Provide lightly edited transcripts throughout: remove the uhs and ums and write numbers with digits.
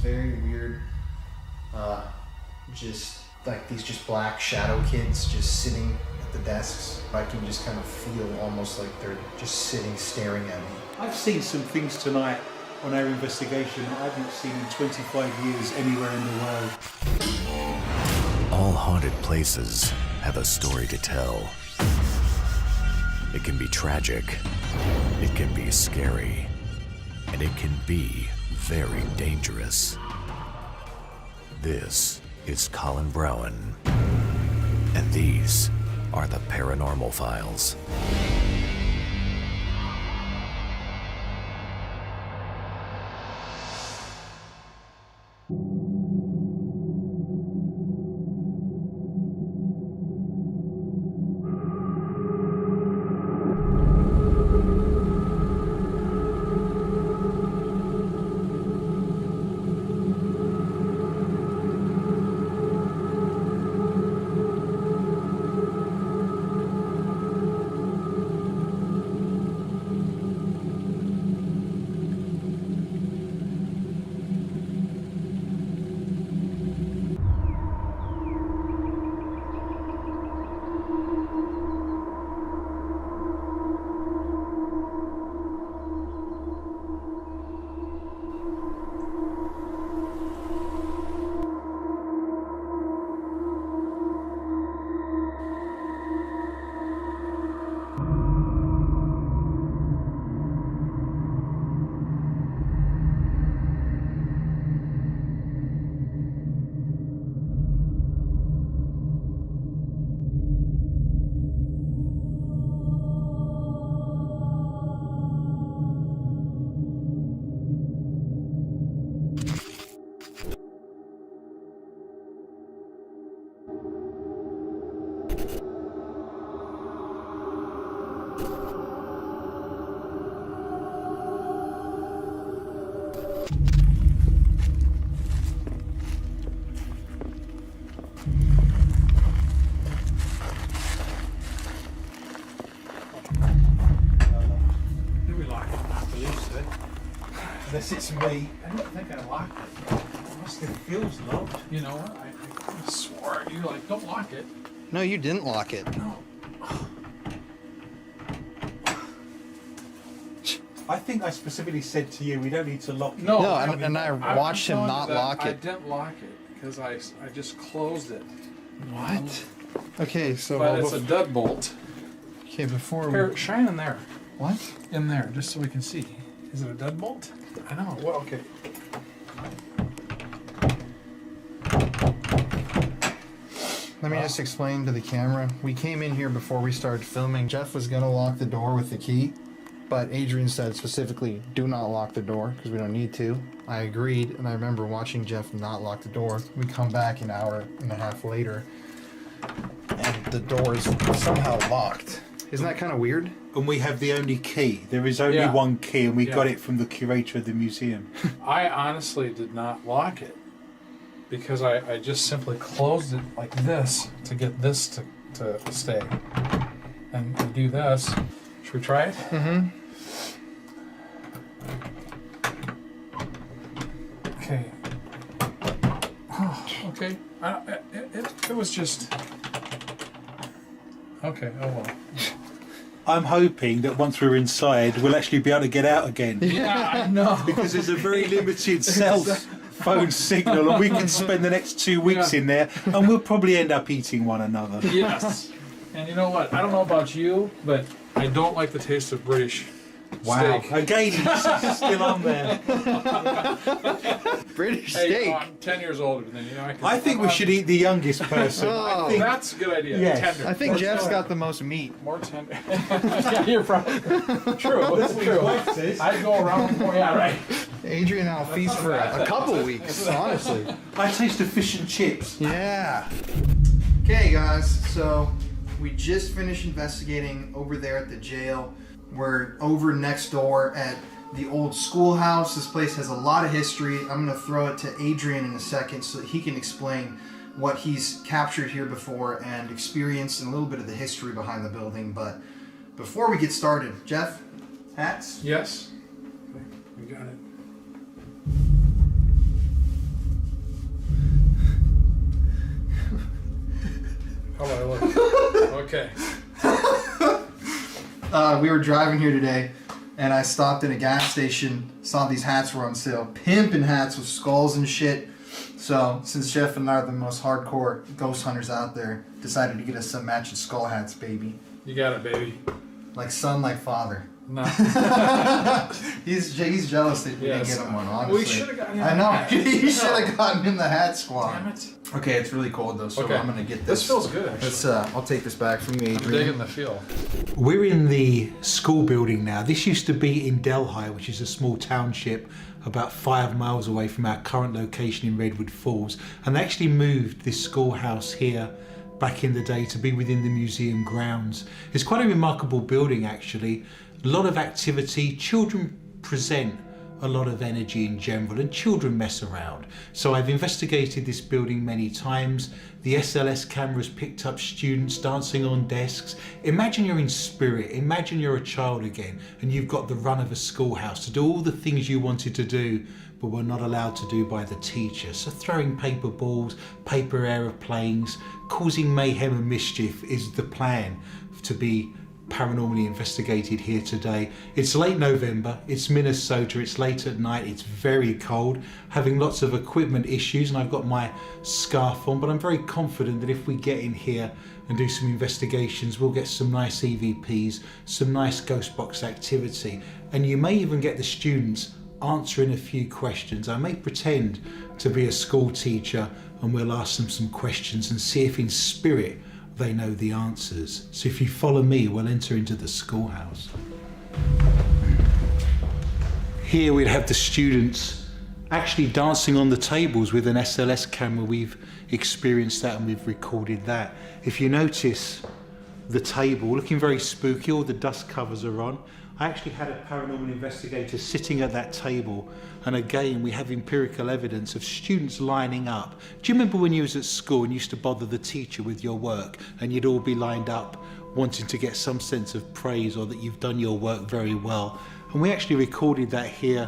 very weird. Just like these just black shadow kids just sitting at the desks. I can just kind of feel almost like they're just sitting staring at me. I've seen some things tonight on our investigation that I haven't seen in 25 years anywhere in the world. All haunted places have a story to tell. It can be tragic, it can be scary, and it can be very dangerous. This is Colin Browen, and these are the Paranormal Files. Unless it's me. I don't think I locked it. Unless it feels locked. You know what? I swore at you, like, don't lock it. No, you didn't lock it. No. I think I specifically said to you, we don't need to lock it. No, and I watched him not lock I it. didn't lock it because I just closed it. What? Okay, so... But it's a deadbolt. Okay, before we... Here, shine in there. What? In there, just so we can see. Is it a deadbolt? I know. Well, okay. Let me just explain to the camera. We came in here before we started filming. Jeff was gonna lock the door with the key, but Adrian said specifically, do not lock the door, because we don't need to. I agreed, and I remember watching Jeff not lock the door. We come back an hour and a half later, and the door is somehow locked. Isn't that kind of weird? And we have the only key. There is only one key, and we got it from the curator of the museum. I honestly did not lock it because I just simply closed it like this to get this to stay. And do this. Should we try it? Mm-hmm. Okay. Oh, okay. It was just... Okay, oh well. I'm hoping that once we're inside, we'll actually be able to get out again. Yeah, I know. Because there's a very limited cell phone signal, and we can spend the next 2 weeks in there, and we'll probably end up eating one another. Yes. And you know what? I don't know about you, but I don't like the taste of British steak. Again, it's still on there. British Hey, steak. I'm 10 years older than you. I think we should eat the youngest person. Oh. I think That's a good idea. Yes. Tender. I think Jeff's got the most meat. More tender. Yeah, you're probably true. That's true. I'd go around. Oh, yeah, right. Adrian and I'll feast for a couple weeks, honestly. I taste the fish and chips. Yeah. Okay, guys, so we just finished investigating over there at the jail. We're over next door at the old schoolhouse. This place has a lot of history. I'm going to throw it to Adrian in a second so that he can explain what he's captured here before and experienced and a little bit of the history behind the building. But before we get started, Jeff, hats? Yes. Okay, we got it. How about I look? Okay. We were driving here today, and I stopped in a gas station, saw these hats were on sale. Pimpin' hats with skulls and shit. So, since Jeff and I are the most hardcore ghost hunters out there, decided to get us some matching skull hats, baby. You got it, baby. Like son, like father. No. He's jealous that we didn't get him one, honestly. We should have gotten him. I know. You should have gotten in the hat squad. Damn it. Okay, it's really cold though, so Okay. I'm gonna get this. This feels good, actually. Let's. I'll take this back from you, I'm Adrian. digging the feel. We're in the school building now. This used to be in Delhi, which is a small township about 5 miles away from our current location in Redwood Falls. And they actually moved this schoolhouse here back in the day to be within the museum grounds. It's quite a remarkable building, actually. A lot of activity. Children present a lot of energy in general, and children mess around. So I've investigated this building many times. The SLS cameras picked up students dancing on desks. Imagine you're in spirit, imagine you're a child again, and you've got the run of a schoolhouse to do all the things you wanted to do but were not allowed to do by the teacher. So throwing paper balls, paper aeroplanes, causing mayhem and mischief is the plan to be paranormally investigated here today. It's late November, it's Minnesota, it's late at night, it's very cold, having lots of equipment issues, and I've got my scarf on, but I'm very confident that if we get in here and do some investigations, we'll get some nice EVPs, some nice ghost box activity, and you may even get the students answering a few questions. I may pretend to be a school teacher and we'll ask them some questions and see if in spirit they know the answers. So if you follow me, we'll enter into the schoolhouse. Here we'd have the students actually dancing on the tables with an SLS camera. We've experienced that and we've recorded that. If you notice the table, looking very spooky, all the dust covers are on. I actually had a paranormal investigator sitting at that table, and again we have empirical evidence of students lining up. Do you remember when you was at school and used to bother the teacher with your work and you'd all be lined up wanting to get some sense of praise or that you've done your work very well? And we actually recorded that here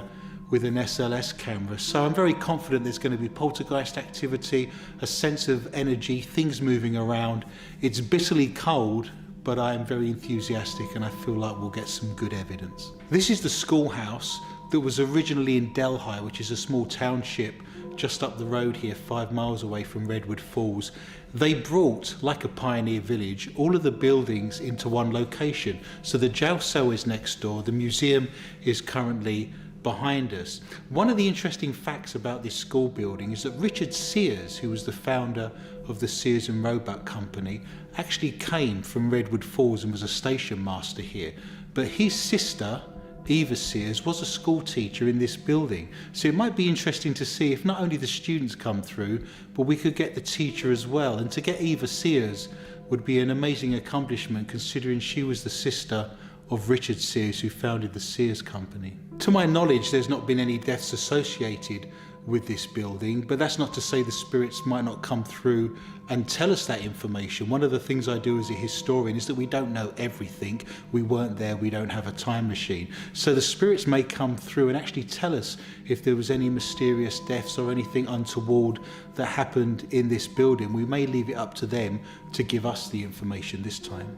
with an SLS camera. So I'm very confident there's going to be poltergeist activity, a sense of energy, things moving around. It's bitterly cold, but I am very enthusiastic and I feel like we'll get some good evidence. This is the schoolhouse that was originally in Delhi, which is a small township just up the road here, 5 miles away from Redwood Falls. They brought, like a pioneer village, all of the buildings into one location. So the jail cell is next door, the museum is currently behind us. One of the interesting facts about this school building is that Richard Sears, who was the founder of the Sears and Roebuck Company, actually came from Redwood Falls and was a station master here. But his sister, Eva Sears, was a school teacher in this building. So it might be interesting to see if not only the students come through, but we could get the teacher as well. And to get Eva Sears would be an amazing accomplishment, considering she was the sister of Richard Sears, who founded the Sears Company. To my knowledge, there's not been any deaths associated with this building, but that's not to say the spirits might not come through and tell us that information. One of the things I do as a historian is that we don't know everything. We weren't there, we don't have a time machine. So the spirits may come through and actually tell us if there was any mysterious deaths or anything untoward that happened in this building. We may leave it up to them to give us the information this time.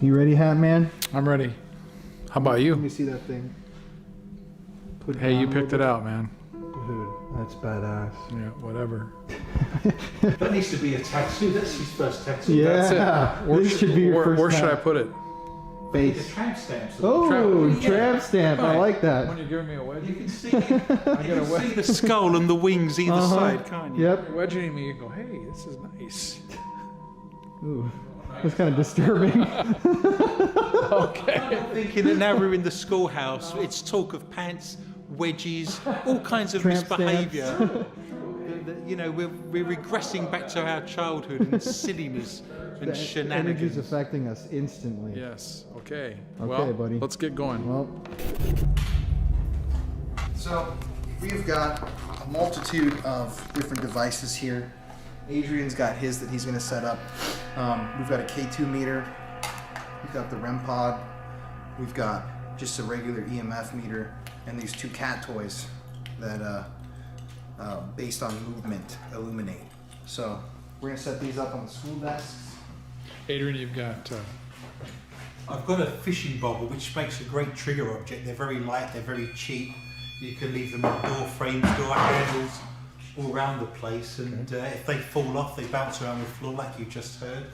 You ready, Hat Man? I'm ready. How about Let you? me see that thing. Put Hey, down you a picked little it out, man. bit. Dude, that's badass. Yeah, whatever. That needs to be a tattoo. That's his first tattoo. Yeah. That's it. Where This should be your first Where should I hat. put it? The Face. tramp stamps. Oh, Yeah. tramp stamp. I like When that. you're giving me a wedgie, You can see, you can a see the skull and the wings either Uh-huh. side, can't you? Yep. you're wedging me, you go, hey, this is nice. Ooh, that's kind of disturbing. Okay. I'm thinking that now we're in the schoolhouse, it's talk of pants, wedgies, all kinds of Tramp misbehaviour. You know, we're regressing back to our childhood and silliness and Energy's shenanigans. affecting us instantly. Yes. Okay. Okay, Well, buddy. let's get going. Well. So, we've got a multitude of different devices here. Adrian's got his that he's going to set up. We've got a K2 meter. We've got the REM pod. We've got just a regular EMF meter. And these two cat toys that, based on movement, illuminate. So, We're gonna set these up on the school desks. Adrian, you've got. I've got a fishing bobble, which makes a great trigger object. They're very light, they're very cheap. You can leave them on door frames, door handles, all around the place. And if they fall off, they bounce around the floor like you just heard.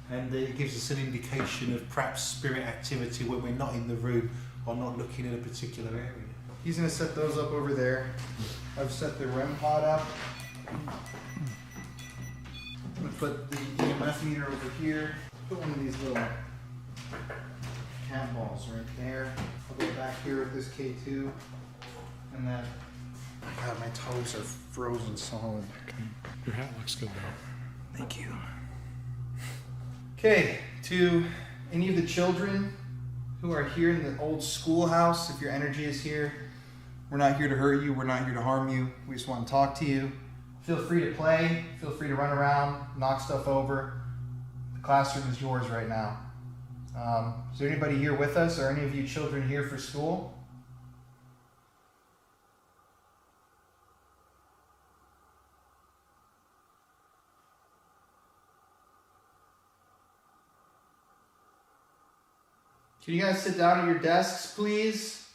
And it gives us an indication of perhaps spirit activity when we're not in the room or not looking at a particular area. He's gonna set those up over there. I've set the REM pod up. I'm gonna put the EMF meter over here. Put one of these little cat balls right there. I'll go back here with this K2. And then, God, my toes are frozen solid. Your hat looks good though. Thank you. Okay, to any of the children who are here in the old schoolhouse, if your energy is here, we're not here to hurt you, we're not here to harm you, we just want to talk to you. Feel free to play, feel free to run around, knock stuff over. The classroom is yours right now. Is there anybody here with us, or any of you children here for school? Can you guys sit down at your desks, please?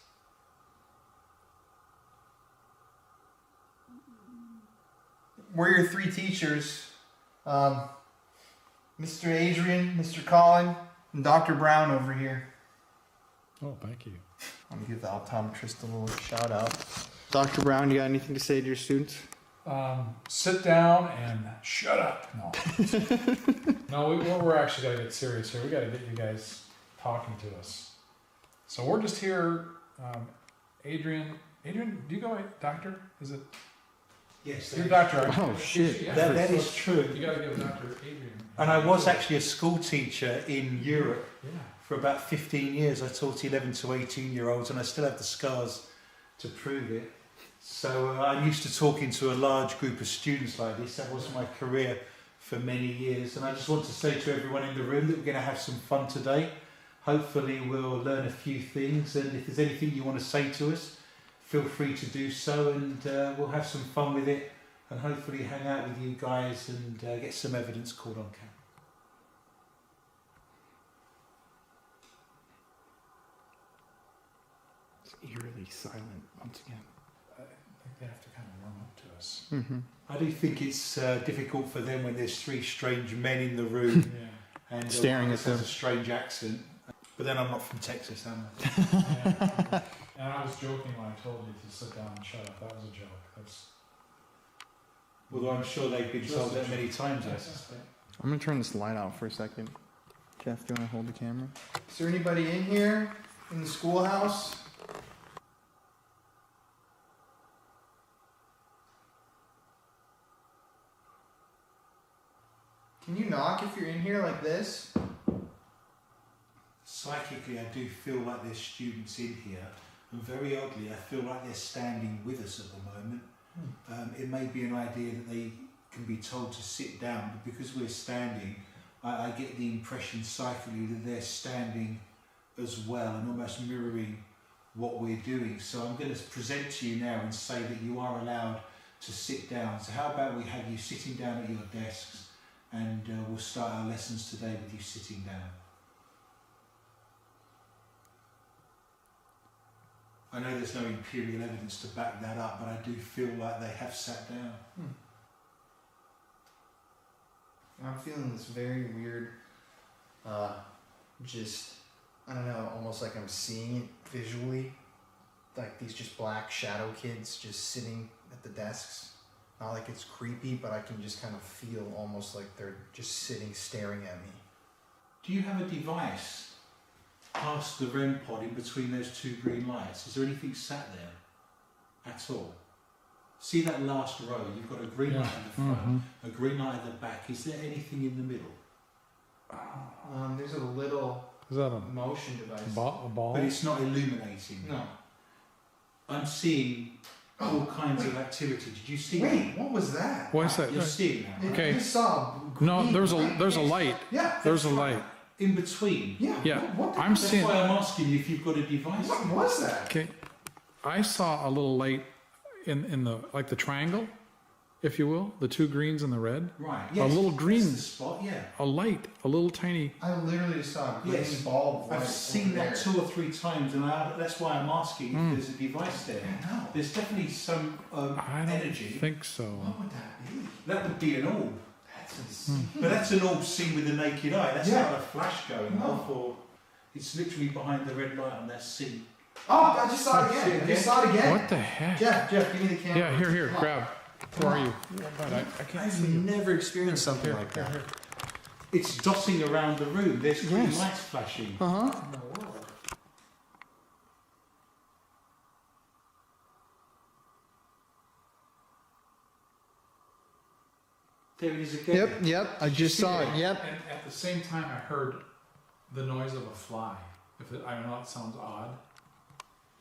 We're your three teachers. Mr. Adrian, Mr. Colin, and Dr. Brown over here. Oh, thank you. I'm gonna give the optometrist a little shout out. Dr. Brown, you got anything to say to your students? Sit down and shut up. No. No, we're actually gotta get serious here. We gotta get you guys talking to us. So we're just here, Adrian, do you go by doctor? Is it? Yes, You're doctor. Oh, shit. Yeah, that so is true. You gotta give Dr. Adrian. And I was actually a school teacher in Europe Yeah. for about 15 years. I taught 11 to 18-year-olds, and I still have the scars to prove it. So I'm used to talking to a large group of students like this. That was my career for many years. And I just want to say to everyone in the room that we're going to have some fun today. Hopefully we'll learn a few things, and if there's anything you want to say to us, feel free to do so, and we'll have some fun with it, and hopefully hang out with you guys and get some evidence caught on camera. It's eerily silent once again. I think they have to kind of warm up to us. Mm-hmm. I do think it's difficult for them when there's three strange men in the room Yeah. and Staring one at them. has a strange accent. But then I'm not from Texas, am I? Yeah. And I was joking when I told you to sit down and shut up. That was a joke. That's Although I'm sure they've been told that many times, I suspect. I'm gonna turn this light out for a second. Jeff, do you want to hold the camera? Is there anybody in here in the schoolhouse? Can you knock if you're in here like this? Psychically, I do feel like there's students in here, and very oddly, I feel like they're standing with us at the moment. It may be an idea that they can be told to sit down, but because we're standing, I get the impression psychically that they're standing as well and almost mirroring what we're doing. So I'm going to present to you now and say that you are allowed to sit down. So how about we have you sitting down at your desks, and we'll start our lessons today with you sitting down. I know there's no imperial evidence to back that up, but I do feel like they have sat down. I'm feeling this very weird, just, I don't know, almost like I'm seeing it visually. Like these just black shadow kids just sitting at the desks. Not like it's creepy, but I can just kind of feel almost like they're just sitting, staring at me. Do you have a device past the REM pod in between those two green lights? Is there anything sat there at all? See that last row? You've got a green light in the front, a green light at the back. Is there anything in the middle? There's a little Is that a motion device. ball? But it's not illuminating. No. I'm seeing all kinds of activity. Did you see Wait, what was that? What is that? You're seeing now. Okay. I just saw No, green there's a light. light. Yeah. There's a light. In between. Yeah. Yeah. What I'm That's seeing. why I'm asking you if you've got a device. What was that? Okay, I saw a little light in the like the triangle. if you will, the two greens and the red. Right. A little green, That's the spot. Yeah. a light, a little tiny. I literally just saw a green Yes. bulb. I've right seen over that there. 2 or 3 times, and that's why I'm asking if there's a device there. No. There's definitely some I don't energy. think so. What would that be? That would be an orb. That's insane. But that's an orb seen with the naked eye. That's Yeah. not a flash going No. off, or it's literally behind the red light on that seat. Oh, I just saw it again. I just saw it again. What the heck? Jeff, give me the camera. Yeah, here, Come on. grab. Where are you? I can't see I've you. never experienced something like that. Here. It's dotting around the room. There's green Yes. lights flashing. Uh-huh. There it is again. Yep. I just saw it. Yep. And at the same time, I heard the noise of a fly. I know it sounds odd,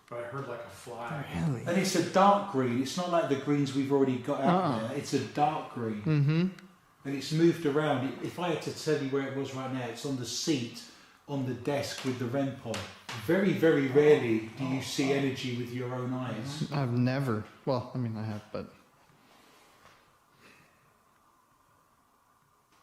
but I heard like a fly. Really? And it's a dark green. It's not like the greens we've already got out there. It's a dark green. Mm-hmm. And it's moved around. If I had to tell you where it was right now, it's on the seat on the desk with the REM pod. Very, very rarely do you see energy with your own eyes. I've never. Well, I mean, I have, but.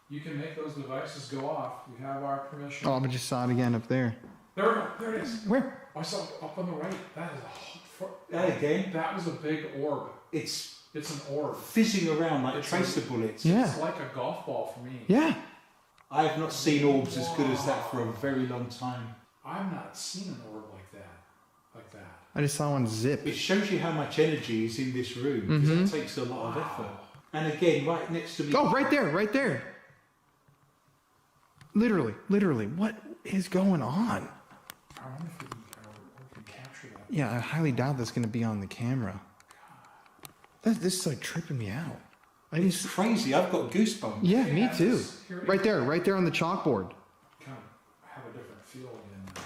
You can make those devices go off. You have our permission. Oh, I just saw it again up there. There we go. There it is. Where? I saw it up on the right. That is Again, that was a big orb. it's It's an orb. fizzing around like It's tracer bullets. Yeah. It's like a golf ball for me. Yeah. I have not seen orbs as good as that for a very long time. I've not seen an orb like that. Like that. I just saw one zip. It shows you how much energy is in this room, because it takes a lot of effort. And again, right next to me. Oh, right there, right there. Literally. What is going on? I wonder if we can capture that. Yeah, I highly doubt that's going to be on the camera. This is like tripping me out. It's crazy. I've got goosebumps. Yeah, me too. Here- Right there on the chalkboard. Kind of have a different feel again.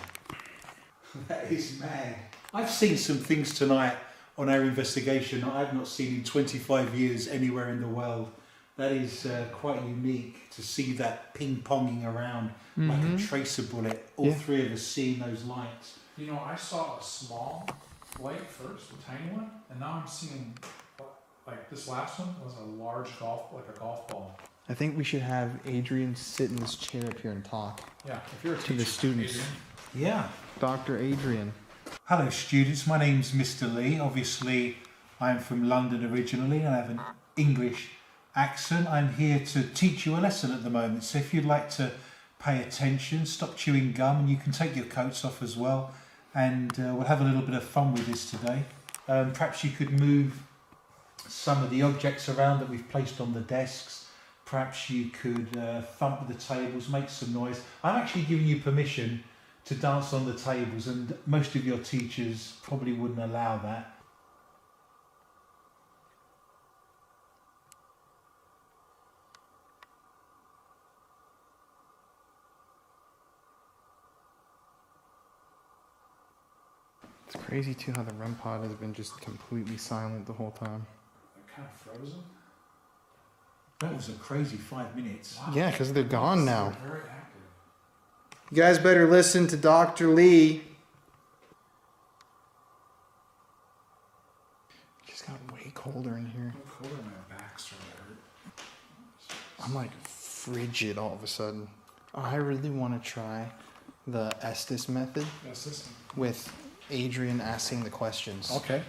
That is mad. I've seen some things tonight on our investigation that I've not seen in 25 years anywhere in the world. That is quite unique to see that ping-ponging around like a tracer bullet. All Yeah. 3 of us seeing those lights. You know, I saw a small light first, a tiny one, and now I'm seeing, like this last one was a large golf ball. I think we should have Adrian sit in this chair up here and talk. Yeah, if you're a To the teacher, students. Adrian, Yeah. Dr. Adrian. Hello students, my name's Mr. Lee. Obviously I'm from London originally and I have an English accent. I'm here to teach you a lesson at the moment, so if you'd like to pay attention, stop chewing gum, and you can take your coats off as well, and we'll have a little bit of fun with this today. Perhaps you could move some of the objects around that we've placed on the desks. Perhaps you could thump the tables, make some noise. I'm actually giving you permission to dance on the tables, and most of your teachers probably wouldn't allow that. It's crazy too how the REM pod has been just completely silent the whole time. they're kind of frozen. That was a crazy 5 minutes. Wow. Yeah, because they're gone now. They're very active. You guys better listen to Dr. Lee. It just got way colder in here. I'm colder, my back started to hurt. I'm like frigid all of a sudden. I really want to try the Estes method Yes, this with Adrian asking the questions. Okay.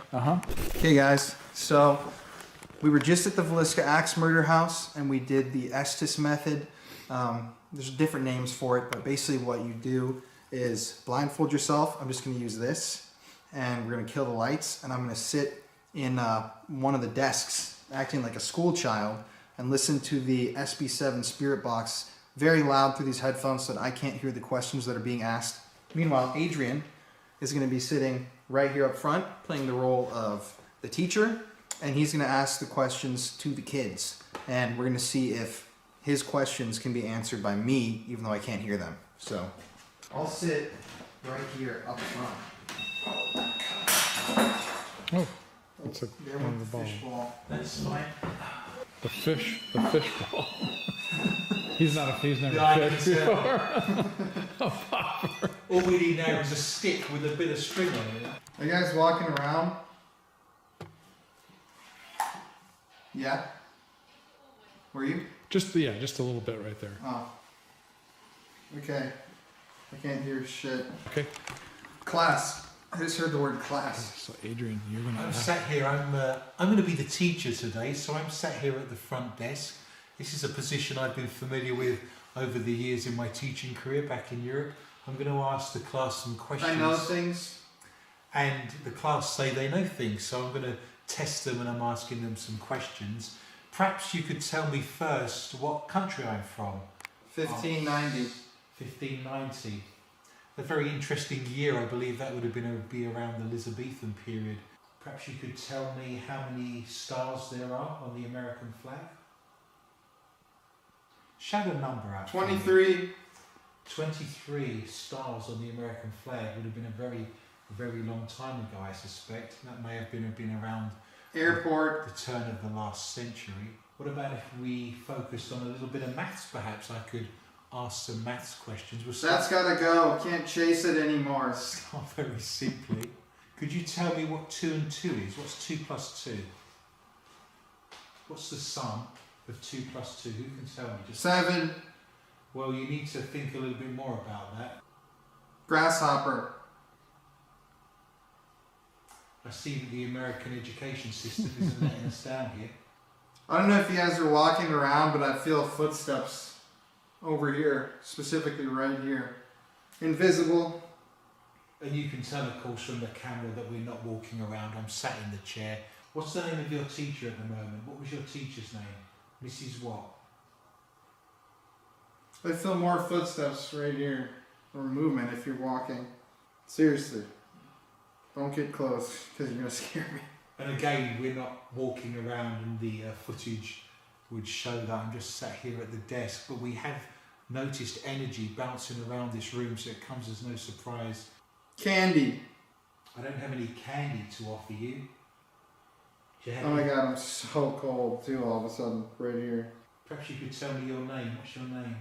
Okay, guys. So we were just at the Villisca Axe Murder House, and we did the Estes method. There's different names for it, but basically what you do is blindfold yourself. I'm just going to use this, and we're going to kill the lights, and I'm going to sit in one of the desks, acting like a school child, and listen to the SB7 spirit box very loud through these headphones so that I can't hear the questions that are being asked. Meanwhile, Adrian is going to be sitting right here up front, playing the role of the teacher, and he's going to ask the questions to the kids. And we're going to see if his questions can be answered by me, even though I can't hear them. So I'll sit right here up front. Oh, it's a There one went of the the fish ball. ball. That's fine. The fish ball. He's never Yeah, I fished can before. All we need now is a stick with a bit of string on it. Are you guys walking around? Yeah? Were you? Just a little bit right there. Oh. Okay. I can't hear shit. Okay. Class. I just heard the word class. So Adrian, you're gonna. I'm sat here. I'm going to be the teacher today, so I'm sat here at the front desk. This is a position I've been familiar with over the years in my teaching career back in Europe. I'm going to ask the class some questions. I know things. And the class say they know things, so I'm going to test them and I'm asking them some questions. Perhaps you could tell me first what country I'm from. 1590. 1590. A very interesting year, I believe that would have be around the Elizabethan period. Perhaps you could tell me how many stars there are on the American flag? Shout a number out. 23. 23 stars on the American flag would have been a very long time ago, I suspect. That may have been around Airport. the turn of the last century. What about if we focused on a little bit of maths, perhaps? I could ask some maths questions. That's gotta go. Can't chase it anymore. Start very simply. Could you tell me what 2 and 2 is? What's 2 plus 2? What's the sum of 2 plus 2? Who can tell me? 7. Well, you need to think a little bit more about that. Grasshopper. I see that the American education system isn't letting us down here. I don't know if you guys are walking around, but I feel footsteps over here, specifically right here. Invisible. And you can tell, of course, from the camera that we're not walking around. I'm sat in the chair. What's the name of your teacher at the moment? What was your teacher's name? Mrs. what? I feel more footsteps right here, or movement if you're walking. Seriously. Don't get close, because you're going to scare me. And again, we're not walking around and the footage would show that. I'm just sat here at the desk, but we have noticed energy bouncing around this room, so it comes as no surprise. Candy. I don't have any candy to offer you. Do you have Oh my any? god, I'm so cold too all of a sudden, right here. Perhaps you could tell me your name. What's your name?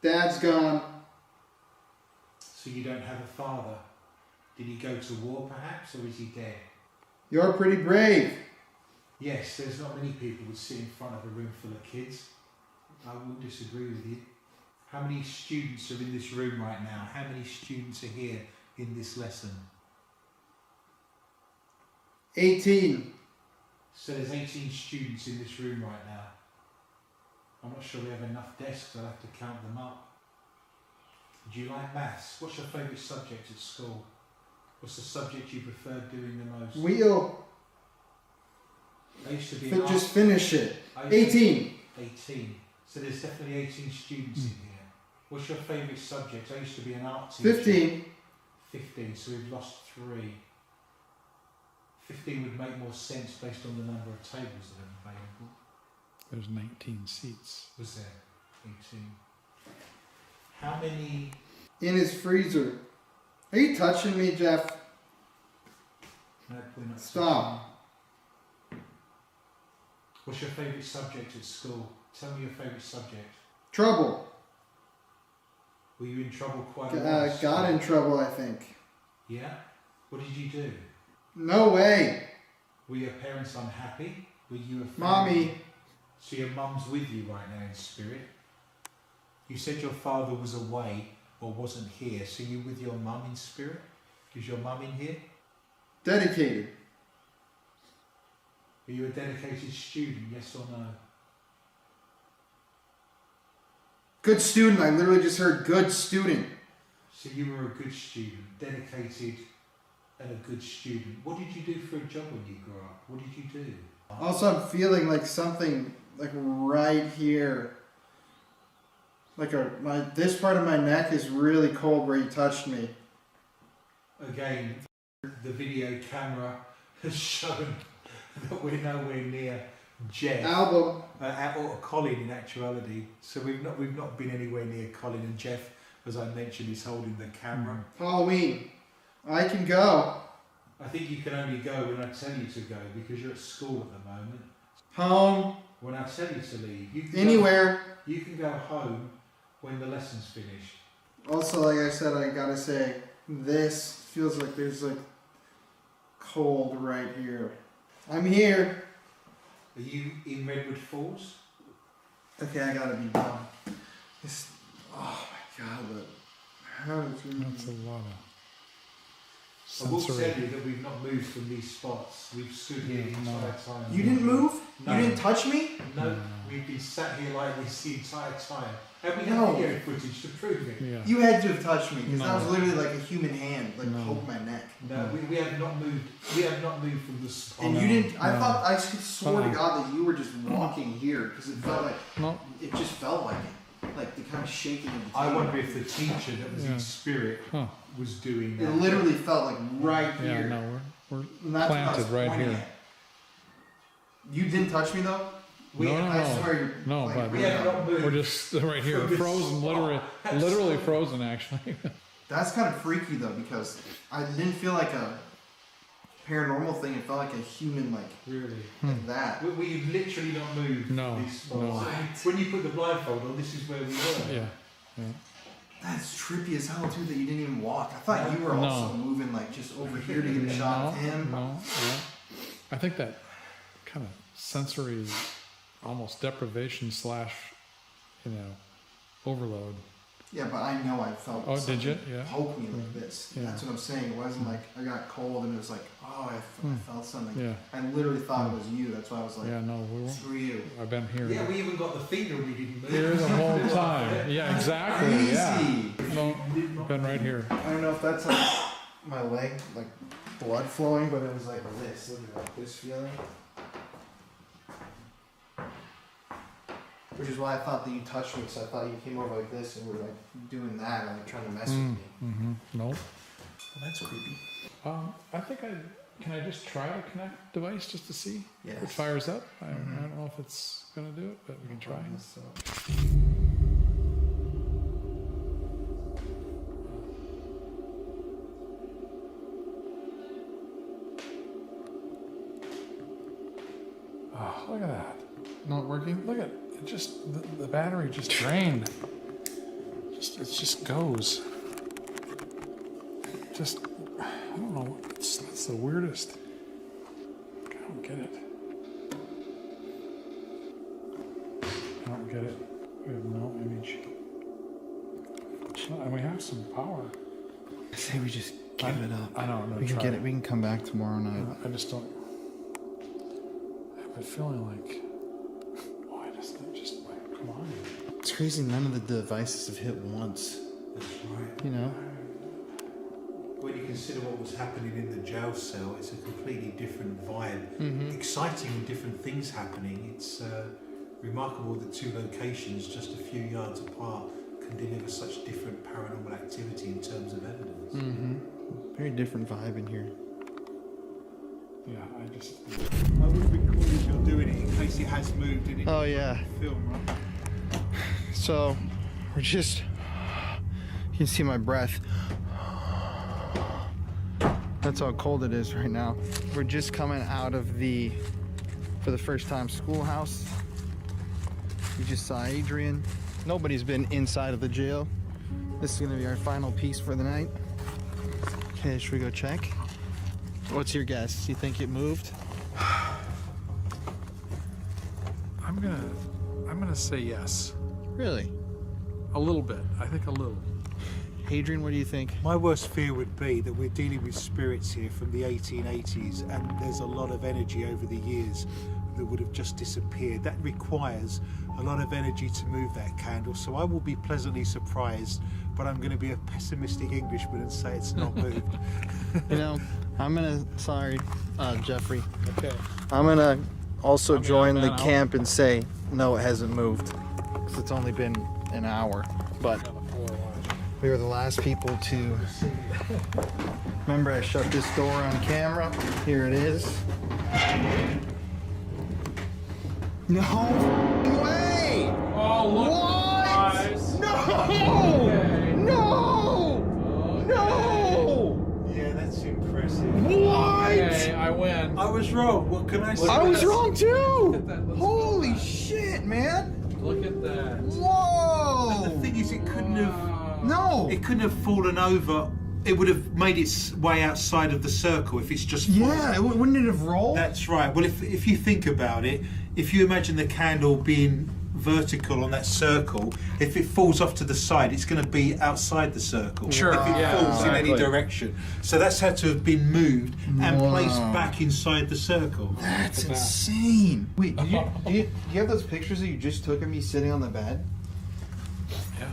Dad's gone. So you don't have a father. Did he go to war perhaps, or is he dead? You're pretty brave. Yes, there's not many people who sit in front of a room full of kids. I wouldn't disagree with you. How many students are in this room right now? How many students are here in this lesson? 18. So there's 18 students in this room right now. I'm not sure we have enough desks, I'll have to count them up. Do you like maths? What's your favourite subject at school? What's the subject you prefer doing the most? Wheel. I used to be But just finish it. 18. 18. So there's definitely 18 students in here. What's your favourite subject? I used to be an art teacher. 15. 15, so we've lost 3. 15 would make more sense based on the number of tables that are available. There's 19 seats. Was there 18? How many? In his freezer. Are you touching me, Jeff? No, we're not. Stop. What's your favourite subject at school? Tell me your favourite subject. Trouble. Were you in trouble quite a lot? Got in trouble, I think. Yeah? What did you do? No way. Were your parents unhappy? Were you a Mommy. So your mum's with you right now in spirit? You said your father was away or wasn't here, so you with your mum in spirit? Is your mum in here? Dedicated. Are you a dedicated student, yes or no? Good student. I literally just heard good student. So you were a good student, dedicated and a good student. What did you do for a job when you grew up? What did you do? Also, I'm feeling like something like right here. Like this part of my neck is really cold where you touched me. Again, the video camera has shown that we're nowhere near Jeff. Album. Or Colin in actuality. So we've not been anywhere near Colin, and Jeff, as I mentioned, is holding the camera. Halloween. I can go. I think you can only go when I tell you to go because you're at school at the moment. Home. When I tell you to leave, you can Anywhere. You can go home when the lesson's finished. Also, like I said, I gotta say, this feels like there's like cold right here. I'm here. Are you in Redwood Falls? Okay, I gotta be done. Oh my god, but how is it? That's a lot of I will sensory. tell you that we've not moved from these spots. We've stood here the entire time. You didn't move? No. You didn't touch me? No, we've been sat here like this the entire time. And we No. have video footage to prove it. Yeah. You had to have touched me because that No. was literally like a human hand, like No. poke my neck. No, we have not moved. We have not moved from the spot. And you didn't. I No. thought I swore to Uh-uh. God that you were just walking here because it felt like No. it just felt like the kind of shaking of the I table. wonder if the teacher that was Yeah. in spirit Huh. was doing It that. literally felt like right Yeah, here. no, we're And that's what I was planted right pointing here. at. You didn't touch me though. No, no, I no. swear you're No, like, but We have not moved. we're just right here, From this frozen, spot. literally frozen, actually. That's kind of freaky though because I didn't feel like a paranormal thing. It felt like a human Really. like that. We literally not moved No, these spots. no. When you put the blindfold on, this is where we were. Yeah, yeah. That's trippy as hell too that you didn't even walk. I thought you were No. also moving like just over here to get a shot of him. No. I think that kind of sensory, almost deprivation / overload. Yeah, but I know I felt. Oh, did you? something Yeah. Poke me like this. Yeah. That's what I'm saying. It wasn't like I got cold and it was like, oh, I felt something. Yeah. I literally thought it was you. That's why I was like, Yeah, no, we were. screw you. I've been here. Yeah, we even got the finger we didn't move. Here the whole time. Yeah, exactly. Yeah. Crazy. No, been right here. I don't know if that's like my leg, like blood flowing, but it was like this. Look at that, this feeling. Which is why I thought that you touched me, so I thought you came over like this and were like doing that and like trying to mess with me. Mm-hmm. Nope. Well, that's creepy. I think can I just try the Connect device just to see if it Yes. fires up? I don't know if it's gonna do it, but we can try. So, Oh, look at that. Not working? Look at it, just the battery just drained. It just goes. Just I don't know. That's the weirdest. I don't get it. I don't get it. We have no image. And we have some power. I say we just give it up. I don't know. We can get it. We can come back tomorrow night. I just don't. I have a feeling like. Oh, I just like, come on. It's crazy. None of the devices have hit once. That's right. You know. When you consider what was happening in the jail cell, it's a completely different vibe. Mm-hmm. Exciting and different things happening. It's remarkable that two locations just a few yards apart can deliver such different paranormal activity in terms of evidence. Mm-hmm. Very different vibe in here. Yeah, I just. I would record if you're doing it in case it has moved in it. Oh yeah. Film, right? So we're just. You can see my breath. That's how cold it is right now. We're just coming out of for the first time, schoolhouse. We just saw Adrian. Nobody's been inside of the jail. This is gonna be our final piece for the night. Okay, should we go check? What's your guess? You think it moved? I'm gonna say yes. Really? A little bit. I think a little. Adrian, what do you think? My worst fear would be that we're dealing with spirits here from the 1880s and there's a lot of energy over the years that would have just disappeared. That requires a lot of energy to move that candle, so I will be pleasantly surprised, but I'm going to be a pessimistic Englishman and say it's not moved. You know, sorry, Jeffrey. Okay. I'm gonna also I'm join out, the man. camp and say, no, it hasn't moved. 'Cause it's only been an hour. But we were the last people to... Remember, I shut this door on camera. Here it is. No way! Oh, look, What? guys. No! No! No! Yeah, that's impressive. What? Okay, I win. I was wrong. What can I say? I was wrong too! at that. Let's Holy go. shit, man! Look at that. Whoa! The thing is, it couldn't have... No! It couldn't have fallen over. It would have made its way outside of the circle if it's just Yeah, wouldn't it have rolled? That's right. Well, if you think about it, if you imagine the candle being vertical on that circle, if it falls off to the side, it's going to be outside the circle. Sure. If it Yeah, falls in any exactly. direction. So that's had to have been moved and placed back inside the circle. That's insane. Wait, do you have those pictures that you just took of me sitting on the bed? Yeah.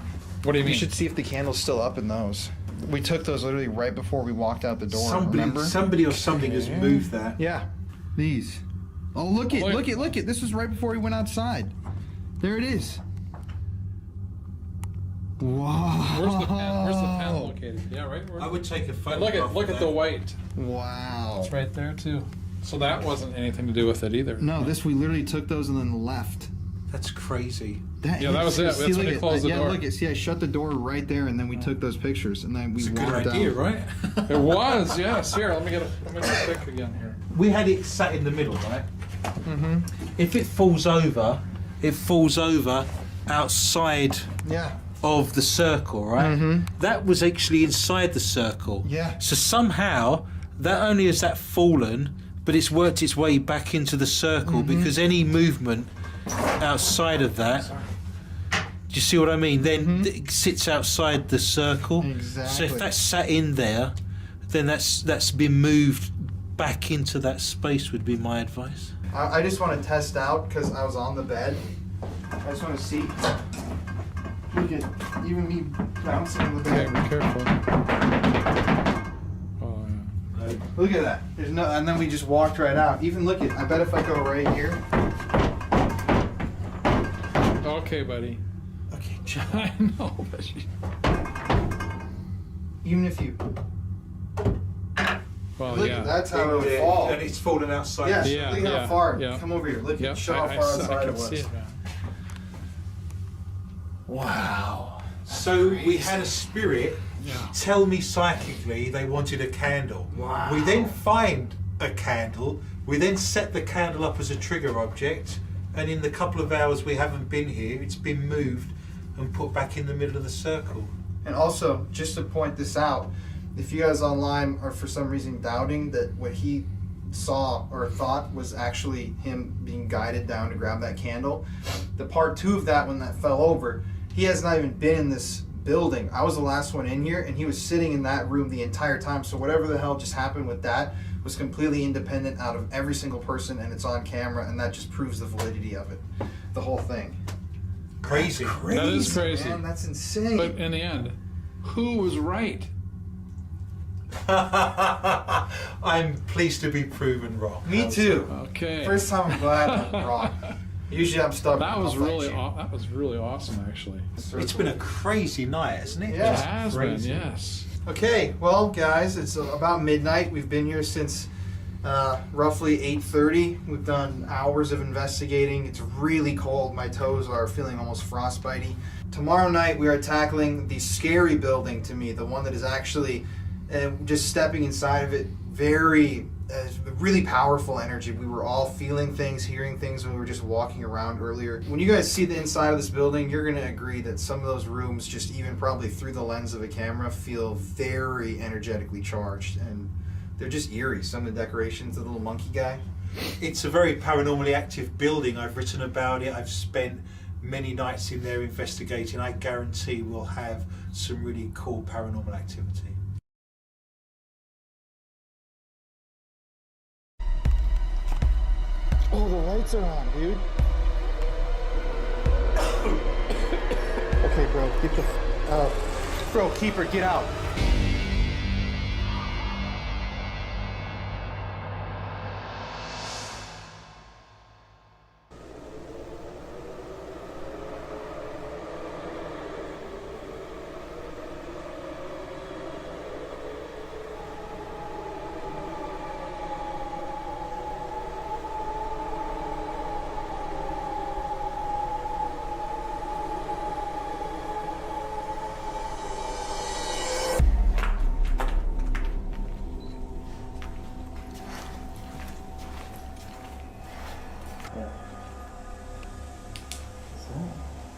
What do you You mean? should see if the candle's still up in those. We took those literally right before we walked out the door. Remember? Somebody or something has moved that. Yeah. These. Oh, look it. This was right before we went outside. There it is. Wow. Where's the pen? Where's the pen located? Yeah, right. I would take a And photograph. look at the white. Wow. It's right there too. So that wasn't anything to do with it either. No, we literally took those and then left. That's crazy. Yeah, that was it. That's when look you closed the door. I shut the door right there, and then we took those pictures, and then we It's a walked good idea, out. right? It was, yes. Here, let me get a pic again here. We had it sat in the middle, right? Mm-hmm. If it falls over outside Yeah. of the circle, right? Mhm. That was actually inside the circle. Yeah. So somehow, that only has that fallen, but it's worked its way back into the circle because any movement outside of that, do you see what I mean? Then it sits outside the circle. Exactly. So if that's sat in there, then that's been moved back into that space would be my advice. I just want to test out because I was on the bed. I just want to see. Look at even me bouncing on the Okay, bed. be careful. Oh, yeah. Look at that. There's no, and then we just walked right out. Even look at. I bet if I go right here. Okay, buddy. Okay, I know, but even if you well, look, yeah. that's how it would fall. And it's fallen outside. Yes. Yeah, Look how yeah, far. yeah. Come over here. Look Yep, at show how I far can outside it was. see it, man. Wow. So we had a spirit Yeah. tell me psychically they wanted a candle. Wow. We then find a candle. We then set the candle up as a trigger object, and in the couple of hours we haven't been here, it's been moved and put back in the middle of the circle. And also, just to point this out, if you guys online are for some reason doubting that what he saw or thought was actually him being guided down to grab that candle, the part 2 of that when that fell over, he has not even been in this building. I was the last one in here, and he was sitting in that room the entire time. So whatever the hell just happened with that was completely independent out of every single person, and it's on camera, and that just proves the validity of it, the whole thing. Crazy. That is crazy. Man, that's insane. But in the end, who was right? I'm pleased to be proven wrong. Me too. Okay. First time I'm glad I'm wrong. Usually I'm stubborn. That was I'll fight really you. that was really awesome, actually. It's been a crazy night, hasn't it? Yeah. It Just has crazy. been, yes. Okay, well, guys, it's about midnight. We've been here since roughly 8:30. We've done hours of investigating. It's really cold. My toes are feeling almost frostbitey. Tomorrow night, we are tackling the scary building to me, the one that is actually just stepping inside of it. Really powerful energy. We were all feeling things, hearing things when we were just walking around earlier. When you guys see the inside of this building, you're going to agree that some of those rooms, just even probably through the lens of a camera, feel very energetically charged, and they're just eerie. Some of the decorations, the little monkey guy. It's a very paranormally active building. I've written about it. I've spent many nights in there investigating. I guarantee we'll have some really cool paranormal activity. Oh, the lights are on, dude. Okay, bro, get the out. Bro, keeper, get out.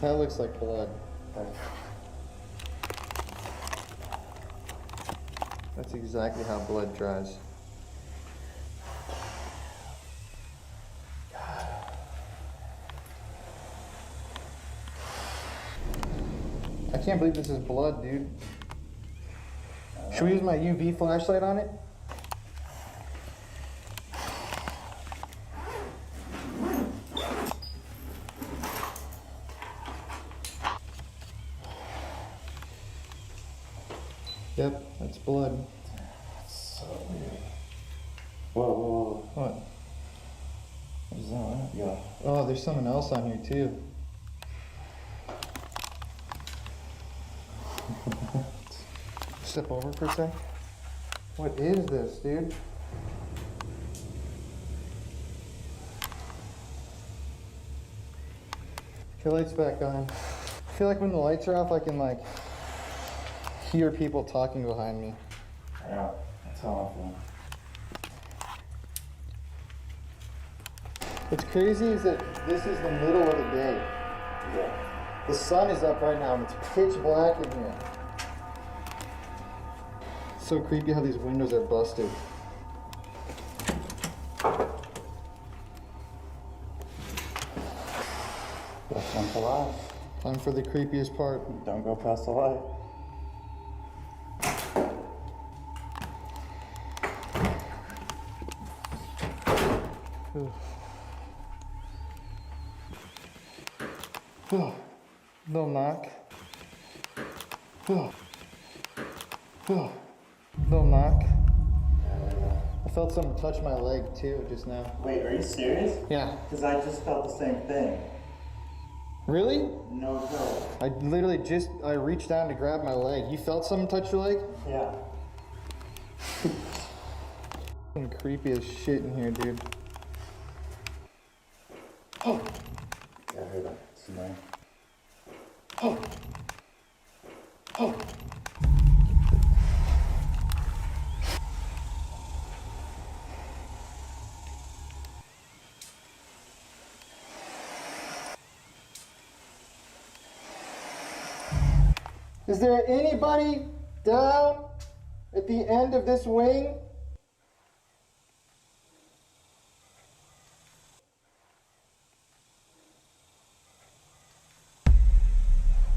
That looks like blood. That's exactly how blood dries. can't believe this is blood, dude. Should we use my UV flashlight on it? Yep, that's blood. That's so weird. Whoa. What? What is that? Yeah. Oh, there's something else on here too. Step over for a sec. What is this, dude? Your light's back on. I feel like when the lights are off, I can like hear people talking behind me. Yeah, that's awful. What's crazy is that this is the middle of the day. Yeah. The sun is up right now and it's pitch black in here. It's so creepy how these windows are busted. That's one to life. Time for the creepiest part. Don't go past the light. Little knock. Little knock. I felt something touch my leg too just now. Wait, are you serious? Yeah. Because I just felt the same thing. Really? No joke. I literally I reached down to grab my leg. You felt something touch your leg? Yeah. Fucking creepy as shit in here, dude. Oh. Yeah, I heard that. It's annoying. Oh. Oh. Is there anybody down at the end of this wing?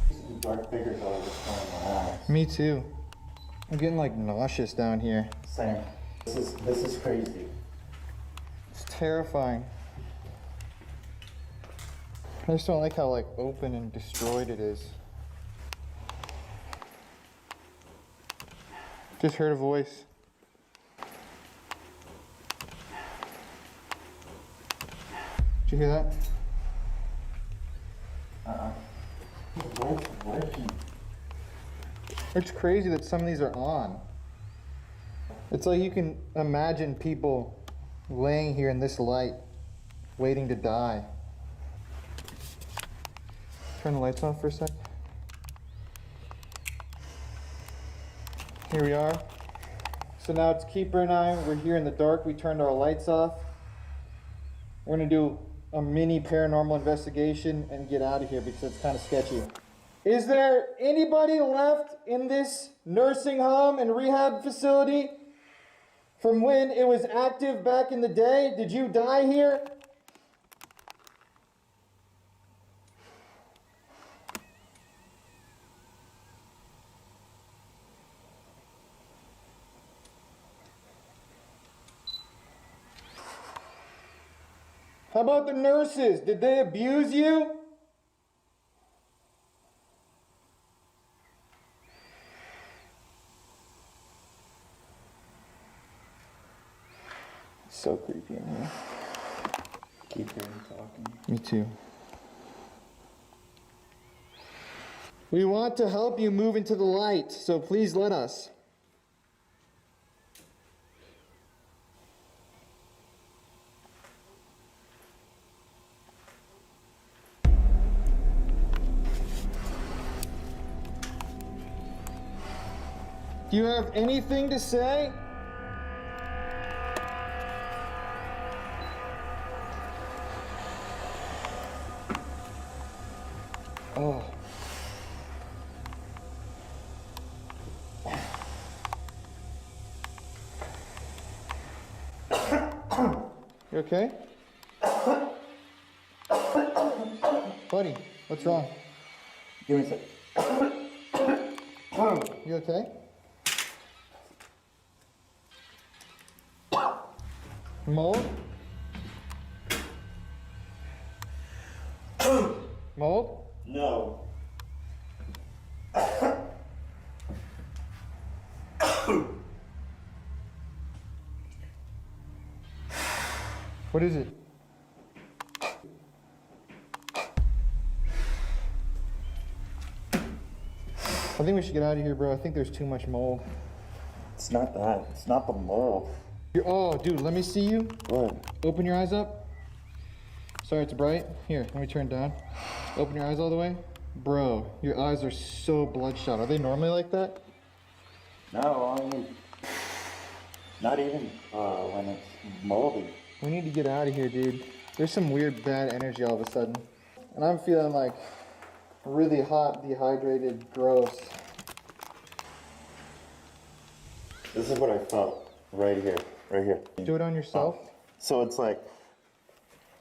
The dark figures all over my eyes. Me too. I'm getting like nauseous down here. Same. This is crazy. It's terrifying. I just don't like how like open and destroyed it is. Just heard a voice. Did you hear that? The light's working. It's crazy that some of these are on. It's like you can imagine people laying here in this light, waiting to die. Turn the lights off for a sec. Here we are. So now it's Keeper and I. We're here in the dark. We turned our lights off. We're gonna do a mini paranormal investigation and get out of here because it's kind of sketchy. Is there anybody left in this nursing home and rehab facility from when it was active back in the day? Did you die here? How about the nurses? Did they abuse you? It's so creepy in here. Keep hearing talking. Me too. We want to help you move into the light, so please let us. Do you have anything to say? Oh. You okay? Buddy, what's wrong? Give me a sec. You okay? Mold? Mold? No. What is it? I think we should get out of here, bro. I think there's too much mold. It's not that. It's not the mold. Oh, dude, let me see you. What? Open your eyes up. Sorry, it's bright. Here, let me turn it down. Open your eyes all the way. Bro, your eyes are so bloodshot. Are they normally like that? No, I mean, not even when it's moldy. We need to get out of here, dude. There's some weird bad energy all of a sudden. And I'm feeling like really hot, dehydrated, gross. This is what I felt right here, right here. Do it on yourself. So it's like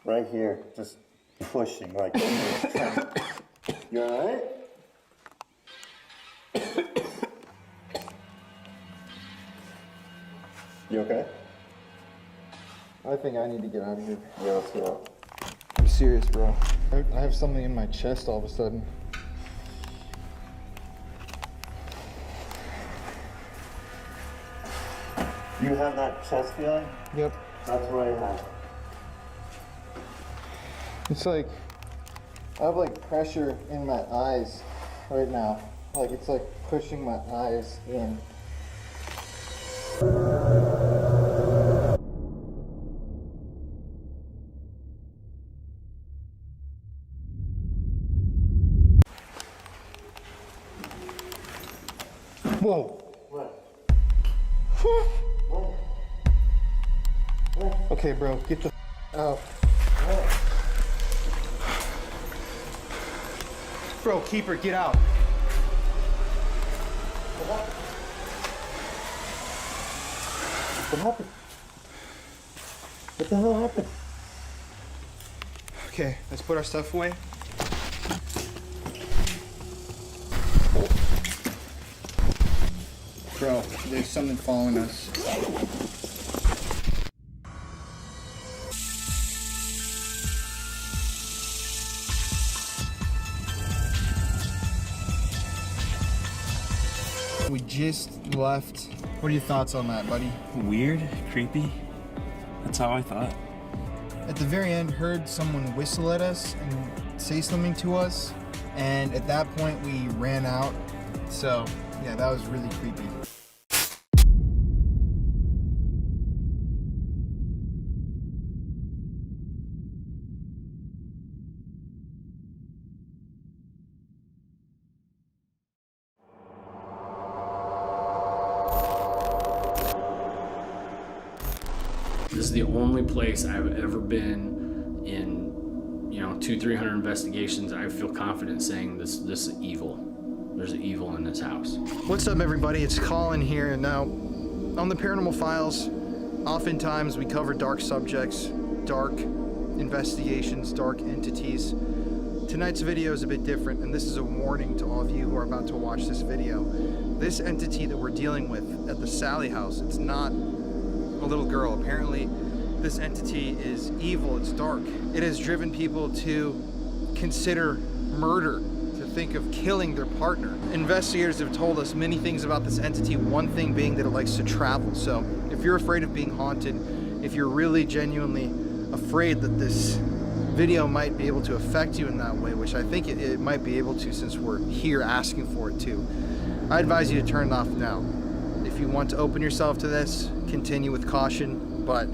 right here, just pushing, like. You alright? You okay? I think I need to get out of here. Yeah, let's get out. I'm serious, bro. I have something in my chest all of a sudden. You have that chest feeling? Yep. That's what I have. It's like, I have like pressure in my eyes right now. Like it's like pushing my eyes in. Whoa. What? Whew. What? Okay, bro, get the out. Bro, keeper, get out. What happened? What the hell happened? Okay, let's put our stuff away. Bro, there's something following us. We just left. What are your thoughts on that, buddy? Weird, creepy. That's how I thought. At the very end, heard someone whistle at us and say something to us, and at that point we ran out. So yeah, that was really creepy. This is the only place I've ever been in, 200-300 investigations. I feel confident saying this is evil. There's an evil in this house. What's up, everybody? It's Colin here. Now, on the Paranormal Files, oftentimes we cover dark subjects, dark investigations, dark entities. Tonight's video is a bit different, and this is a warning to all of you who are about to watch this video. This entity that we're dealing with at the Sallie House, it's not a little girl. Apparently, this entity is evil, it's dark. It has driven people to consider murder, to think of killing their partner. Investigators have told us many things about this entity, one thing being that it likes to travel. So if you're afraid of being haunted, if you're really genuinely afraid that this video might be able to affect you in that way, which I think it might be able to since we're here asking for it to, I advise you to turn it off now. If you want to open yourself to this, continue with caution, but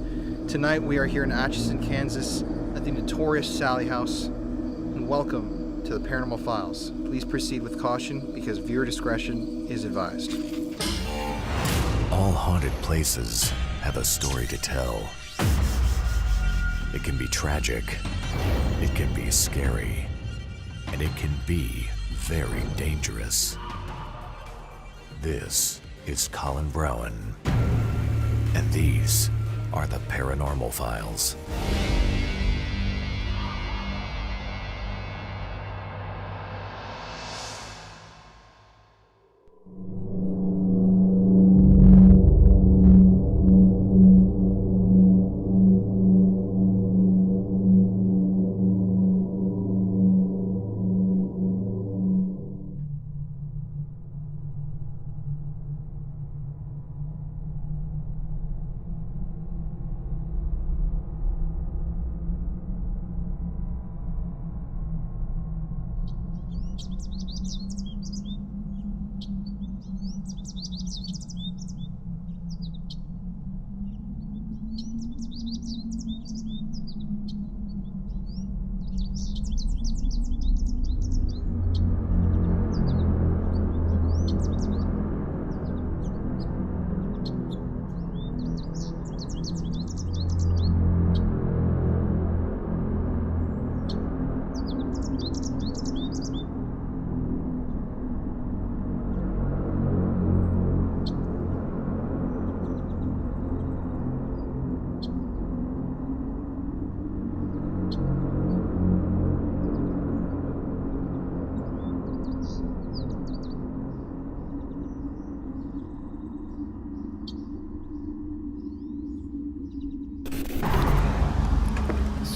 tonight we are here in Atchison, Kansas at the notorious Sallie House, and welcome to the Paranormal Files. Please proceed with caution because viewer discretion is advised. All haunted places have a story to tell. It can be tragic, it can be scary, and it can be very dangerous. This is Colin Browen, and these are the Paranormal Files.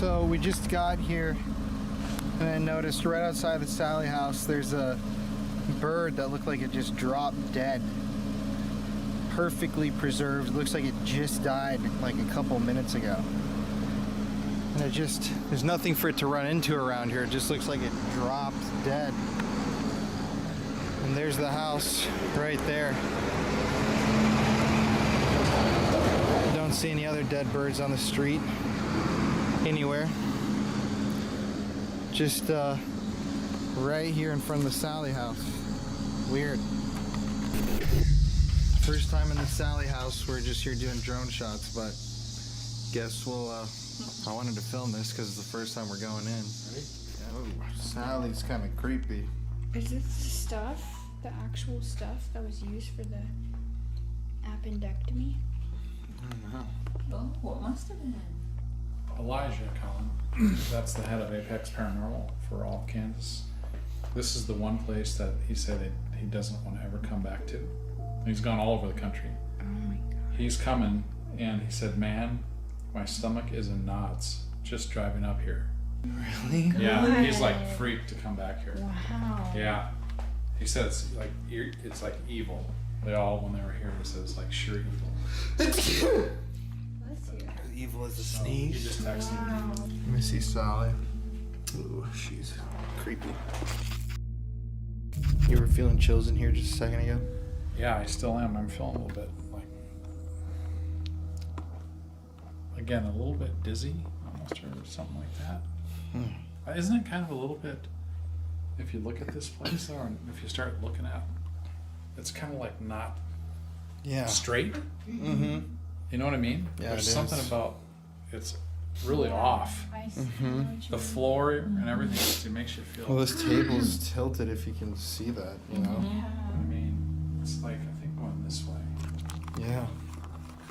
So we just got here and I noticed right outside the Sallie House there's a bird that looked like it just dropped dead. Perfectly preserved. Looks like it just died like a couple minutes ago. And there's nothing for it to run into around here. It just looks like it dropped dead. And there's the house right there. Don't see any other dead birds on the street anywhere. Just right here in front of the Sallie House. Weird. First time in the Sallie House. We're just here doing drone shots, but guess we'll I wanted to film this because it's the first time we're going in. Ready? Oh, Sallie's kind of creepy. Is this the stuff, the actual stuff that was used for the appendectomy? I don't know. Oh, what must have been? Elijah, Colin. That's the head of Apex Paranormal for all of Kansas. This is the one place that he said that he doesn't want to ever come back to. He's gone all over the country. Oh my god. He's coming, and he said, man, my stomach is in knots just driving up here. Really? Yeah, he's like freaked to come back here. Wow. Yeah. He said it's like evil. They all, when they were here, they said it's like sheer evil. Bless you. Evil as a So he just texted me. Wow. Let me see Sallie. Ooh, she's creepy. You were feeling chills in here just a second ago? Yeah, I still am. I'm feeling a little bit like, again, a little bit dizzy, almost, or something like that. Isn't it kind of a little bit, if you look at this place, though, and if you start looking at, it's kind of like not straight. Mm-hmm. You know what I mean? Yeah, There's it something is. about, it's really off. I see Mm-hmm. what you The mean. floor and everything, it makes you feel. Well, this table's tilted if you can see that, you know? Yeah. I mean, it's like, I think going this way. Yeah.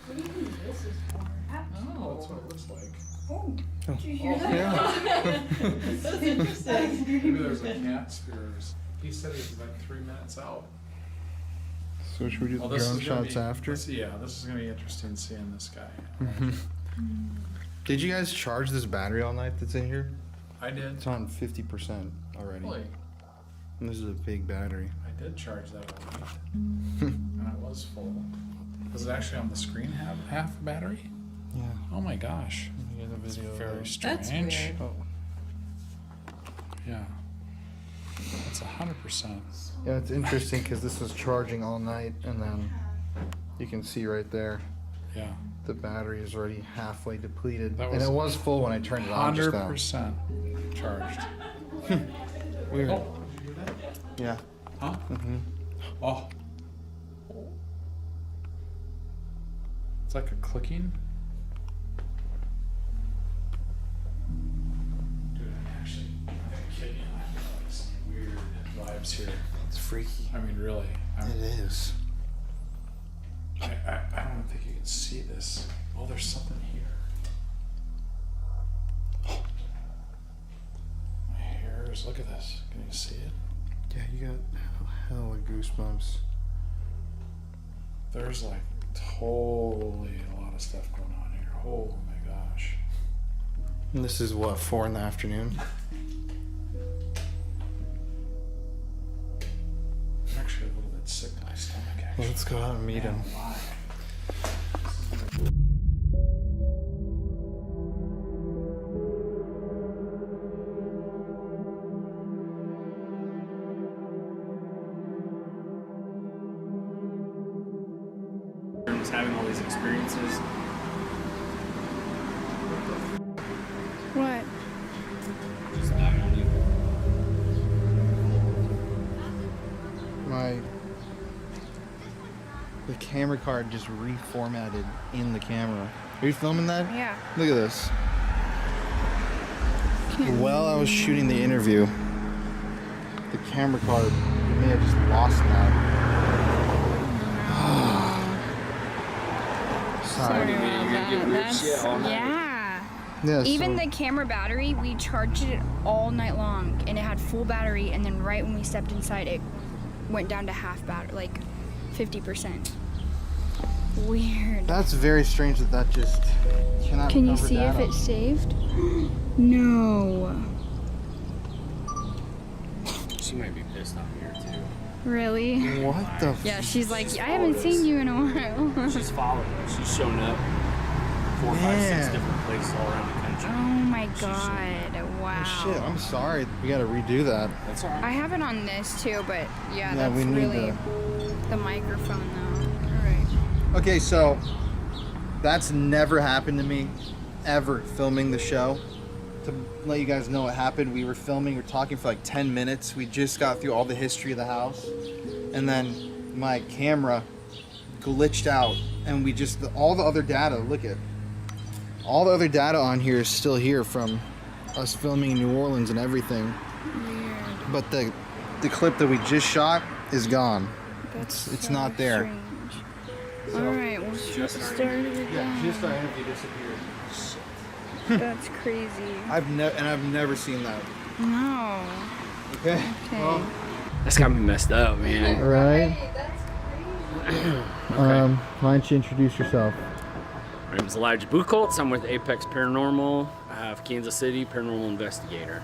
What do you think this is for? Well, that's what it looks like. Oh, did you hear that? Yeah. That's interesting. Maybe there's a cat spears. He said he's like 3 minutes out. So should we do Well, the this drone is gonna shots be, after? Yeah, this is gonna be interesting seeing this guy. Did you guys charge this battery all night that's in here? I did. It's on 50% already. Really? And this is a big battery. I did charge that all night, and it was full. Was it actually on the screen half battery? Yeah. Oh my gosh. You get a It's video. very That's strange. weird. Oh. Yeah. It's 100%. Yeah, it's interesting because this was charging all night, and then you can see right there Yeah. the battery is already halfway depleted. That And was it was full when I turned it on just now. 100% charged. Weird. Oh, did you hear that? Yeah. Huh? Mm-hmm. Oh. It's like a clicking. Dude, I'm kidding you. I feel like some weird vibes here. It's freaky. I mean, really. It is. I don't think you can see this. Oh, there's something here. My hairs. Look at this. Can you see it? Yeah, you got hella goosebumps. There's like totally a lot of stuff going on here. Oh my gosh. And this is what, 4 in the afternoon? I'm actually a little bit sick to my stomach, actually. Well, let's go out and meet him. Why? Just having all these experiences. What? Just not on you. The camera card just reformatted in the camera. Are you filming that? Yeah. Look at this. While I was shooting the interview, the camera card may have just lost that. Sorry. Yeah. Yeah, Even so- the camera battery, we charged it all night long, and it had full battery. And then right when we stepped inside, it went down to half battery, like 50%. Weird. That's very strange that just cannot. Can you cover see if data. it's saved? No. She might be pissed off here too. Really? What the? Yeah, she's like, I haven't seen you in a while. She's following. She's shown up 4, 5, 6 different places all around the country. Oh my god, wow. Oh, shit, I'm sorry. We gotta redo that. That's all right. I have it on this too, but yeah, Yeah, that's we need really the microphone though. Alright. Okay, so that's never happened to me, ever, filming the show. To let you guys know what happened, we were filming, we were talking for like 10 minutes. We just got through all the history of the house. And then my camera glitched out and we just, all the other data, look at, all the other data on here is still here from us filming in New Orleans and everything. Weird. But the clip that we just shot is gone. That's It's so not there. strange. Alright, we'll start it again. Yeah, just our interview disappeared. That's crazy. I've never seen that. No. Okay. Okay. That's got me messed up, man. All right. Okay. Why don't you introduce yourself? My name is Elijah Buchholz. I'm with Apex Paranormal of Kansas City, paranormal investigator.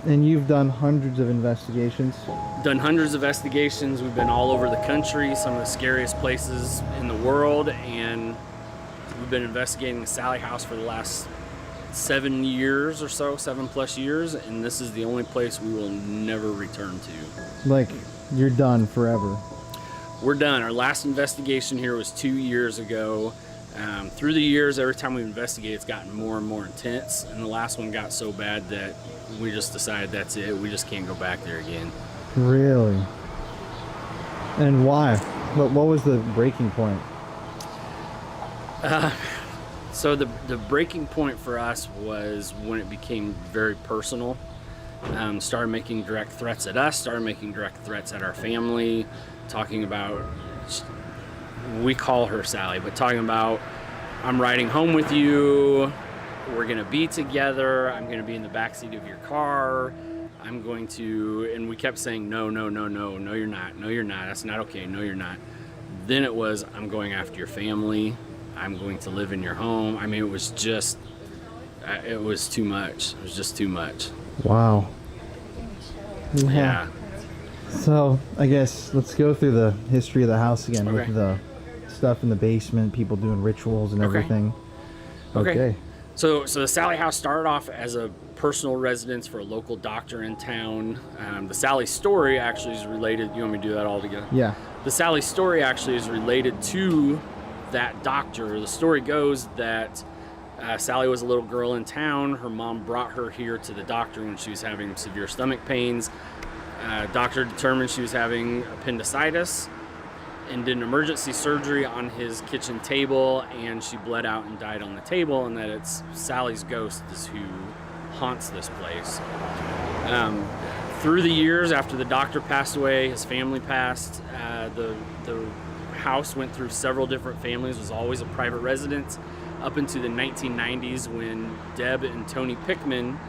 And you've done hundreds of investigations. Done hundreds of investigations. We've been all over the country, some of the scariest places in the world, and we've been investigating the Sallie House for the last 7 years or so, 7+ years, and this is the only place we will never return to. Like, you're done forever. We're done. Our last investigation here was 2 years ago. Through the years, every time we investigate, it's gotten more and more intense, and the last one got so bad that we just decided that's it. We just can't go back there again. Really? And why? What was the breaking point? So the breaking point for us was when it became very personal. Started making direct threats at us, started making direct threats at our family, talking about, we call her Sally, but talking about, I'm riding home with you, we're gonna be together, I'm gonna be in the backseat of your car, I'm going to, and we kept saying, no, no, no, no, no you're not, no you're not, that's not okay, no you're not. Then it was, I'm going after your family, I'm going to live in your home. I mean, it was just, it was too much. It was just too much. Wow. Yeah. So, I guess let's go through the history of the house again with the stuff in the basement, people doing rituals and everything. Okay. So the Sallie House started off as a personal residence for a local doctor in town. The Sally story actually is related. You want me to do that all together? Yeah. The Sally story actually is related to that doctor. The story goes that Sally was a little girl in town. Her mom brought her here to the doctor when she was having severe stomach pains. Doctor determined she was having appendicitis and did an emergency surgery on his kitchen table, and she bled out and died on the table, and that it's Sally's ghost is who haunts this place. Through the years, after the doctor passed away, his family passed, the house went through several different families, was always a private residence up into the 1990s when Deb and Tony Pickman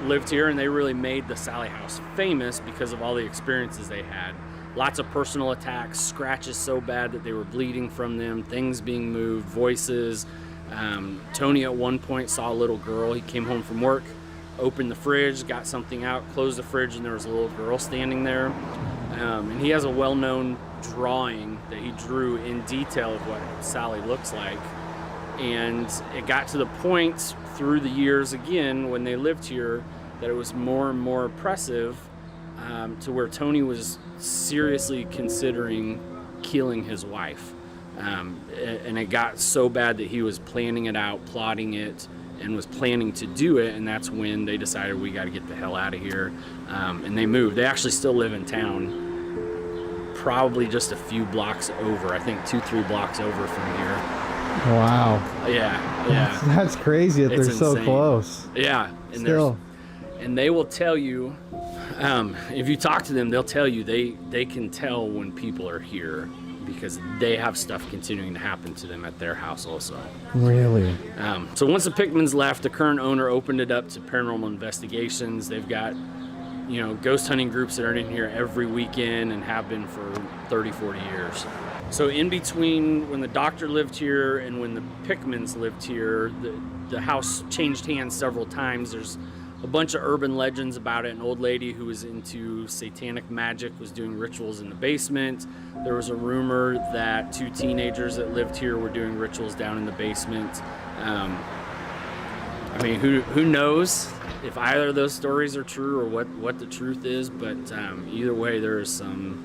lived here, and they really made the Sallie House famous because of all the experiences they had. Lots of personal attacks, scratches so bad that they were bleeding from them, things being moved, voices. Tony at one point saw a little girl. He came home from work, opened the fridge, got something out, closed the fridge, and there was a little girl standing there. And he has a well-known drawing that he drew in detail of what Sally looks like. And it got to the point through the years again when they lived here that it was more and more oppressive, to where Tony was seriously considering killing his wife. And it got so bad that he was planning it out, plotting it, and was planning to do it, and that's when they decided we got to get the hell out of here. And they moved. They actually still live in town, probably just a few blocks over, I think 2-3 blocks over from here. Wow. Yeah. That's crazy that It's they're so insane. close. Yeah. And Still. and they will tell you, if you talk to them, they'll tell you they can tell when people are here because they have stuff continuing to happen to them at their house also. Really? So once the Pickmans left, the current owner opened it up to paranormal investigations. They've got ghost hunting groups that are in here every weekend and have been for 30, 40 years. So in between when the doctor lived here and when the Pickmans lived here, the house changed hands several times. There's a bunch of urban legends about it. An old lady who was into satanic magic was doing rituals in the basement. There was a rumor that 2 teenagers that lived here were doing rituals down in the basement. Who knows if either of those stories are true or what the truth is, but either way, there's something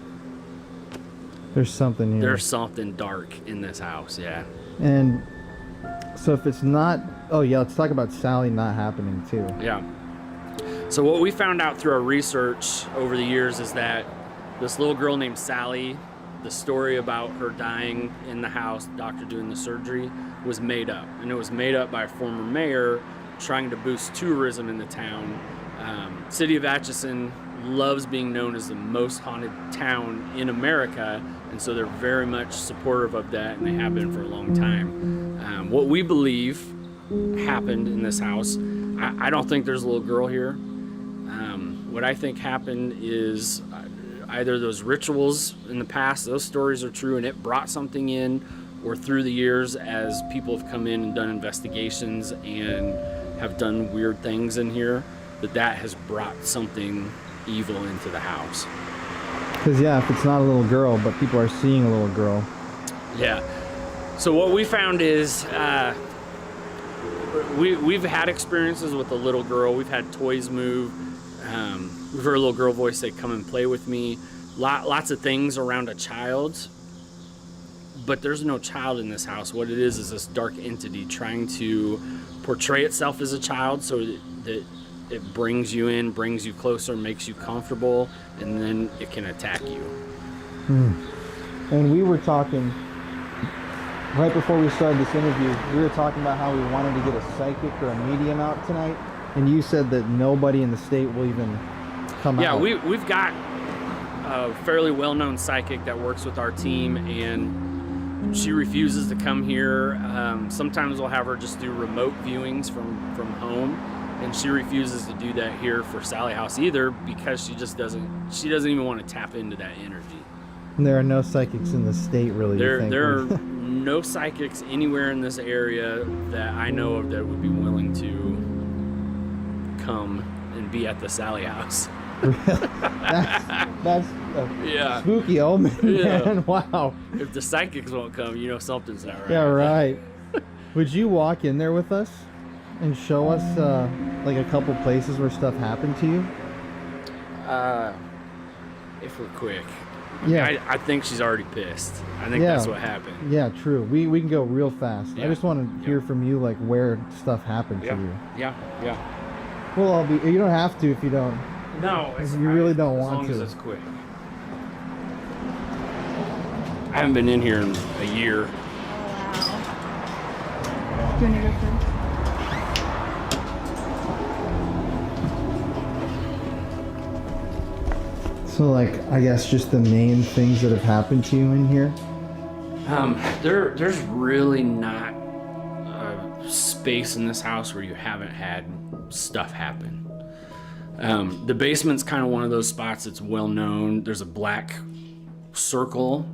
here. There's something dark in this house, yeah. And so if it's not, let's talk about Sallie not happening too. Yeah. So what we found out through our research over the years is that this little girl named Sallie, the story about her dying in the house, the doctor doing the surgery, was made up. And it was made up by a former mayor trying to boost tourism in the town. City of Atchison loves being known as the most haunted town in America, and so they're very much supportive of that, and they have been for a long time. What we believe happened in this house, I don't think there's a little girl here. What I think happened is either those rituals in the past, those stories are true and it brought something in, or through the years as people have come in and done investigations and have done weird things in here, that has brought something evil into the house. Because if it's not a little girl, but people are seeing a little girl. Yeah. So what we found is we've had experiences with a little girl. We've had toys move. We've heard a little girl voice say, "Come and play with me." Lots of things around a child, but there's no child in this house. What it is this dark entity trying to portray itself as a child so that it brings you in, brings you closer, makes you comfortable, and then it can attack you. And we were talking right before we started this interview, we were talking about how we wanted to get a psychic or a medium out tonight, and you said that nobody in the state will even come out. Yeah, we've got a fairly well-known psychic that works with our team, and she refuses to come here. Sometimes we'll have her just do remote viewings from home, and she refuses to do that here for Sallie House either, because she doesn't even want to tap into that energy. And there are no psychics in the state, really. There are no psychics anywhere in this area that I know of that would be willing to come and be at the Sallie House. that's a spooky omen, man. Wow. If the psychics won't come, something's not right. Yeah, right. Would you walk in there with us and show us like a couple places where stuff happened to you? If we're quick. Yeah. I think she's already pissed. I think that's what happened. Yeah, true. We can go real fast. Yeah. I just want to hear from you, like, where stuff happened to you. Yeah. Well, you don't have to if you don't. No, you really don't want to. As long as it's quick. I haven't been in here in a year. Oh, wow. Do you want to go first? So, like, I guess just the main things that have happened to you in here? There's really not a space in this house where you haven't had stuff happen. The basement's kind of one of those spots that's well known. There's a black circle,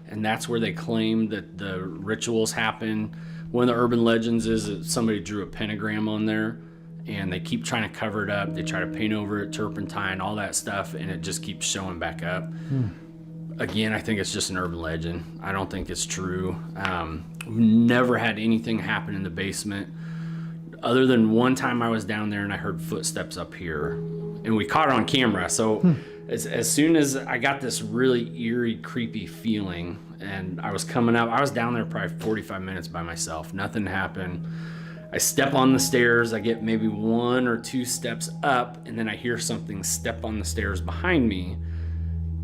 and that's where they claim that the rituals happen. One of the urban legends is that somebody drew a pentagram on there, and they keep trying to cover it up. They try to paint over it, turpentine, all that stuff, and it just keeps showing back up. Again, I think it's just an urban legend. I don't think it's true. We've never had anything happen in the basement, other than one time I was down there and I heard footsteps up here, and we caught it on camera. So as soon as I got this really eerie, creepy feeling, and I was coming up, I was down there probably 45 minutes by myself. Nothing happened. I step on the stairs, I get maybe 1 or 2 steps up, and then I hear something step on the stairs behind me,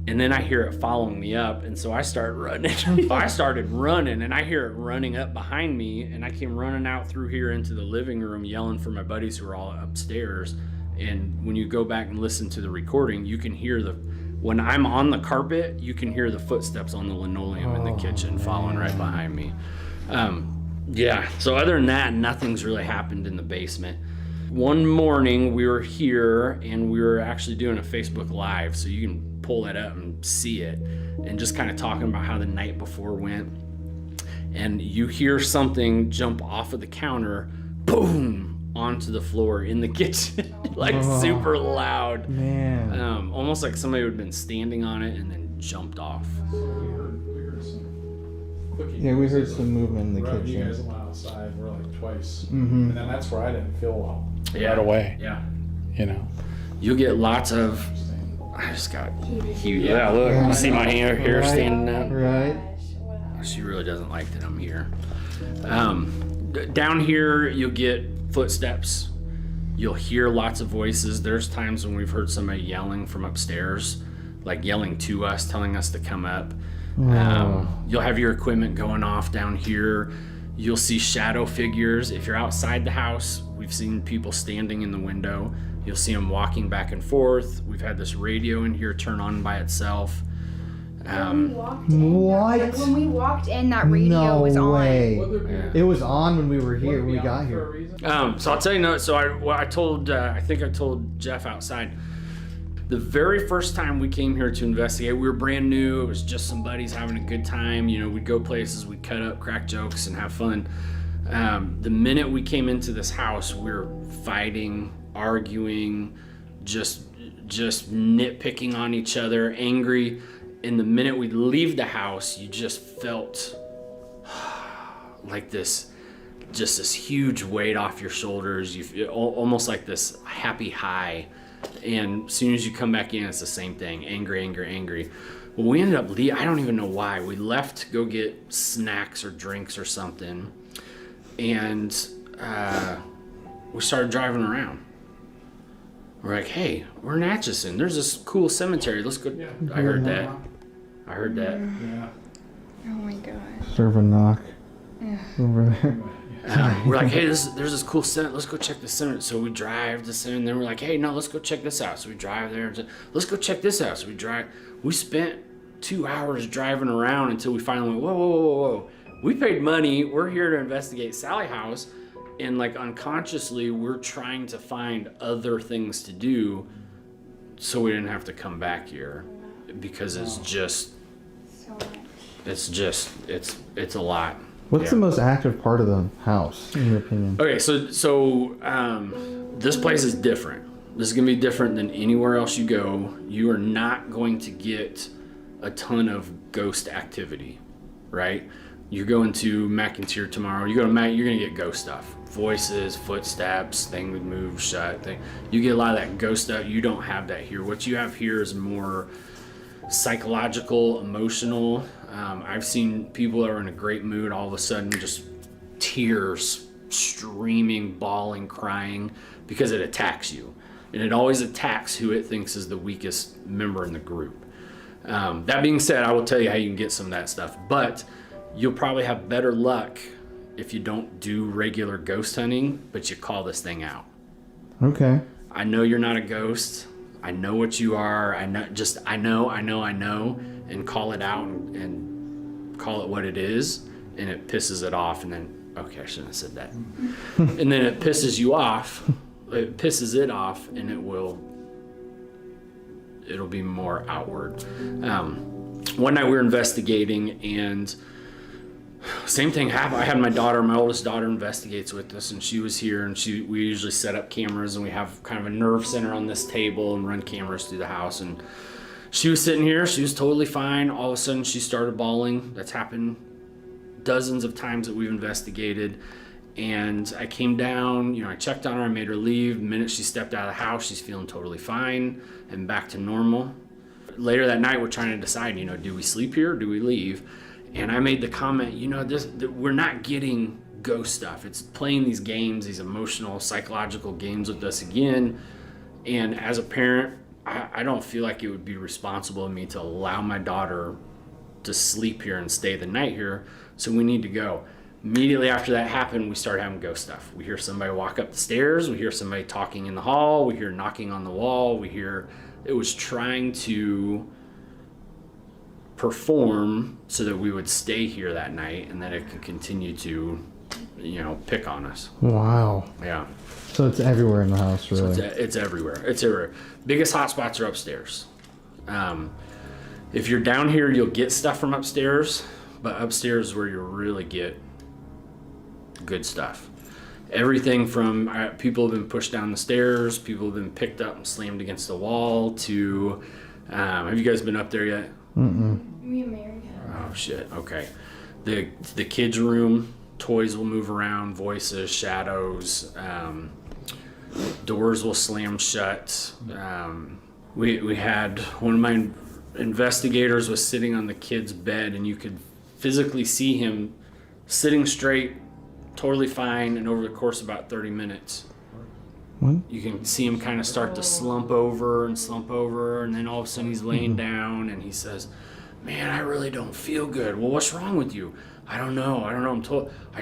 and then I hear it following me up, and so I start running. I started running, and I hear it running up behind me, and I came running out through here into the living room yelling for my buddies who are all upstairs. And when you go back and listen to the recording, you can hear when I'm on the carpet, you can hear the footsteps on the linoleum in the kitchen following right behind me. So other than that, nothing's really happened in the basement. One morning we were here and we were actually doing a Facebook Live, so you can pull that up and see it, and just kind of talking about how the night before went. And you hear something jump off of the counter, boom, onto the floor in the kitchen, like super loud. Man. Almost like somebody would have been standing on it and then jumped off. We heard some cooking. Yeah, we heard some movement in the You kitchen. guys went outside, we're like twice. Mm-hmm. And then that's where I didn't feel well. Yeah. Right away. Yeah. You know. You'll get lots of, I just got huge. Yeah, look, you see my hair standing up? Right. She really doesn't like that I'm here. Down here, you'll get footsteps. You'll hear lots of voices. There's times when we've heard somebody yelling from upstairs, like yelling to us, telling us to come up. You'll have your equipment going off down here. You'll see shadow figures. If you're outside the house, we've seen people standing in the window. You'll see them walking back and forth. We've had this radio in here turn on by itself. What? When we walked in, that radio was on. way. Yeah. It was on when we were here. When we got here. So I'll tell you, I told Jeff outside, the very first time we came here to investigate, we were brand new. It was just some buddies having a good time. You know, we'd go places, we'd cut up, crack jokes, and have fun. The minute we came into this house, we were fighting, arguing, just nitpicking on each other, angry. And the minute we leave the house, you just felt like this huge weight off your shoulders. You feel almost like this happy high. And as soon as you come back in, it's the same thing. Angry. Well, we ended up I don't even know why. We left to go get snacks or drinks or something. And we started driving around. We're like, hey, we're in Atchison. There's this cool cemetery. Let's go. Yeah. I heard that. Yeah. Oh my gosh. Serve a knock. Over there. We're like, hey, there's this cool cemetery. Let's go check the cemetery. So we drive to cemetery, and then we're like, hey, no, let's go check this out. So we drive there. And let's go check this out. So we drive. We spent 2 hours driving around until we finally went, whoa. We paid money. We're here to investigate Sallie House. And like unconsciously, we're trying to find other things to do so we didn't have to come back here, because it's a lot. What's the most active part of the house, in your opinion? Okay, so this place is different. This is gonna be different than anywhere else you go. You are not going to get a ton of ghost activity, right? You're going to McIntyre tomorrow. You go to Mac, you're gonna get ghost stuff. Voices, footsteps, thing would move, shut, thing. You get a lot of that ghost stuff. You don't have that here. What you have here is more psychological, emotional. I've seen people that are in a great mood, all of a sudden just tears, streaming, bawling, crying, because it attacks you. And it always attacks who it thinks is the weakest member in the group. That being said, I will tell you how you can get some of that stuff, but you'll probably have better luck if you don't do regular ghost hunting, but you call this thing out. Okay. I know you're not a ghost. I know what you are. I know, and call it out and call it what it is, and it pisses it off. And then, okay, I shouldn't have said that. And then it pisses you off. It pisses it off, and it'll be more outward. One night we were investigating, and same thing happened. I had my oldest daughter investigates with us, and she was here, and we usually set up cameras, and we have kind of a nerve center on this table and run cameras through the house. And she was sitting here, she was totally fine. All of a sudden she started bawling. That's happened dozens of times that we've investigated. And I came down, I checked on her, I made her leave. The minute she stepped out of the house, she's feeling totally fine and back to normal. Later that night, we're trying to decide, do we sleep here or do we leave? And I made the comment, we're not getting ghost stuff. It's playing these games, these emotional, psychological games with us again. And as a parent, I don't feel like it would be responsible of me to allow my daughter to sleep here and stay the night here. So we need to go. Immediately after that happened, we started having ghost stuff. We hear somebody walk up the stairs. We hear somebody talking in the hall. We hear knocking on the wall. It was trying to perform so that we would stay here that night and that it could continue to, pick on us. Wow. Yeah. So it's everywhere in the house, So really. it's everywhere. It's everywhere. Biggest hot spots are upstairs. If you're down here, you'll get stuff from upstairs, but upstairs is where you really get good stuff. Everything from people have been pushed down the stairs, people have been picked up and slammed against the wall, to have you guys been up there yet? Me and Mary. Oh shit. Okay. The kids' room, toys will move around, voices, shadows, doors will slam shut. We had one of my investigators was sitting on the kid's bed, and you could physically see him sitting straight, totally fine, and over the course of about 30 minutes, you can see him kind of start to slump over, and then all of a sudden he's laying down, and he says, "Man, I really don't feel good." "Well, what's wrong with you?" I don't know. I'm told, I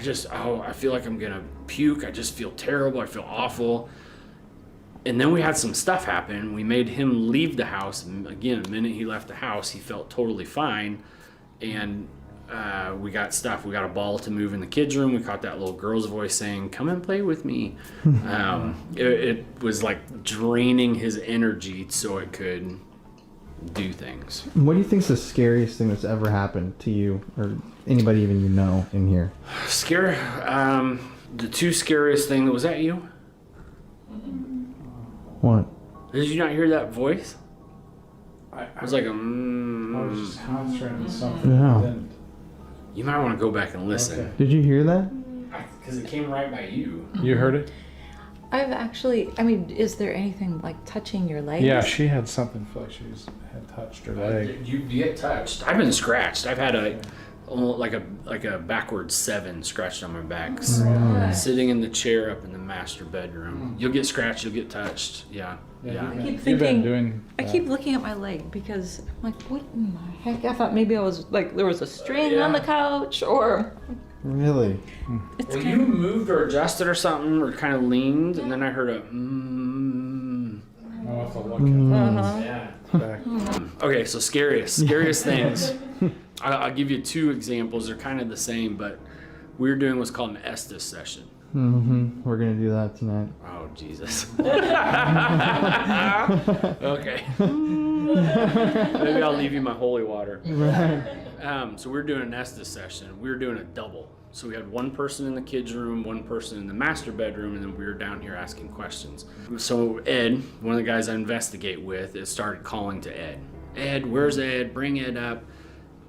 feel like I'm gonna puke. I just feel terrible. I feel awful. And then we had some stuff happen. We made him leave the house. And again, the minute he left the house, he felt totally fine. And we got stuff. We got a ball to move in the kids' room. We caught that little girl's voice saying, "Come and play with me." It was like draining his energy so it could do things. What do you think's the scariest thing that's ever happened to you or anybody even you know in here? Scary. The two scariest thing. Was that you? What? Did you not hear that voice? I It was like a. I was just concentrating on something. Yeah. I didn't. You might want to go back and listen. Okay. Did you hear that? Because it came right by you. You heard it? I've actually, is there anything like touching your legs? Yeah, she had something feel like she had touched her leg. You get touched. I've been scratched. I've had almost like a backwards 7 scratched on my back. Sitting in the chair up in the master bedroom. You'll get scratched. You'll get touched. Yeah. Yeah. I keep You've been thinking, doing I keep looking at my leg because I'm like, what in the heck? I thought maybe I was like, there was a string on the couch or. Really? It's Well, kind you moved or adjusted or something, or kind of leaned, and then I heard a I'll have to look at Yeah. back. Okay, so scariest things. I'll give you 2 examples. They're kind of the same, but we were doing what's called an Estes session. Mm-hmm. We're gonna do that tonight. Oh, Jesus. Okay. Maybe I'll leave you my holy water. So we were doing an Estes session. We were doing a double. So we had one person in the kids' room, one person in the master bedroom, and then we were down here asking questions. So Ed, one of the guys I investigate with, started calling to Ed. "Ed, where's Ed? Bring Ed up."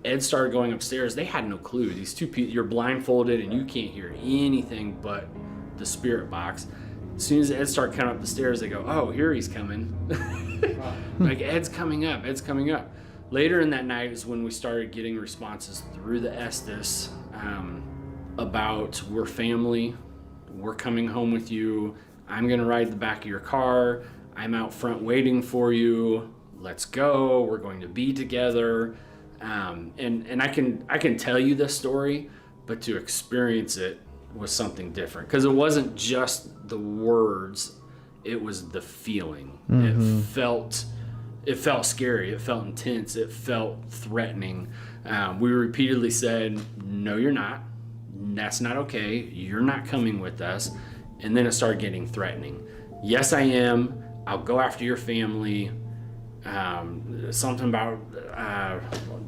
Ed started going upstairs. They had no clue. These 2 people, you're blindfolded and you can't hear anything but the spirit box. As soon as Ed started coming up the stairs, they go, "Oh, here he's coming." Like, Ed's coming up, Ed's coming up. Later in that night is when we started getting responses through the Estes about, "We're family, we're coming home with you, I'm gonna ride the back of your car, I'm out front waiting for you, let's go, we're going to be together." And I can tell you this story, but to experience it was something different, because it wasn't just the words, it was the feeling. It felt scary, it felt intense, it felt threatening. We repeatedly said, "No, you're not. That's not okay. You're not coming with us." And then it started getting threatening. "Yes, I am. I'll go after your family." Something about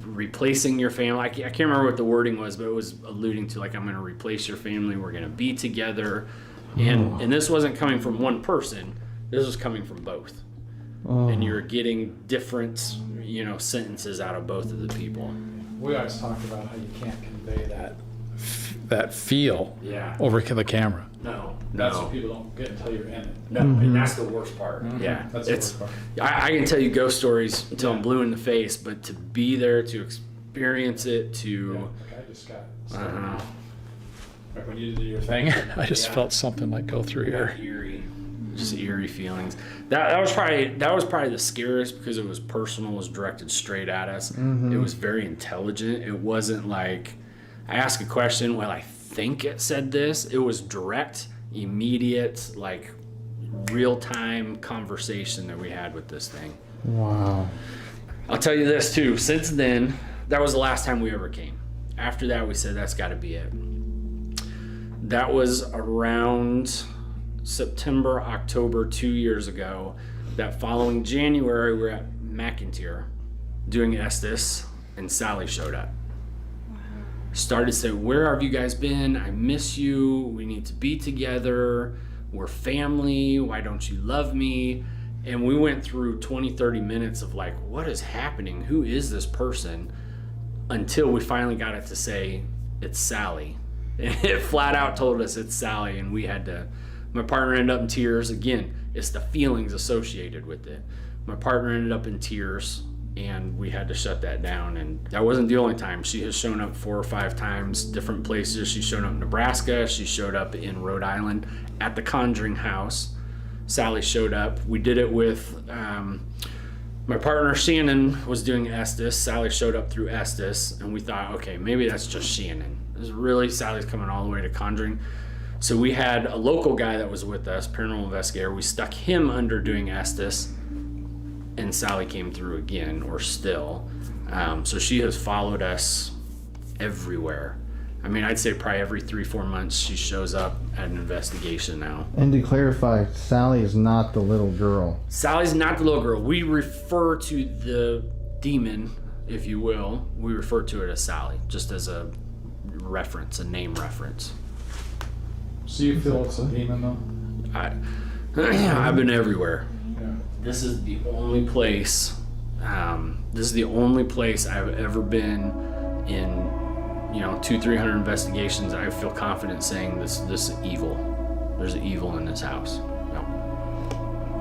replacing your family. I can't remember what the wording was, but it was alluding to, like, "I'm going to replace your family. We're going to be together." And this wasn't coming from one person. This was coming from both. And you're getting different, sentences out of both of the people. We always talk about how you can't convey that feel Yeah. over the camera. No. That's what people don't get until you're in it. No, and that's the worst part. Yeah, That's the worst part. I can tell you ghost stories until I'm blue in the face, but to be there, to experience it, to Like I just got like when you did your thing, I just felt something like go through here. eerie feelings. That was probably the scariest, because it was personal, it was directed straight at us. It was very intelligent. It wasn't like I asked a question, "Well, I think it said this." It was direct, immediate, like real-time conversation that we had with this thing. Wow. I'll tell you this too. Since then, that was the last time we ever came. After that, we said that's got to be it. That was around September, October 2 years ago. That following January, we were at McIntyre doing Estes, and Sallie showed up. Started to say, where have you guys been? I miss you. We need to be together. We're family. Why don't you love me? And we went through 20-30 minutes of like, what is happening? Who is this person? Until we finally got it to say, it's Sallie. It flat out told us it's Sallie, and we had to, my partner ended up in tears. Again, it's the feelings associated with it. My partner ended up in tears, and we had to shut that down. And that wasn't the only time. She has shown up 4 or 5 times, different places. She's shown up in Nebraska. She showed up in Rhode Island at the Conjuring House. Sallie showed up. We did it with my partner Shannon was doing Estes. Sallie showed up through Estes, and we thought, okay, maybe that's just Shannon. It was really Sallie's coming all the way to Conjuring. So we had a local guy that was with us, paranormal investigator. We stuck him under doing Estes, and Sallie came through again, or still. So she has followed us everywhere. I mean, I'd say probably every 3-4 months she shows up at an investigation now. And to clarify, Sallie is not the little girl. Sallie's not the little girl. We refer to the demon, if you will, we refer to it as Sallie, just as a reference, a name reference. So you feel it's a demon though? I've been everywhere. Yeah. This is the only place, I've ever been in, 200-300 investigations. I feel confident saying this is evil. There's evil in this house.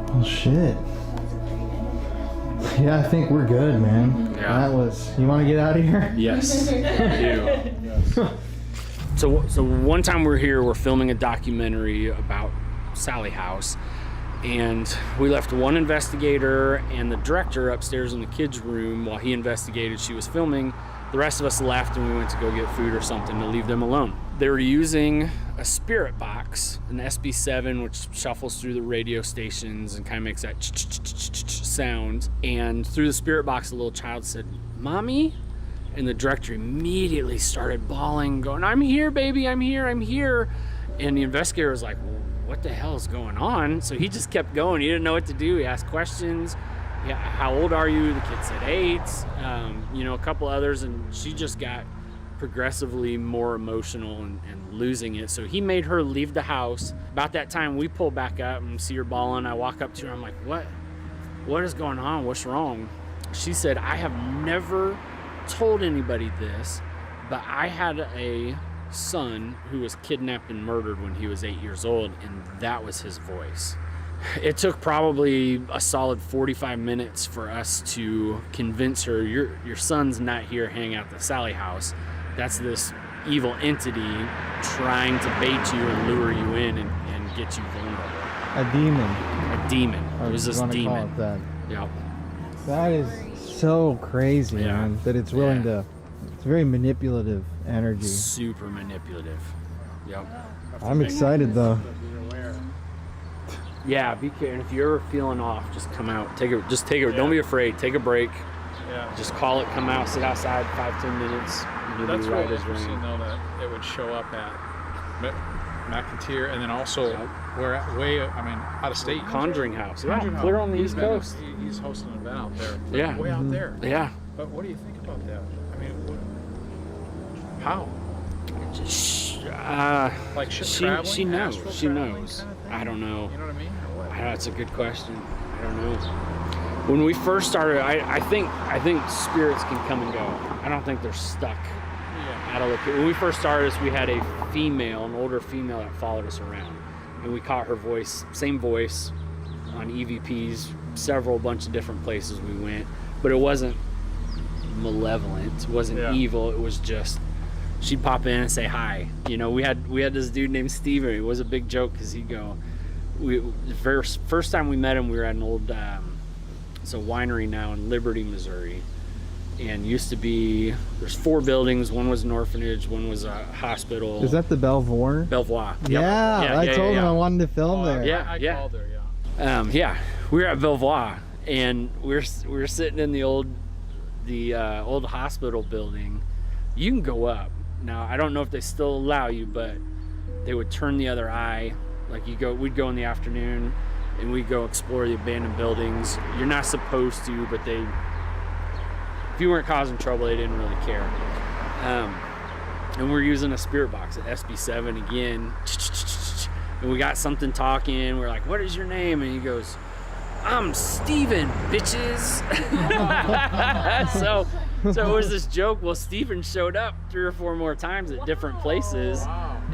Oh shit. Yeah, I think we're good, man. Yeah. You want to get out of here? Yes, I do. So one time we were here, we're filming a documentary about Sallie House, and we left one investigator and the director upstairs in the kids' room while he investigated. She was filming. The rest of us left and we went to go get food or something to leave them alone. They were using a spirit box, an SB7, which shuffles through the radio stations and kind of makes that sound. And through the spirit box, a little child said, "Mommy?" And the director immediately started bawling, going, "I'm here, baby, I'm here, I'm here." And the investigator was like, well, what the hell is going on? So he just kept going. He didn't know what to do. He asked questions. Yeah, how old are you? The kid said 8. A couple others, and she just got progressively more emotional and losing it. So he made her leave the house. About that time, we pull back up and see her bawling. I walk up to her. I'm like, what is going on? What's wrong? She said, I have never told anybody this, but I had a son who was kidnapped and murdered when he was 8 years old, and that was his voice. It took probably a solid 45 minutes for us to convince her, your son's not here hanging out at the Sallie House. That's this evil entity trying to bait you and lure you in and get you vulnerable. A demon. A demon. It was this demon. Call it that. Yep. That is so crazy, Yeah. man. That it's willing to. It's very manipulative energy. Super manipulative. Yep. I'm excited though. Yeah, be careful. And if you're ever feeling off, just come out. Take it. Don't be afraid. Take a break. Yeah. Just call it. Come out. Sit outside 5-10 minutes. That's really interesting though that it would show up at McIntyre, and then also we're out of state. Conjuring House. Conjuring Yeah, clear House. on the East Coast. He's hosting an event out there. Yeah. Way out there. Yeah. But what do you think about that? I mean, how? Like She traveling, knows. astral She traveling knows. kind of thing? I don't know. You know what I mean? Or what? That's a good question. I don't know. When we first started, I think spirits can come and go. I don't think they're stuck. Yeah. When we first started, we had an older female that followed us around, and we caught her voice, same voice, on EVPs, bunch of different places we went, but it wasn't malevolent, it wasn't evil. It was just she'd pop in and say hi. We had this dude named Steven. It was a big joke because he'd go. The first time we met him, we were at an old, it's a winery now in Liberty, Missouri. And used to be, there's 4 buildings. One was an orphanage, one was a hospital. Is that the Belvoir? Belvoir. Yep. Yeah, I told him I wanted to film there. Yeah, I called her, yeah. We were at Belvoir, and we were sitting in the old hospital building. You can go up now. I don't know if they still allow you, but they would turn the other eye. Like we'd go in the afternoon and we'd go explore the abandoned buildings. You're not supposed to, but if you weren't causing trouble, they didn't really care. And we're using a spirit box at SB7 again. And we got something talking. We're like, what is your name? And he goes, I'm Steven, bitches. So it was this joke. Well, Steven showed up 3 or 4 more times at different places.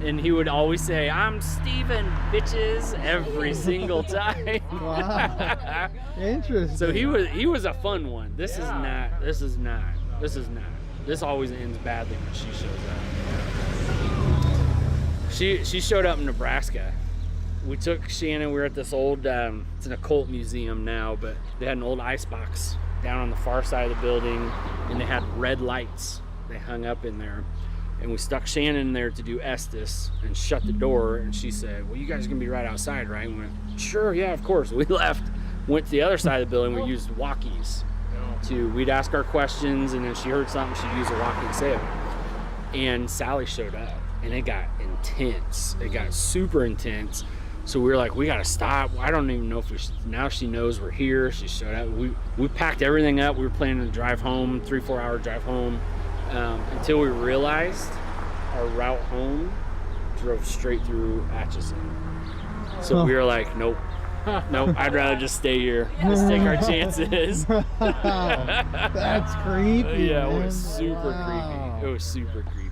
And he would always say, I'm Steven, bitches, every single time. Wow. Interesting. So he was a fun one. This is not. This always ends badly when she shows up. She showed up in Nebraska. We took Shannon, we were at this old, it's an occult museum now, but they had an old icebox down on the far side of the building, and they had red lights they hung up in there. And we stuck Shannon in there to do Estes and shut the door, and she said, well, you guys are gonna be right outside, right? And we went, sure, yeah, of course. We left, went to the other side of the building, we used walkies. We'd ask our questions, and then she heard something, she'd use a walkie and say it. And Sallie showed up, and it got intense. It got super intense. So we were like, we gotta stop. I don't even know if we should. Now she knows we're here. She showed up. We packed everything up. We were planning to drive home, 3-4 hour drive home, until we realized our route home drove straight through Atchison. So we were like, nope, I'd rather just stay here. Let's take our chances. That's creepy. Yeah, it man. was super Wow. creepy. It was super creepy.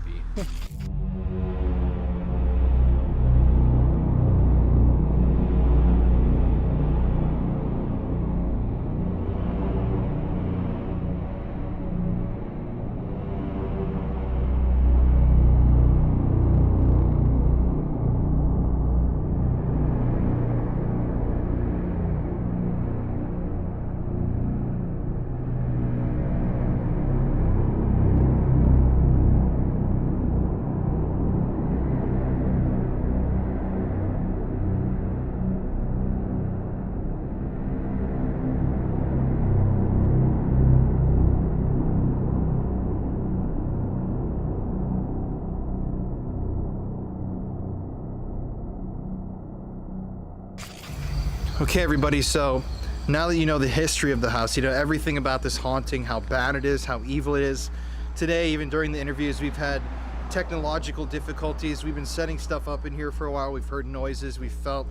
Okay, everybody, so now that you know the history of the house, you know everything about this haunting, how bad it is, how evil it is. Today, even during the interviews, we've had technological difficulties. We've been setting stuff up in here for a while. We've heard noises. We've felt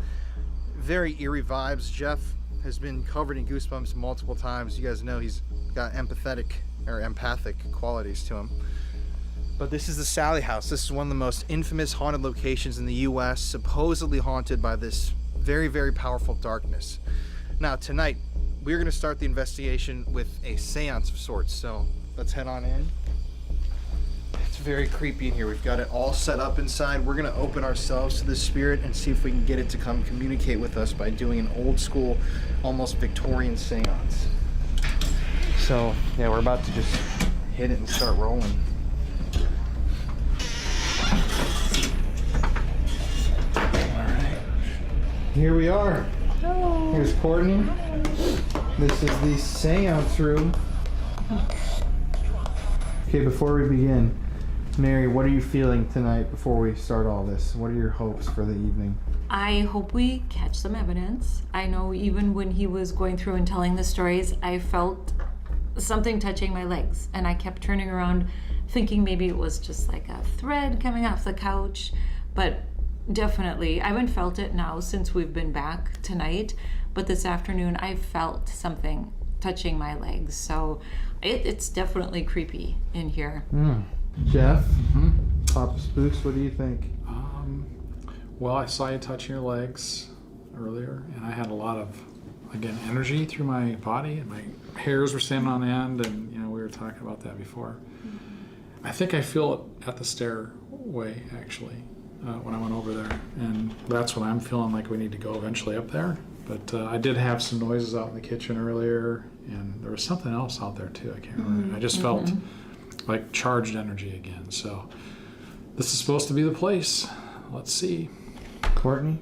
very eerie vibes. Jeff has been covered in goosebumps multiple times. You guys know he's got empathic qualities to him. But this is the Sallie House. This is one of the most infamous haunted locations in the US, supposedly haunted by this very, very powerful darkness. Now tonight, we're gonna start the investigation with a seance of sorts. So let's head on in. It's very creepy in here. We've got it all set up inside. We're gonna open ourselves to this spirit and see if we can get it to come communicate with us by doing an old school, almost Victorian seance. So yeah, we're about to just hit it and start rolling. Here we are. Hello. Here's Courtney. This is the seance room. Okay, before we begin, Mary, what are you feeling tonight before we start all this? What are your hopes for the evening? I hope we catch some evidence. I know even when he was going through and telling the stories, I felt something touching my legs, and I kept turning around thinking maybe it was just like a thread coming off the couch, but definitely, I haven't felt it now since we've been back tonight, but this afternoon I felt something touching my legs, so it's definitely creepy in here. Jeff, Papa Spooks, what do you think? Well, I saw you touching your legs earlier, and I had a lot of, again, energy through my body, and my hairs were standing on end, and you know, we were talking about that before. I think I feel it at the stairway, actually. When I went over there, and that's when I'm feeling like we need to go eventually up there. But I did have some noises out in the kitchen earlier, and there was something else out there too. I can't remember. I just felt like charged energy again. So this is supposed to be the place. Let's see. Courtney?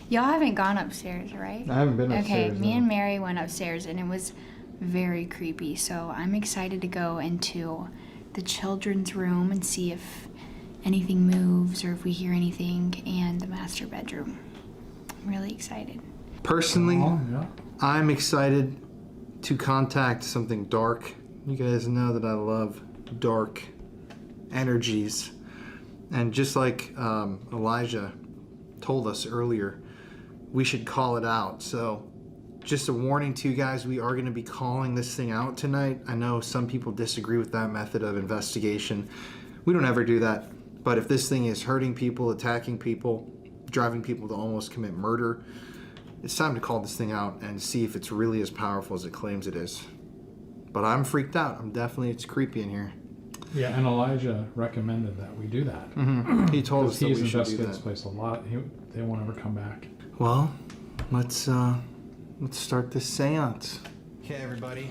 Y'all haven't gone upstairs, right? I haven't been Okay, upstairs. me and Mary went upstairs, and it was very creepy. So I'm excited to go into the children's room and see if anything moves or if we hear anything, and the master bedroom. I'm really excited. Personally, Oh, yeah. I'm excited to contact something dark. You guys know that I love dark energies. And just like Elijah told us earlier, we should call it out. So just a warning to you guys, we are going to be calling this thing out tonight. I know some people disagree with that method of investigation. We don't ever do that. But if this thing is hurting people, attacking people, driving people to almost commit murder, it's time to call this thing out and see if it's really as powerful as it claims it is. But I'm freaked out. It's creepy in here. Yeah, and Elijah recommended that we do that. Mm-hmm. He told us that He's we should do investigated that. this place a lot. They won't ever come back. Well, let's start this seance. Okay, everybody.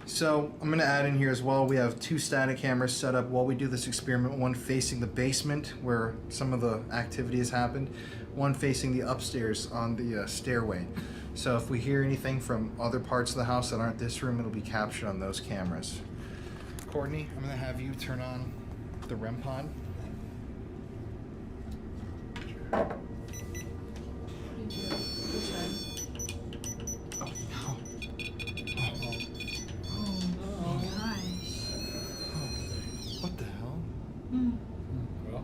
So I'm gonna add in here as well. We have 2 static cameras set up while we do this experiment. One facing the basement where some of the activity has happened. One facing the upstairs on the stairway. So if we hear anything from other parts of the house that aren't this room, it'll be captured on those cameras. Courtney, I'm gonna have you turn on the REM pod. What the hell? Well,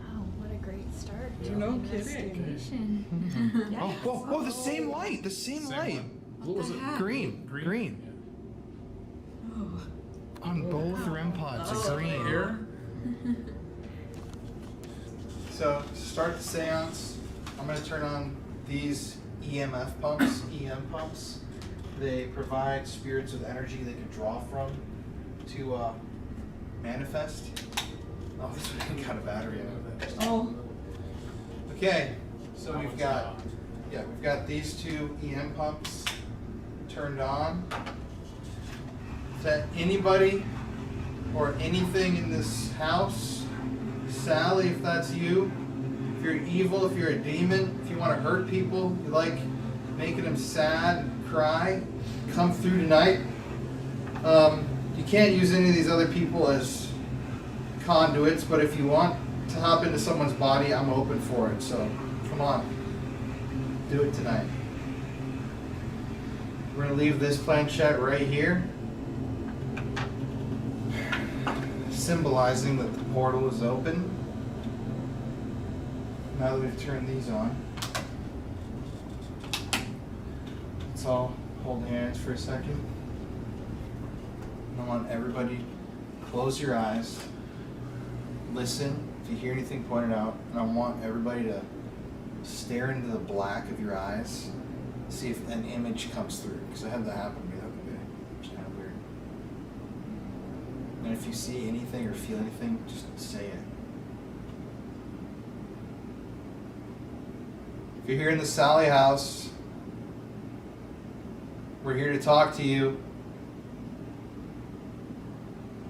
Oh, what a great start. No kidding. Oh, the same light, light. what was it? Green. On both REM pods, it's green. Here? So, to start the seance, I'm going to turn on these EMF pumps, EM pumps. They provide spirits with energy they can draw from to manifest. Oh, this one got a battery in it. Oh. Okay, so we've got these 2 EM pumps turned on. That anybody or anything in this house, Sally, if that's you, if you're evil, if you're a demon, if you want to hurt people, you like making them sad and cry, come through tonight. You can't use any of these other people as conduits, but if you want to hop into someone's body, I'm open for it. So come on, do it tonight. We're gonna leave this planchette right here, symbolizing that the portal is open. Now that we've turned these on, let's all hold hands for a second. I want everybody to close your eyes, listen. If you hear anything, point it out. And I want everybody to stare into the black of your eyes, see if an image comes through. Because I had that happen to me the other day. It's kind of weird. And if you see anything or feel anything, just say it. If you're here in the Sallie House, we're here to talk to you.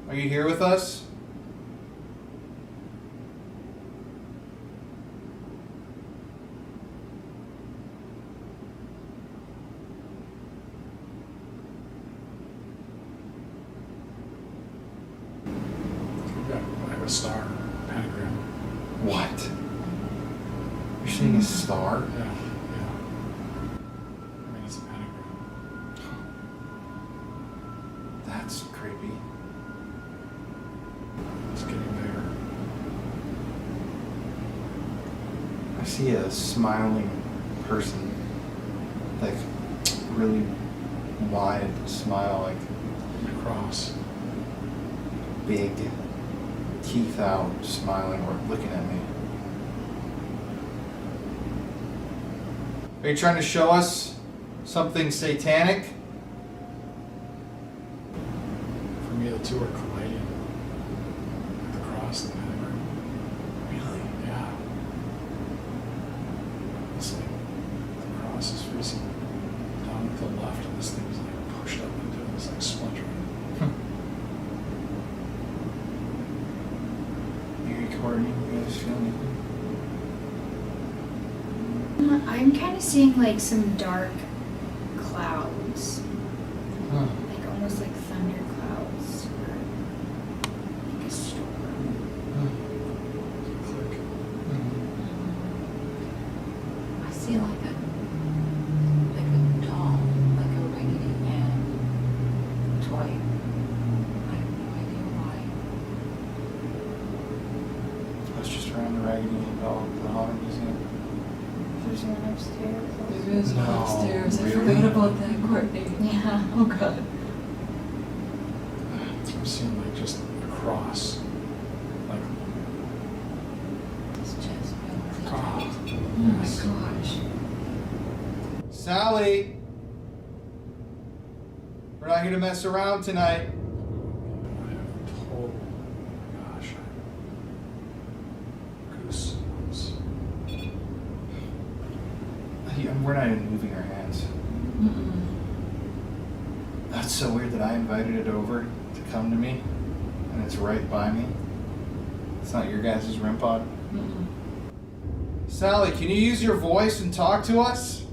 Are you here with us? I have a star, pentagram. What? You're seeing a star? Yeah. I mean, it's a pentagram. That's creepy. It's getting bigger. I see a smiling person, like really wide smile, like Cross. big teeth out, smiling or looking at me. Are you trying to show us something satanic? For me, the two are colliding. The cross, the pentagram. Really? Yeah. It's like the cross is facing down to the left, and this thing is like pushed up into this like splintering. You recording? You guys feel anything? I'm kind of seeing like some dark clouds, Huh. like almost like thunder clouds, or like a storm. see like a doll, like a Raggedy Ann toy. I have no idea why. Let's just around the Raggedy Ann doll at the Haunted Museum. There's one upstairs. There is one No, upstairs. I really? forgot about that, Courtney. Yeah. Oh God. I'm seeing like just a cross. Like, It's just really oh, Oh my gosh. Sally! We're not here to mess around tonight. I have total, gosh, goosebumps. We're not even moving our hands. Mm-mm. That's so weird that I invited it over to come to me, and it's right by me. It's not your guys' REM pod. Mm-mm. Sally, can you use your voice and talk to us?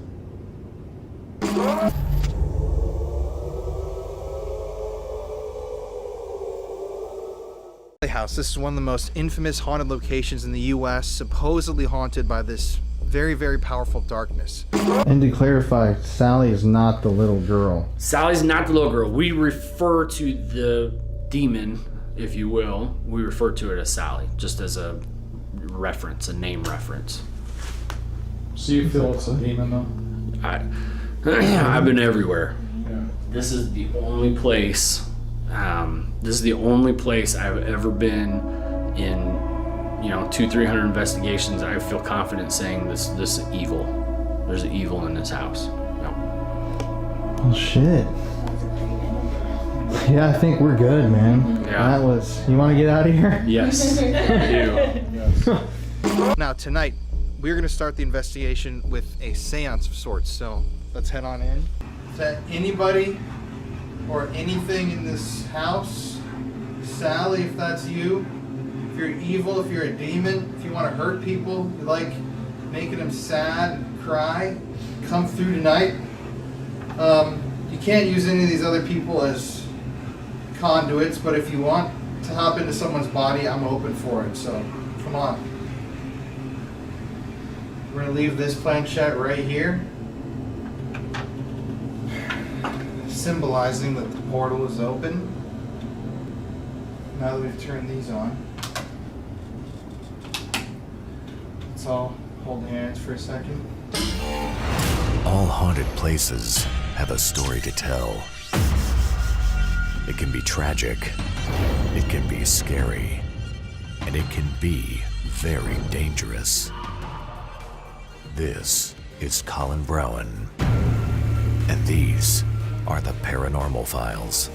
Sallie House. This is one of the most infamous haunted locations in the U.S., supposedly haunted by this very, very powerful darkness. And to clarify, Sally is not the little girl. Sally's not the little girl. We refer to the demon, if you will. We refer to it as Sally, just as a reference, a name reference. So you feel it's a demon though? I've been everywhere. Yeah. This is the only place. This is the only place I've ever been in. 200-300 investigations. I feel confident saying this is evil. There's evil in this house. No. Oh shit. Yeah, I think we're good, man. Yeah. That was. You want to get out of here? Yes, I do. Now tonight, we're gonna start the investigation with a seance of sorts. So let's head on in. Is that anybody or anything in this house? Sally, if that's you, if you're evil, if you're a demon, if you want to hurt people, you like making them sad and cry, come through tonight. You can't use any of these other people as conduits, but if you want to hop into someone's body, I'm open for it. So come on. We're gonna leave this planchette right here, symbolizing that the portal is open. Now that we've turned these on, let's all hold hands for a second. All haunted places have a story to tell. It can be tragic, it can be scary, and it can be very dangerous. This is Colin Browen, and these are the Paranormal Files.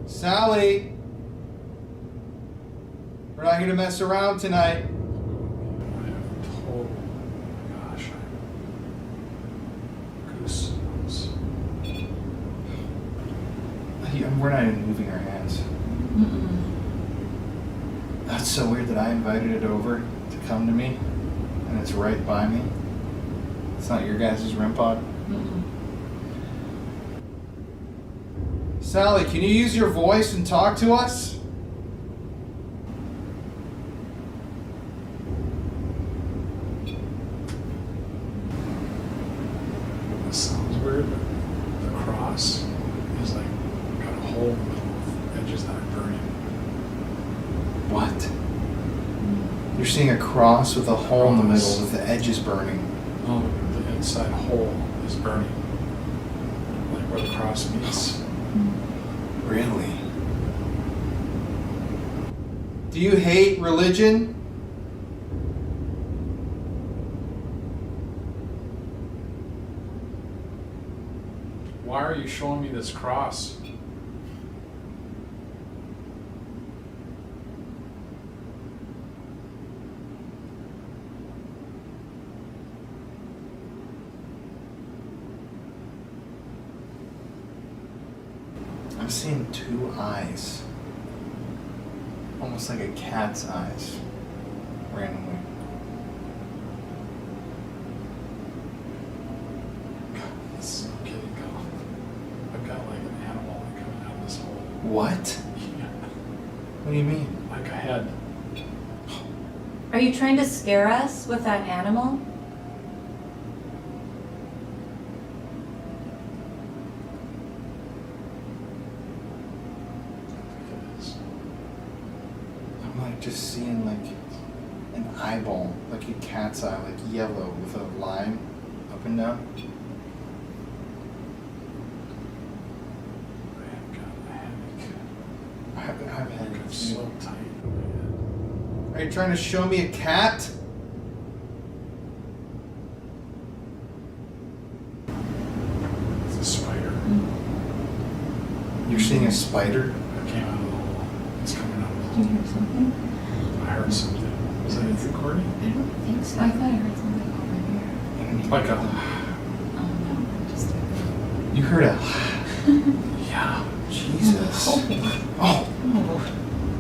Sally! We're not here to mess around tonight. I have total, gosh, goosebumps. We're not even moving our hands. Mm-mm. That's so weird that I invited it over to come to me, and it's right by me. It's not your guys' REM pod. Mm-mm. Sally, can you use your voice and talk to us? This sounds weird, but the cross is like got a hole in the middle with edges that are burning. What? You're seeing a cross with a hole in the middle with the edges burning. Oh, the inside hole is burning. Like where the cross meets. Really? Do you hate religion? Why are you showing me this cross? I'm seeing two eyes. Almost like a cat's eyes. Randomly. God, this is no kidding, Colin. I've got like an animal coming out of this hole. What? Yeah. What do you mean? Like a head. Are you trying to scare us with that animal? I'm like just seeing like an eyeball, like a cat's eye, like yellow with a line up and down. I have a headache. I'm so tight. Are you trying to show me a cat? It's a spider. You're seeing a spider? It came out of the hole. It's coming out of the Did you hole. hear something? I heard something. Was that it recording? I don't think so. I thought I heard something over here. Like a. Oh no, just. You heard a. Yeah. Jesus. Oh.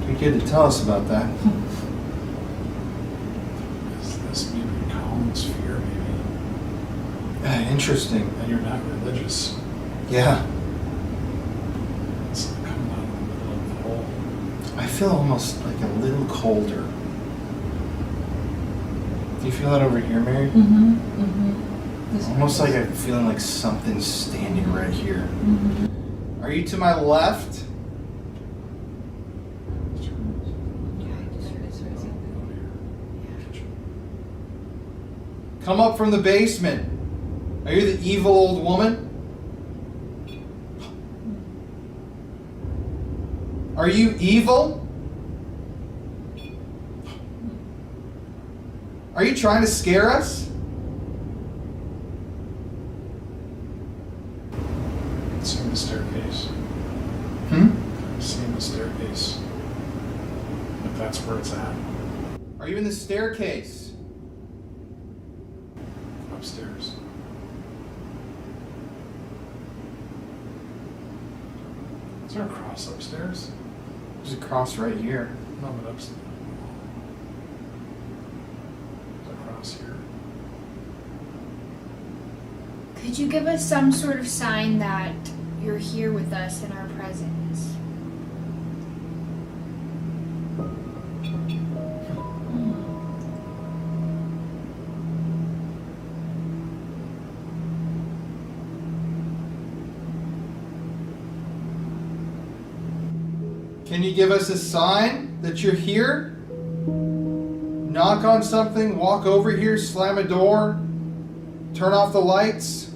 Be good to tell us about that. Is this maybe Colin's fear, maybe? Interesting. And you're not religious. Yeah. It's coming out of the middle of the hole. I feel almost like a little colder. Do you feel that over here, Mary? Mm-hmm. Mm-hmm. Almost like I'm feeling like something's standing right here. Mm-hmm. Are you to my left? Come up from the basement. Are you the evil old woman? Are you evil? Are you trying to scare us? It's in the staircase. It's in the staircase. If that's where it's at. Are you in the staircase? Upstairs. Is there a cross upstairs? There's a cross right here. No, but upstairs. There's a cross here. Could you give us some sort of sign that you're here with us in our presence? Can you give us a sign that you're here? Knock on something, walk over here, slam a door, turn off the lights?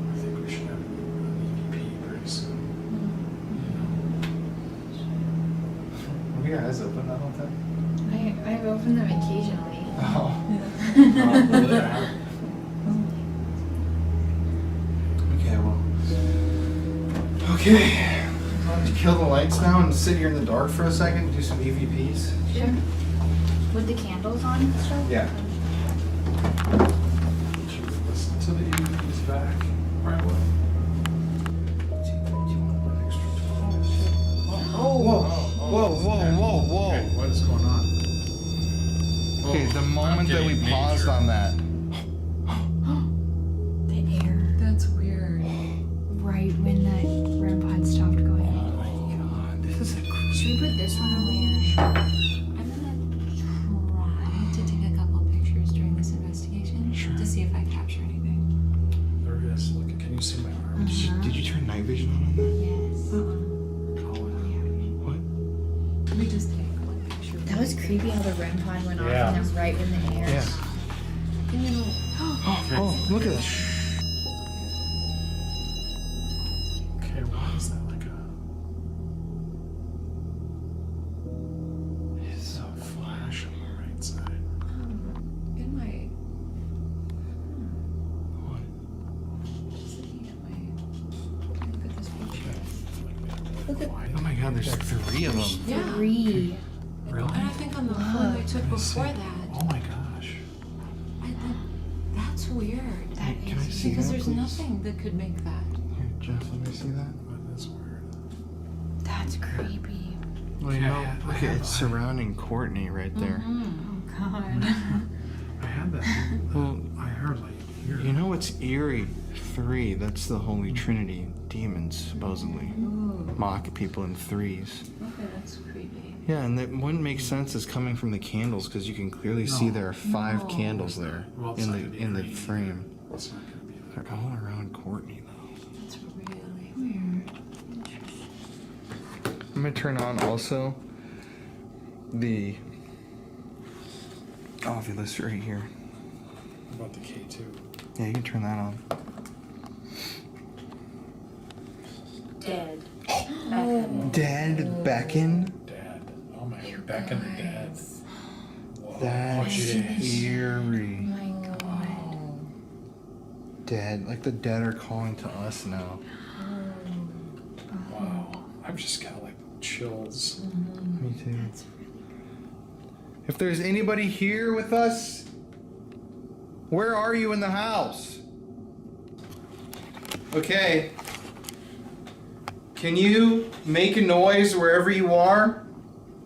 I think we should have an EVP pretty soon. Were your eyes open that whole time? I've opened them occasionally. Oh. Okay, well. Okay. Why don't you kill the lights now and sit here in the dark for a second and do some EVPs? Sure. With the candles on and stuff? Yeah. Should we listen to the EVPs back right away? Oh, whoa. Whoa, whoa. Okay, what is going on? Okay, the moment that we getting paused major. on that. The air. That's weird. Right when that REM pod stopped going. Oh my god, this is a Should we put this one over here? I'm gonna try to take a couple pictures during this investigation. see if I capture anything. There it is. Look, can you see my arms? Did you turn night vision on that? Yes. Colin. What? Let me just take one picture. That was creepy how the REM pod went off Yeah. and then right when the air. Yeah. And you know, Oh, look at this. Okay, what is that? Like It's so flash on the right side. in my What? just looking at my look at this picture. Look at Oh my god, there's 3 of them. Yeah. 3. Really? And I think on the phone I took before that, Oh my gosh. I think that's weird. That Can I is see Because that, there's please? nothing that could make that. Here, Jeff, let me see that. That is weird. That's creepy. Well, you Yeah, know, yeah, I look at have- it's surrounding Courtney right there. Oh God. I had that. Well, I heard like here. you know what's eerie? 3, that's the Holy Trinity. Demons, supposedly. Ooh, Mock people in 3s. okay, that's creepy. Yeah, and that wouldn't make sense as coming from the candles because you can clearly see No. there are 5 No. candles there Well, it's in not gonna be the green. frame. It's not gonna be They're all around Courtney though. That's really weird. I'm gonna turn on also the Ovilus right here. about the K2. Yeah, you can turn that on. Dead. Dead beckon. Dad. Oh my god. Back in the dead. Whoa. That's jeez. eerie. My God. Dead. Like the dead are calling to us now. Wow. I've just got like chills. Me too. If there's anybody here with us, where are you in the house? Okay. Can you make a noise wherever you are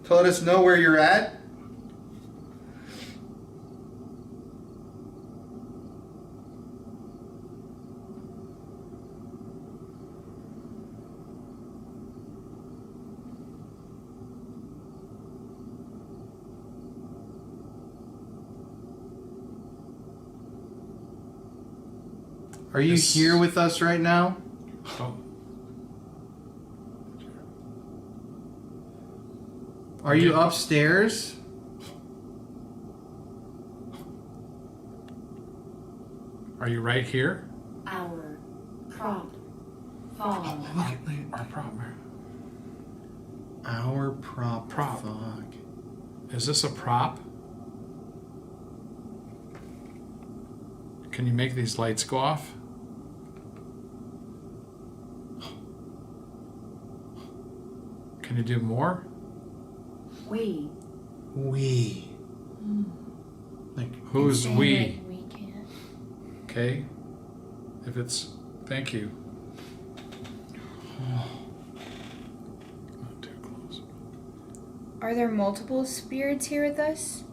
to let us know where you're at? Are you Yes. here with us right now? Oh. Are you upstairs? Are you right here? Our prop fall. Look at our prop. Our prop. Prop. Fuck. Is this a prop? Can you make these lights go off? Can you do more? We. We. Like Who's we? Like, we can't. Okay. If it's, thank you. Not too close. Are there multiple spirits here with us?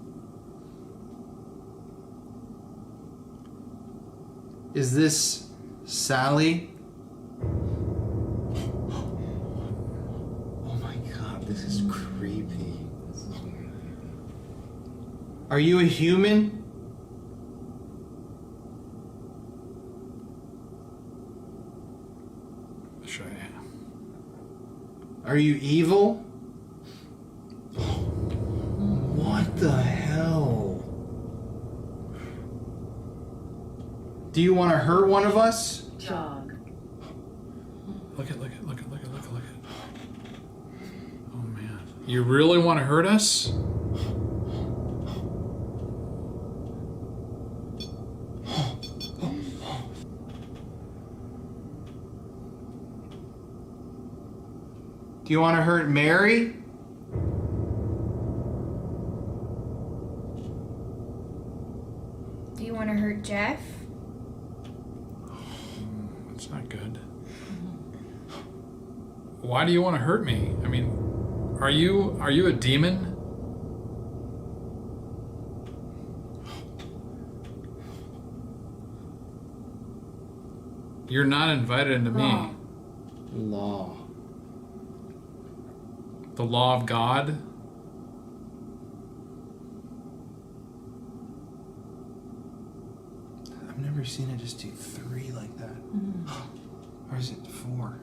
Is this Sallie? Oh my god, this is creepy. Are you a human? Sure I am. Are you evil? What the hell? Do you want to hurt one of us? Jog. Look at. Oh man. You really want to hurt us? Do you want to hurt Mary? Do you want to hurt Jeff? That's not good. Why do you want to hurt me? I mean, are you a demon? You're not invited into me. Law. The law of God. I've never seen it just do 3 like that. Or is it 4?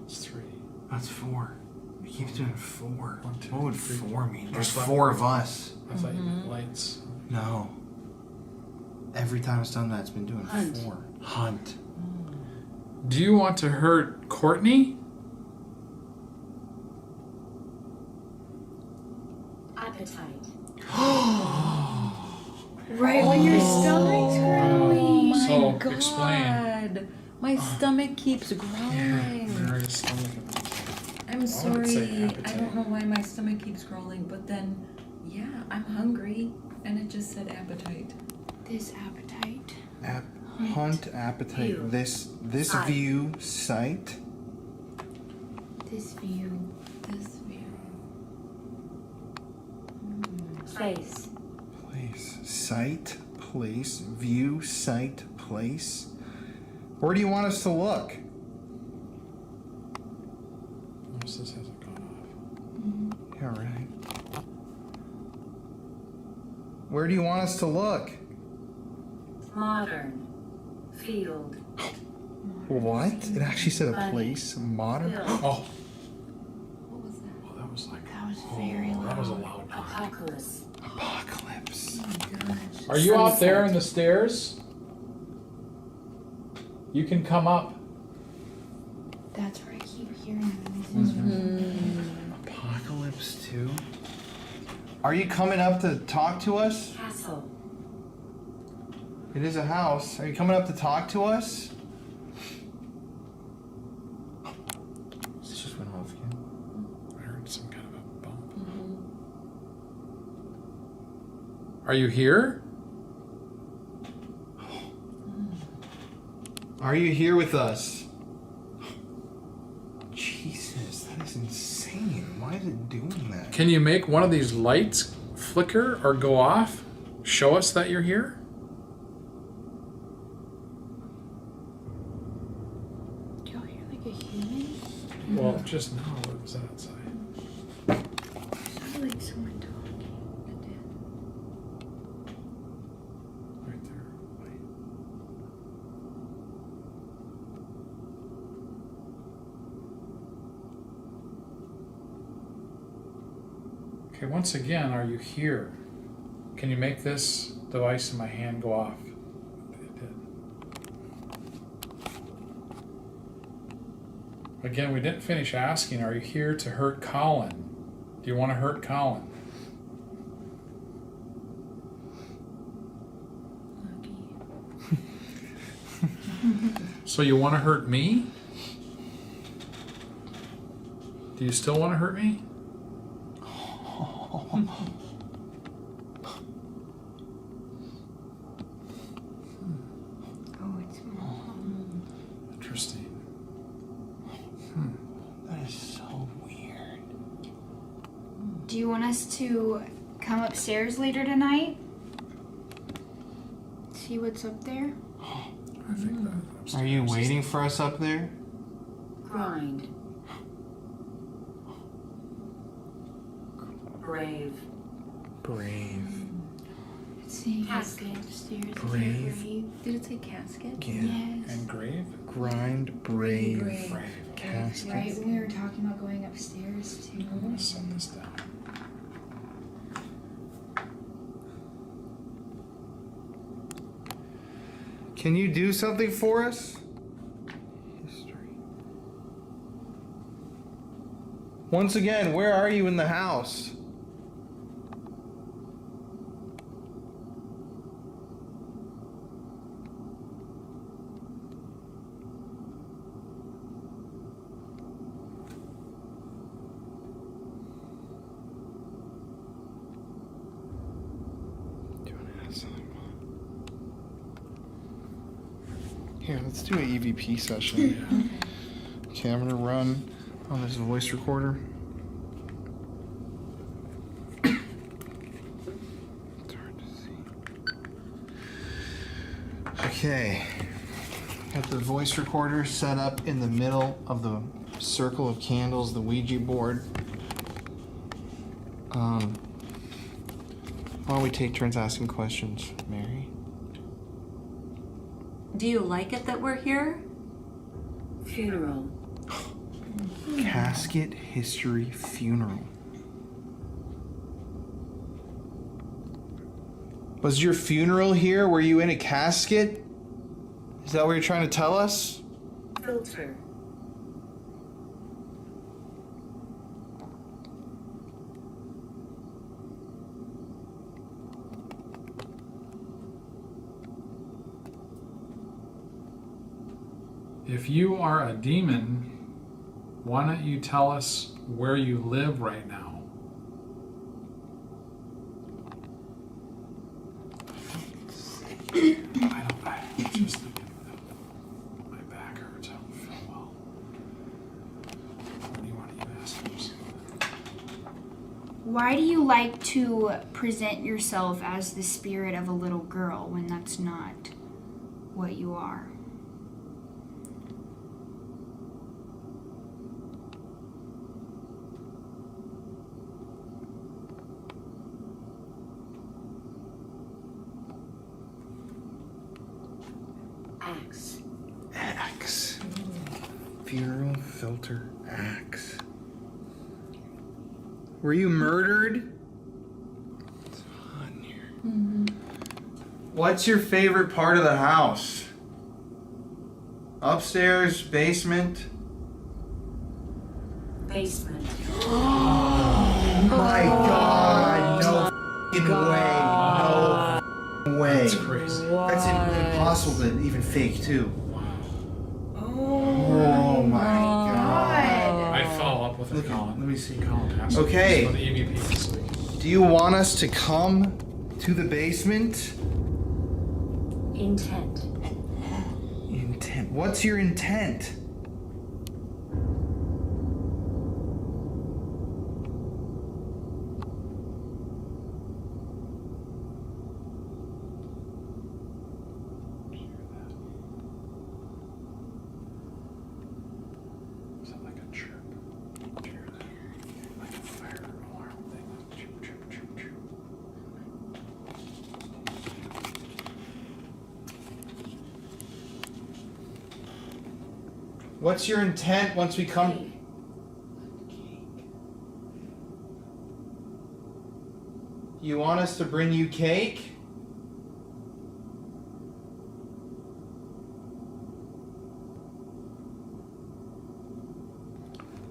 It's 3. That's 4. It keeps doing 4. 1, 2, What would 3. 4 mean? There's I thought- 4 of us. I thought you meant lights. No. Every time it's done that, it's been doing Hunt. 4. Hunt. Do you want to hurt Courtney? Appetite. Right when your stomach's growling. Oh my So, god. explain. My stomach keeps growling. Where is stomach? I'm would sorry. say I appetite. don't know why my stomach keeps growling, but then, yeah, I'm hungry, and it just said appetite. This appetite. Hunt, appetite. View. This Sight. view, sight. This view. This view. Place. Place. Sight, place, view, sight, place. Where do you want us to look? Notice this hasn't gone off. Yeah, right. Where do you want us to look? Modern. Field. What? It actually said a place. Modern. Oh, What was that? well, that was like. That was very That was a loud. loud knock. Apocalypse. Apocalypse. Are you out there in the stairs? You can come up. That's where I keep hearing noises. Apocalypse 2. Are you coming up to talk to us? Castle. It is a house. Are you coming up to talk to us? This just went off again. I heard some kind of a bump. Are you here? Are you here with us? Jesus, that is insane. Why is it doing that? Can you make one of these lights flicker or go off? Show us that you're here? Do y'all hear like a human? Well, just now it was outside. Sounded like someone talking. It did. Right there. Wait. Okay, once again, are you here? Can you make this device in my hand go off? It did. Again, we didn't finish asking, are you here to hurt Colin? Do you want to hurt Colin? So you want to hurt me? Do you still want to hurt me? Oh, it's Interesting. That is so weird. Do you want us to come upstairs later tonight? See what's up there? I think that Are you upstairs is- waiting for us up there? Grind. Brave. Brave. It's saying Casket. upstairs. Is Brave. there brave? Did it say casket? Yeah. Yes. And grave? Grind, brave. Brave. Casket. Right when we were talking about going upstairs too. I'm gonna set this down. Can you do something for us? History. Once again, where are you in the house? Here, let's do an EVP session. Okay, I'm gonna run on this voice recorder. It's hard to see. Okay, got the voice recorder set up in the middle of the circle of candles, the Ouija board. Why don't we take turns asking questions, Mary? Do you like it that we're here? Funeral. Casket History Funeral. Was your funeral here? Were you in a casket? Is that what you're trying to tell us? Filter. If you are a demon, why don't you tell us where you live right now? I just thinking my back hurts. I don't feel well. What do you want to ask him? Why do you like to present yourself as the spirit of a little girl when that's not what you are? Axe. Axe. Funeral filter axe. Were you murdered? It's hot in here. What's your favorite part of the house? Upstairs, basement? Basement. Oh my god! No f***ing way! No way! That's crazy. That's impossible to even fake too. Oh my god! I follow up with it, Colin. Let me see. Colin has Okay. the EVP this week. Do you want us to come to the basement? Intent. Intent. What's your intent? Is that like a chirp? Did you hear that? Like a fire alarm thing. Chirp, chirp, chirp, chirp. What's your intent once we come? You want us to bring you cake?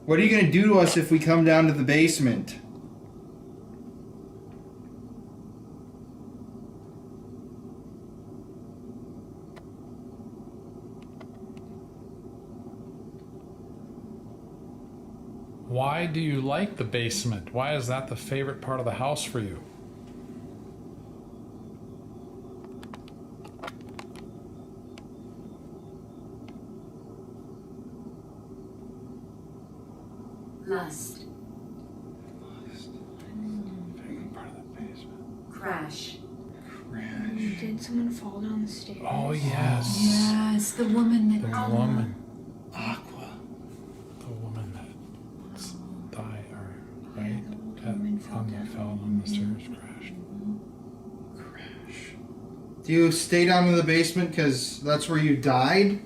What are you going to do to us if we come down to the basement? Why do you like the basement? Why is that the favorite part of the house for you? Lust. Favorite part of the basement. Crash. Did someone fall down the stairs? Oh yes. Yes, the woman The that. woman. Aqua. The woman that died, or right? the old That woman fell down. fell on the stairs, crashed. Crash. Do you stay down in the basement because that's where you died?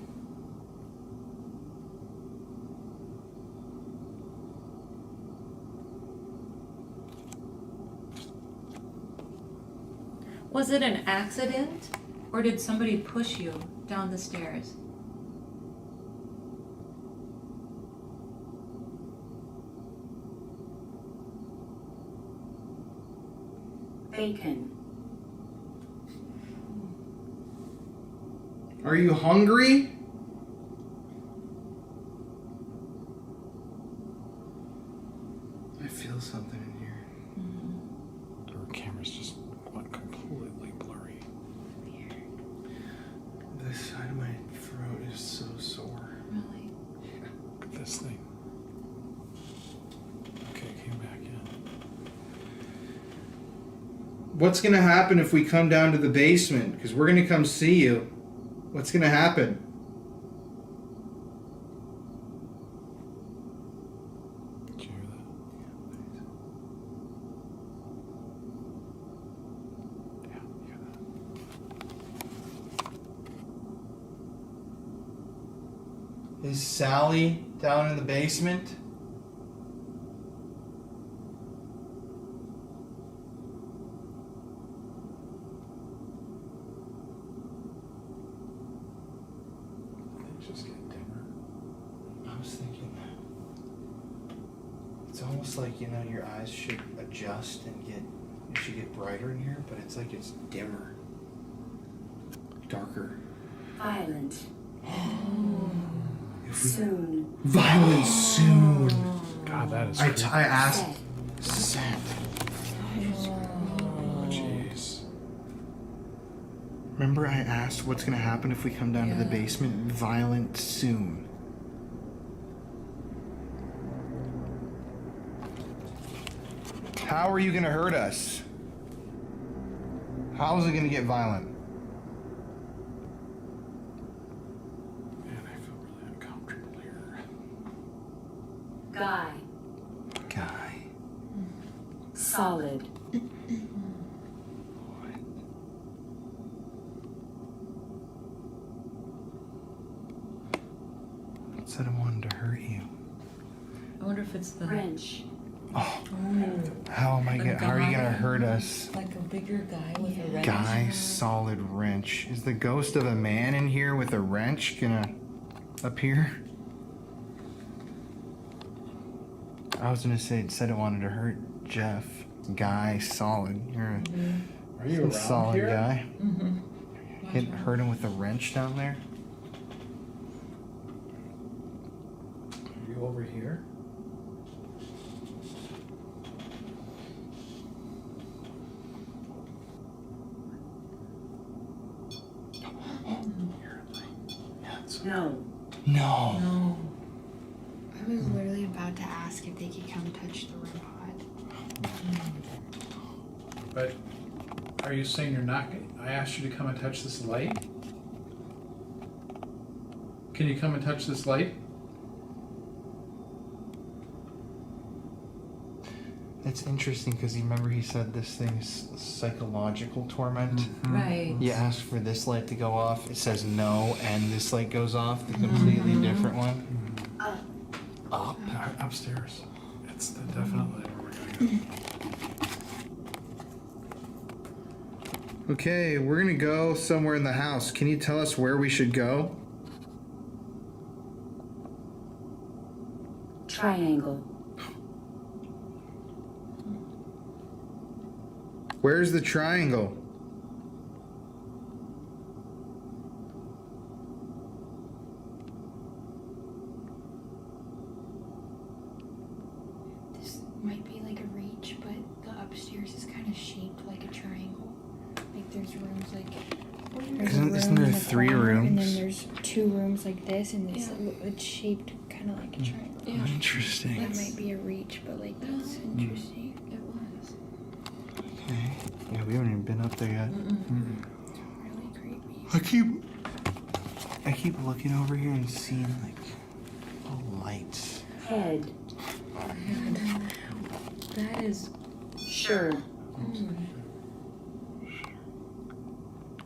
Was it an accident? Or did somebody push you down the stairs? Bacon. Are you hungry? I feel something in here. Our camera's just went completely blurry. This side of my throat is so sore. Really? Look at this thing. Okay, it came back in. What's gonna happen if we come down to the basement? Because we're gonna come see you. What's gonna happen? Did you hear that? Yeah, you hear that? Is Sally down in the basement? Things just get dimmer. I was thinking that. It's almost like, you know, your eyes should adjust and it should get brighter in here, but it's like it's dimmer. Darker. Violent. Soon. Violent soon. God, that is I creepy. asked. Set. Set. Oh, jeez. Remember I asked what's gonna happen if we come down to the basement? Violent soon. How are you gonna hurt us? How is it gonna get violent? Man, I feel really uncomfortable here. Guy. Guy. Solid. Said I wanted to hurt you. I wonder if it's the Wrench. Oh. How am I gonna? How are you gonna hurt us? like a bigger guy with a wrench. Guy, solid wrench. Is the ghost of a man in here with a wrench gonna appear? I was gonna say, it said it wanted to hurt Jeff. Guy, solid. You're Are you a around solid here? guy. Hurt him with a wrench down there. Are you over here? No. No. No. I was literally about to ask if they could come touch the REM pod. But are you saying you're not? I asked you to come and touch this light. Can you come and touch this light? It's interesting because you remember he said this thing's psychological torment. Right. You ask for this light to go off, it says no, and this light goes off, the completely different one. Up. Upstairs. It's the definitely where we're gonna go. Okay, we're gonna go somewhere in the house. Can you tell us where we should go? Triangle. Where's the triangle? This might be like a reach, but the upstairs is kind of shaped like a triangle. Like there's rooms like. Isn't there 3 And rooms? then there's 2 rooms like this, and it's shaped kind of like a triangle. Interesting. That might be a reach, but like that's interesting. It was. Okay. Yeah, we haven't even been up there yet. Really creepy. I keep looking over here and seeing like lights. Head. That is. Sure.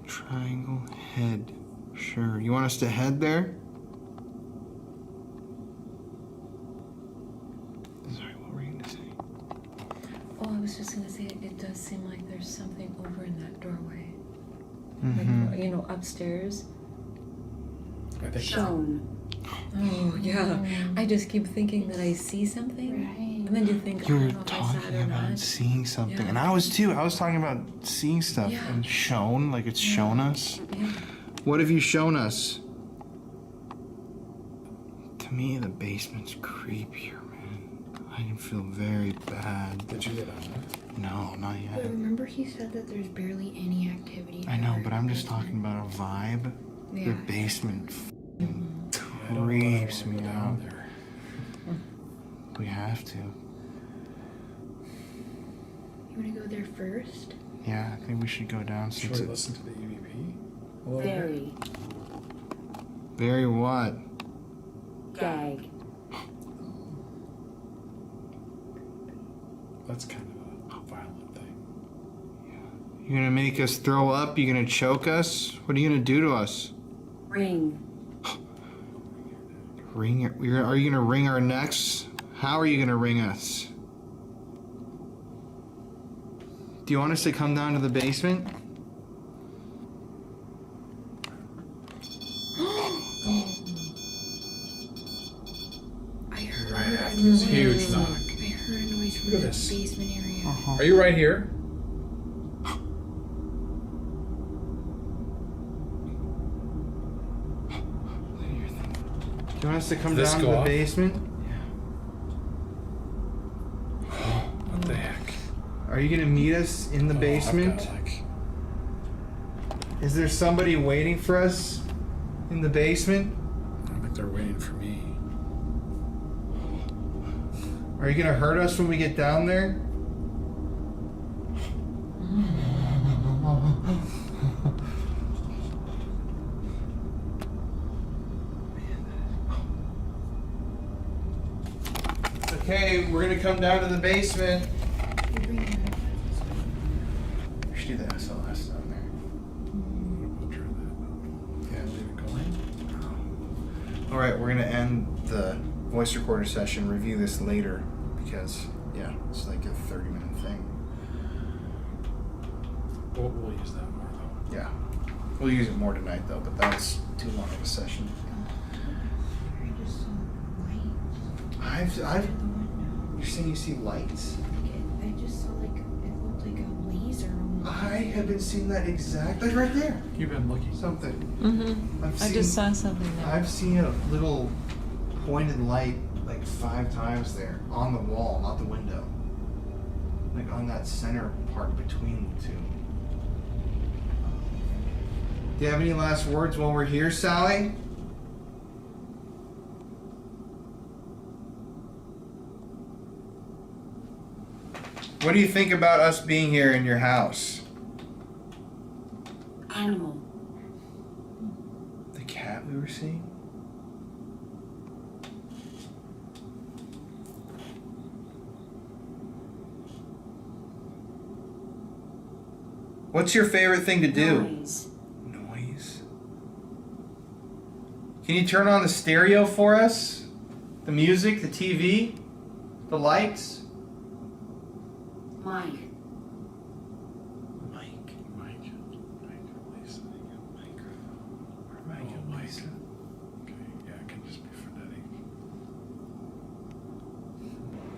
Triangle head. Sure. You want us to head there? Sorry, what were you gonna say? Oh, I was just gonna say it does seem like there's something over in that doorway. Mm-hmm. Like, you know, upstairs. I think Shown. Oh yeah. I just keep thinking that I see something, Right. and then you think, I You don't were know if I saw it talking or about not. seeing something, Yeah. and I was too. I was talking about seeing stuff Yeah. and shown, like it's shown us. Yeah. What have you shown us? To me, the basement's creepier, man. I feel very bad. Did you get on there? No, not But yet. remember he said that there's barely any activity. I know, ever. but I'm just talking about a vibe. Yeah. The basement I don't know if I creeps wanna me go out. down there. We have to. You want to go there first? Yeah, I think we should go down Should since we it. listen to the EVP? a little bit? Very. Very what? Gag. That's kind of a violent thing. You gonna make us throw up? You gonna choke us? What are you gonna do to us? Ring. Are you gonna wring our necks? How are you gonna wring us? Do you want us to come down to the basement? I heard Right a after this noise. huge knock. I heard a noise from Look at the this. basement area. Are you right here? Do you want us to come This down to go the off? basement? What the heck? Are you gonna meet us in the Oh, I've basement? got, like, Is there somebody waiting for us in the basement? I think they're waiting for me. Are you gonna hurt us when we get down there? Okay, we're gonna come down to the basement. We should do the SLS down there. Yeah, leave it going. All right, we're gonna end the voice recorder session. Review this later because yeah, it's like a 30-minute thing. We'll use that more though. Yeah, we'll use it more tonight though, but that's too long of a session. You're saying you see lights? I just saw like it looked like a laser. I have been seeing that exact, like right there. You've been looking. Something. Mm-hmm. I just saw something there. I've seen a little pointed light like 5 times there on the wall, not the window. Like on that center part between the two. Do you have any last words while we're here, Sally? What do you think about us being here in your house? Animal. The cat we were seeing? What's your favorite thing to do? Noise. Noise. Can you turn on the stereo for us? The music, the TV, the lights? Mike. Mike. Lisa. Mike and Lisa. Okay, yeah, it can just be phonetic.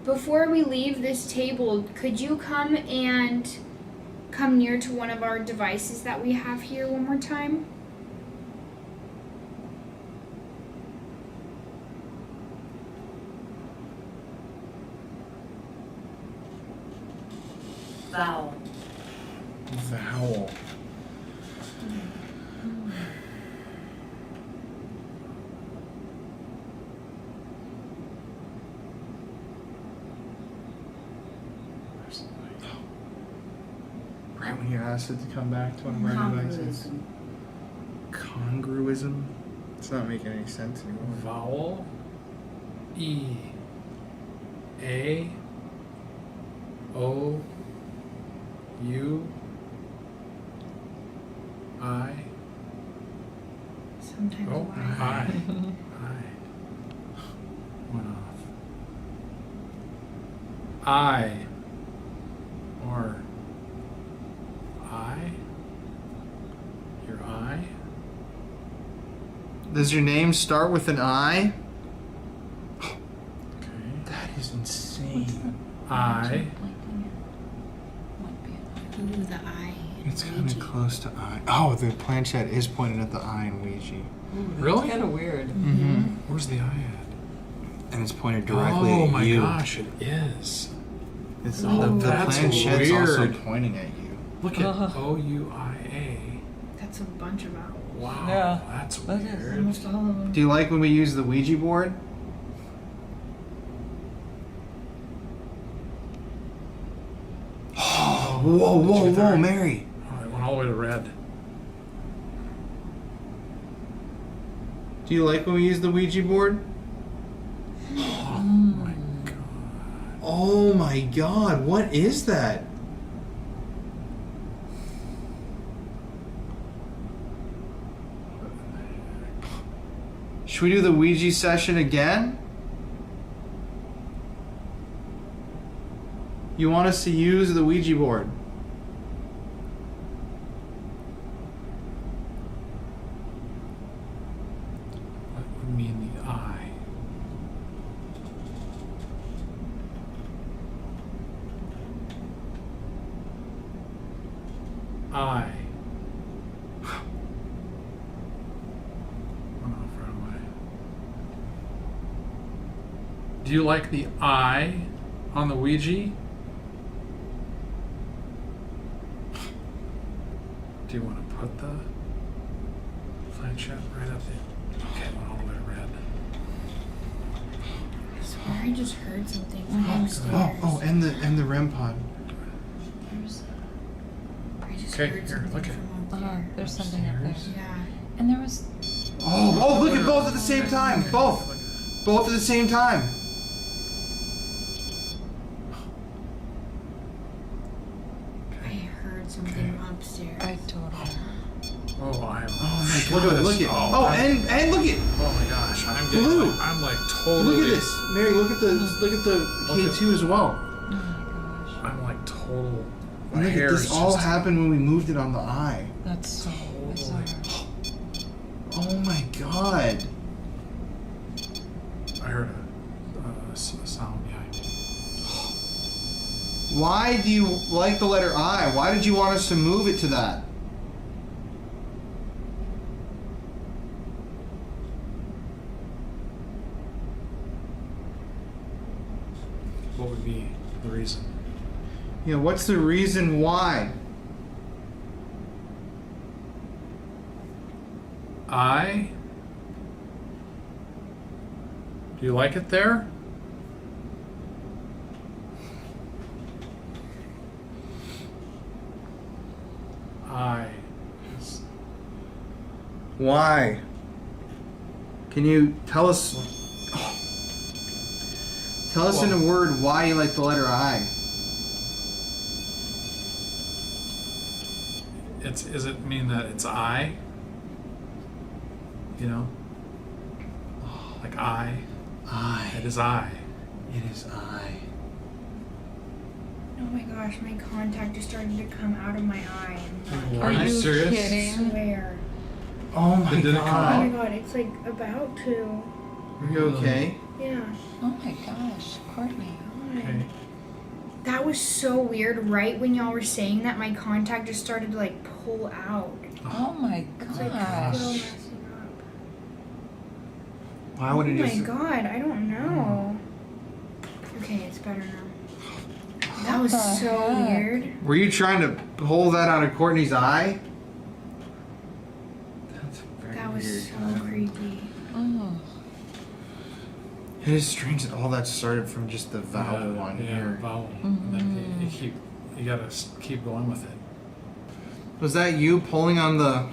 Before we leave this table, could you come near to one of our devices that we have here one more time? Vowel. Vowel. There's the light. Right when you asked it to come back to one of our devices. Congruism. Congruism? It's not making any sense anymore. Vowel. E. A. O. U. I. Sometimes Oh, why? I. Went off. I. Or. I. Your eye. Does your name start with an I? Okay. That is insane. I. Ooh, the eye. It's kind of close to I. Oh, the planchette is pointed at the I in Ouija. Really? Kind of weird. Mm-hmm. Where's the eye at? And it's pointed directly Oh at my you. gosh, it is. It's Oh, the that's planchette's also weird. pointing at you. Look at O-U-I-A. That's a bunch of vowels. Wow, Yeah. that's That is weird. almost all of them. Do you like when we use the Ouija board? Oh, whoa, Mary. Oh, it went all the way to red. Do you like when we use the Ouija board? Oh my god. Oh my god, what is that? Should we do the Ouija session again? You want us to use the Ouija board? What would mean the eye? Eye. Do you like the eye on the Ouija? Do you want to put the flagship right up there? Okay, I want all the way to red. I swear I just heard something from upstairs. Oh, and the REM pod. I just Okay, heard here, something look at from up there. There's something up there. Yeah. And there was. Oh, look at both at the same time. Both at the same time. I heard something upstairs. I totally. Oh, I'm. Oh my God! Look at. Oh, and look at. Oh my gosh, I'm getting. Blue. I'm like totally. Look at this, Mary. Look at the K2 as well. Oh my gosh. I'm like total. And look at this. All happened when we moved it on the eye. That's so bizarre. Oh my God. I heard a sound behind me. Why do you like the letter I? Why did you want us to move it to that? What would be the reason? Yeah, what's the reason why? I. Do you like it there? I. Why? Can you tell us? Tell us in a word why you like the letter I. Does it mean that it's I? You know? Like I. I. It is I. It is I. Oh my gosh, my contact just started to come out of my eye. Are you serious? I kidding? swear. Oh my Did it come Oh God. my god, it's like about to. Are you okay? Yeah. Oh my gosh, Courtney. Okay. That was so weird. Right when y'all were saying that, my contact just started to like pull out. Oh my It's like gosh. still messing up. Why would Oh it my just? god, I don't know. Okay, it's better now. That was the so heck? weird. Were you trying to pull that out of Courtney's eye? That's very That was weird. so creepy. Oh. It is strange that all that started from just the vowel on here. Vowel. And then you gotta keep going with it. Was that you pulling on the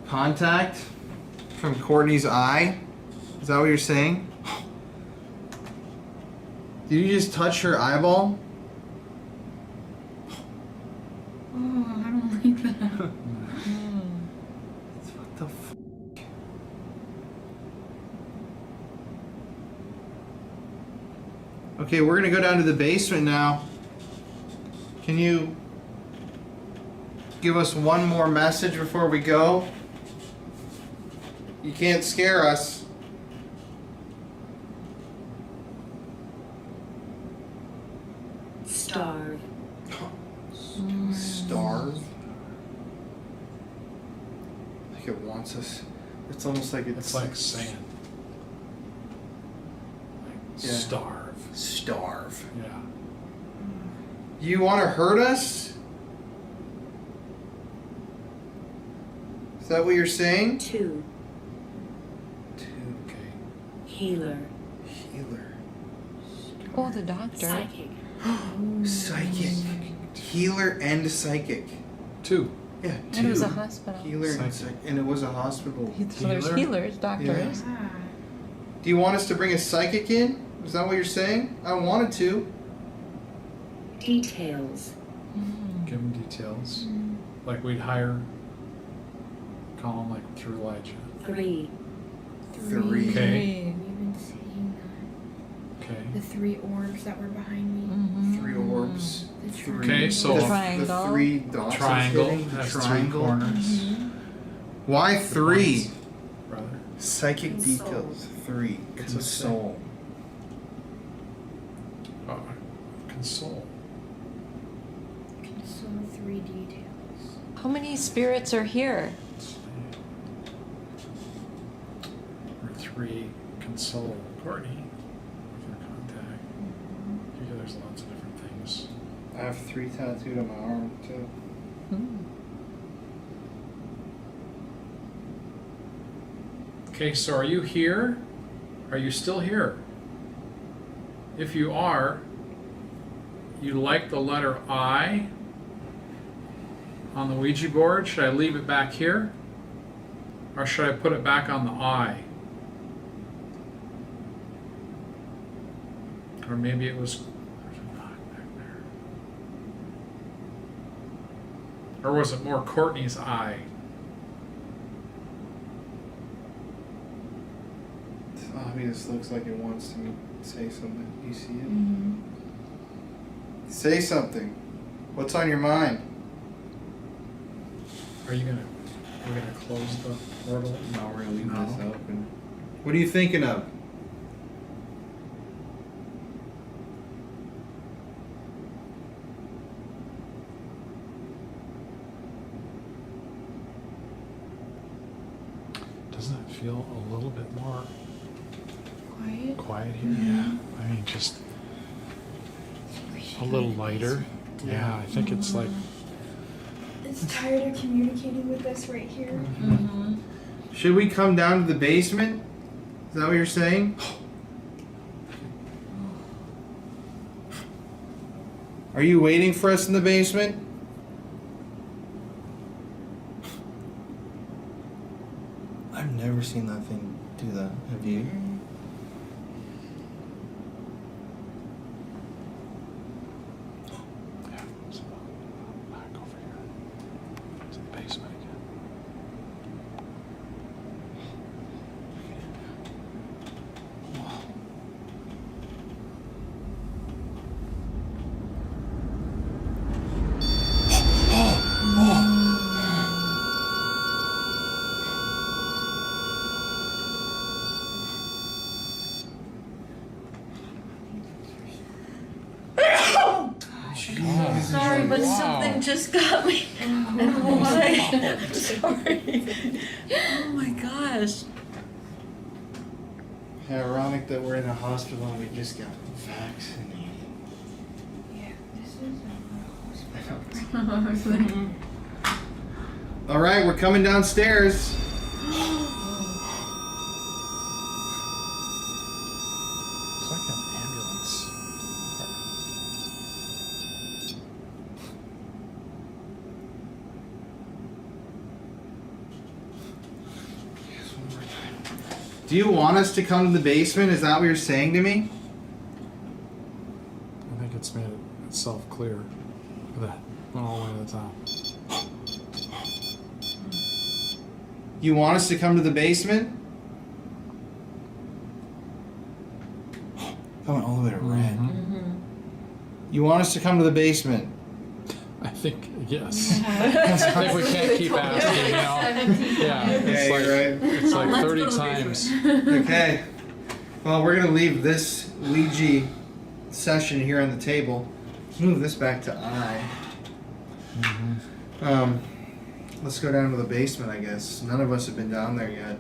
contact from Courtney's eye? Is that what you're saying? Did you just touch her eyeball? Oh, I don't like that. What the f? Okay, we're gonna go down to the basement now. Can you give us one more message before we go? You can't scare us. Starve. Starve? Like it wants us. It's almost like It's like sand. Like Yeah. starve. starve. Yeah. You want to hurt us? Is that what you're saying? 2. Okay. Healer. Healer. Oh, the doctor. Psychic. Psychic. Healer and psychic. 2. Yeah, And two. it was a hospital. Healer and Psychic. psychic. And it was a hospital. So there's Healer? healers, doctors. Ah. Do you want us to bring a psychic in? Is that what you're saying? I wanted to. Details. Give them details. Like we'd hire Colin like through Elijah. 3. 3. Okay. We've been seeing that. Okay. The 3 orbs that were behind me. 3 orbs. The 3. Okay, so- the, Triangle. The 3 dots. Triangle The has triangle. 3 corners. Why 3? Brother. Psychic Console. details. 3. What's it Console. Console. So 3 details. How many spirits are here? Or 3 console. Courtney. With your contact. Here, there's lots of different things. I have 3 tattooed on my arm too. Okay, so are you here? Are you still here? If you are, you like the letter I on the Ouija board. Should I leave it back here? Or should I put it back on the I? Or maybe it was... There's a knock back there. Or was it more Courtney's I? It's obvious. Looks like it wants to say something. You see it? Say something. What's on your mind? Are you gonna... We're gonna close the portal? No, we're gonna leave No. this open. What are you thinking of? Doesn't it feel a little bit more Quiet. quiet here? Yeah. I mean, just a little lighter. Yeah, I think it's like... It's tired of communicating with us right here. Should we come down to the basement? Is that what you're saying? Are you waiting for us in the basement? I've never seen that thing do that. Have you? Yeah, so back over here to the basement again. Sorry, but something just got me. Why? Sorry. Oh my gosh. Ironic that we're in a hospital and we just got vaccinated. Yeah, this is a All right, we're coming downstairs. It's like an ambulance. Do you want us to come to the basement? Is that what you're saying to me? I think it's made itself clear. Look at that. Went all the way to the top. You want us to come to the basement? Coming all the way to red. You want us to come to the basement? I think, yes. I think we can't keep asking, you know? Yeah, it's like, right. it's like 30 times. Okay. Well, we're gonna leave this Ouija session here on the table. Let's move this back to I. Let's go down to the basement, I guess. None of us have been down there yet.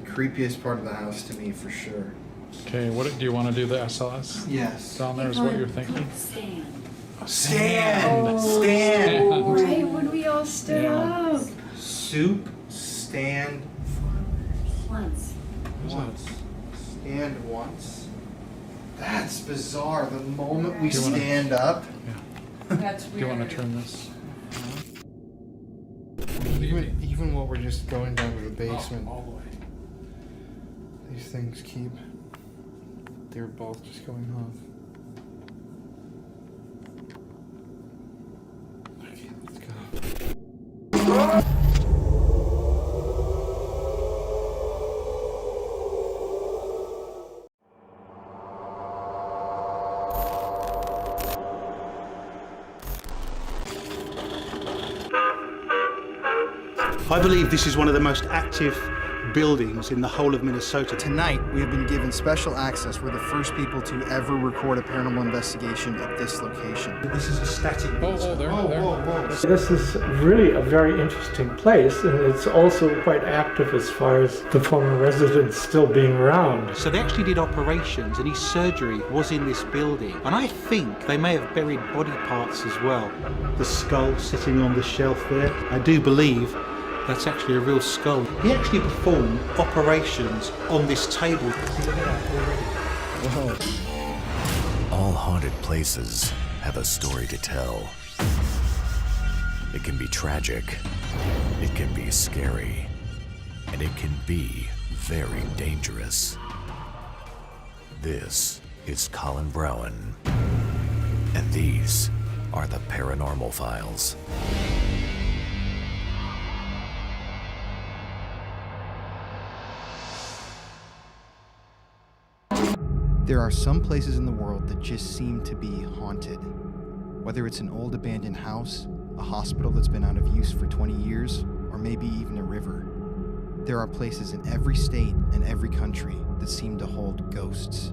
Creepiest part of the house to me, for sure. Okay, what do you want to do the SLS? Yes. Down there is what you're thinking? Stand. Stand! Stand! right when we all stood up. Soup, stand Once. once. Stand once. That's bizarre. The moment we Do you wanna- stand up. That's Do you want to turn this? Even while we're just going down to the basement, All the way. these things keep. They're both just going off. Okay, let's go. I believe this is one of the most active buildings in the whole of Minnesota. Tonight, we have been given special access. We're the first people to ever record a paranormal investigation at this location. This is a static. This is really a very interesting place, and it's also quite active as far as the former residents still being around. So they actually did operations, and his surgery was in this building. And I think they may have buried body parts as well. The skull sitting on the shelf there. I do believe that's actually a real skull. He actually performed operations on this table. Look at that already. All haunted places have a story to tell. It can be tragic, it can be scary, and it can be very dangerous. This is Colin Browen, and these are the Paranormal Files. There are some places in the world that just seem to be haunted. Whether it's an old abandoned house, a hospital that's been out of use for 20 years, or maybe even a river. There are places in every state and every country that seem to hold ghosts.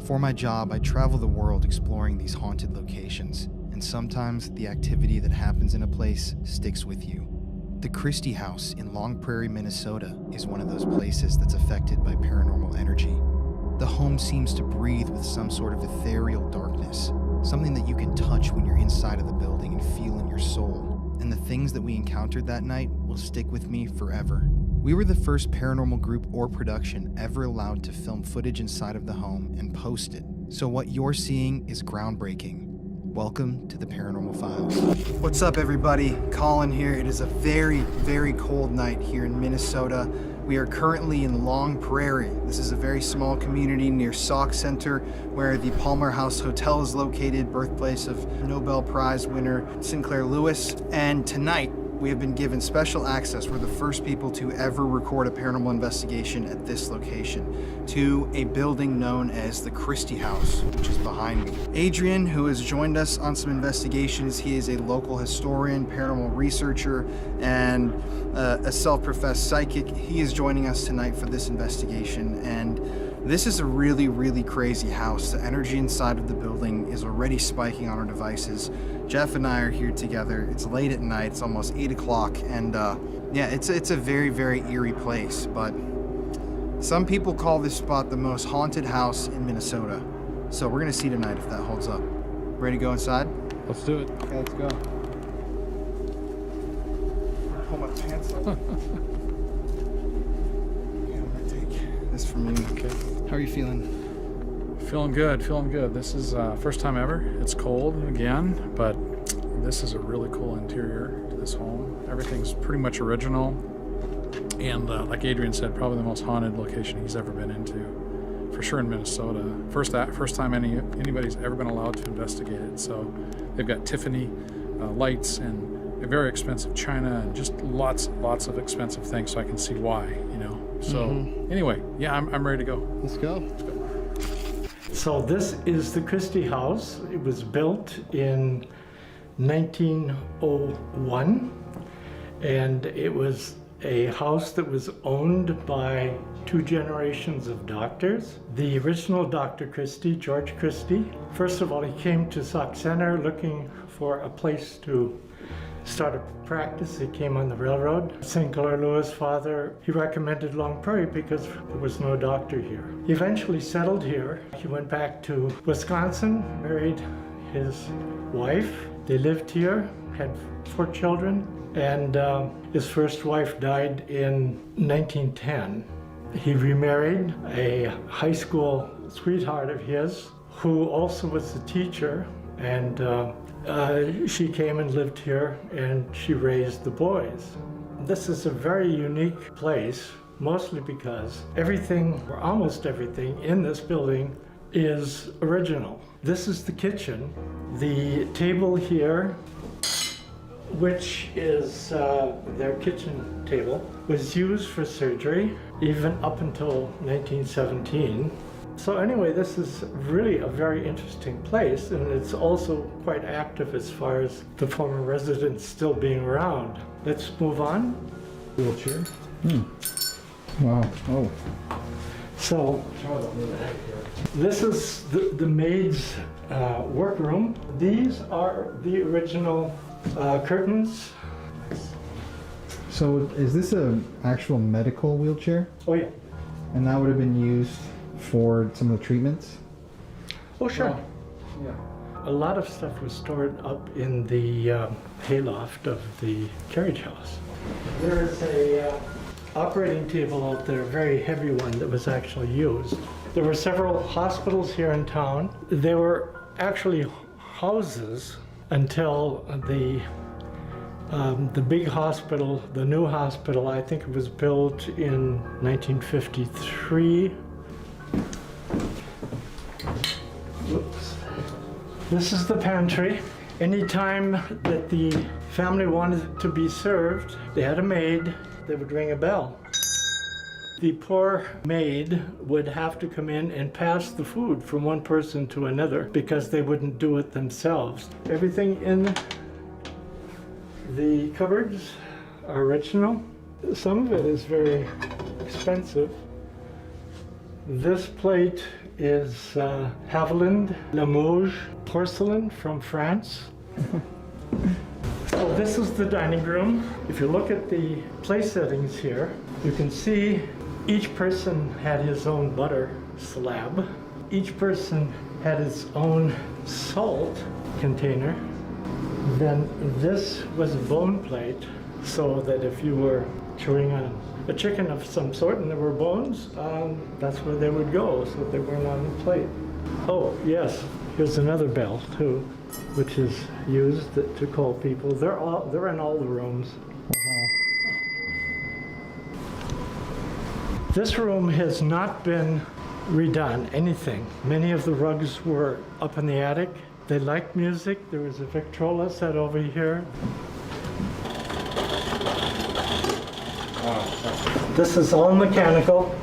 For my job, I travel the world exploring these haunted locations, and sometimes the activity that happens in a place sticks with you. The Christie House in Long Prairie, Minnesota is one of those places that's affected by paranormal energy. The home seems to breathe with some sort of ethereal darkness, something that you can touch when you're inside of the building and feel in your soul. And the things that we encountered that night will stick with me forever. We were the first paranormal group or production ever allowed to film footage inside of the home and post it. So what you're seeing is groundbreaking. Welcome to the Paranormal Files. What's up, everybody? Colin here. It is a very, very cold night here in Minnesota. We are currently in Long Prairie. This is a very small community near Sauk Center where the Palmer House Hotel is located, birthplace of Nobel Prize winner Sinclair Lewis. And tonight, we have been given special access. We're the first people to ever record a paranormal investigation at this location, to a building known as the Christie House, which is behind me. Adrian, who has joined us on some investigations, he is a local historian, paranormal researcher, and a self-professed psychic. He is joining us tonight for this investigation, and this is a really, really crazy house. The energy inside of the building is already spiking on our devices. Jeff and I are here together. It's late at night. It's almost 8 o'clock, and yeah, it's a very, very eerie place. But some people call this spot the most haunted house in Minnesota. So we're gonna see tonight if that holds up. Ready to go inside? Let's do it. Okay, let's go. Pull my pants up. Okay, I'm gonna take this from you. Okay. How are you feeling? Feeling good, feeling good. This is first time ever. It's cold again, but this is a really cool interior to this home. Everything's pretty much original, and like Adrian said, probably the most haunted location he's ever been into, for sure in Minnesota. First time anybody's ever been allowed to investigate it. So they've got Tiffany lights and a very expensive china and just lots of expensive things. So I can see why, you know. So anyway, yeah, I'm ready to go. Let's go. So this is the Christie House. It was built in 1901, and it was a house that was owned by 2 generations of doctors. The original Dr. Christie, George Christie, first of all, he came to Sauk Center looking for a place to start a practice. He came on the railroad. Sinclair Lewis' father, he recommended Long Prairie because there was no doctor here. He eventually settled here. He went back to Wisconsin, married his wife. They lived here, had 4 children, and his first wife died in 1910. He remarried a high school sweetheart of his, who also was a teacher, and she came and lived here, and she raised the boys. This is a very unique place, mostly because everything, or almost everything, in this building is original. This is the kitchen. The table here, which is their kitchen table, was used for surgery even up until 1917. So anyway, this is really a very interesting place, and it's also quite active as far as the former residents still being around. Let's move on. wheelchair. Wow. Oh. So this is the maid's workroom. These are the original curtains. So is this an actual medical wheelchair? Oh yeah. And that would have been used for some of the treatments? Oh sure. Yeah. A lot of stuff was stored up in the hayloft of the carriage house. There is a operating table out there, a very heavy one that was actually used. There were several hospitals here in town. They were actually houses until the big hospital, the new hospital, I think it was built in 1953. Whoops. This is the pantry. Anytime that the family wanted to be served, they had a maid, they would ring a bell. The poor maid would have to come in and pass the food from one person to another because they wouldn't do it themselves. Everything in the cupboards are original. Some of it is very expensive. This plate is Haviland Limoges porcelain from France. So this is the dining room. If you look at the place settings here, you can see each person had his own butter slab. Each person had his own salt container. Then this was a bone plate, so that if you were chewing on a chicken of some sort and there were bones, that's where they would go, so they weren't on the plate. Oh yes, here's another bell too, which is used to call people. They're in all the rooms. This room has not been redone, anything. Many of the rugs were up in the attic. They liked music. There was a Victrola set over here. This is all mechanical.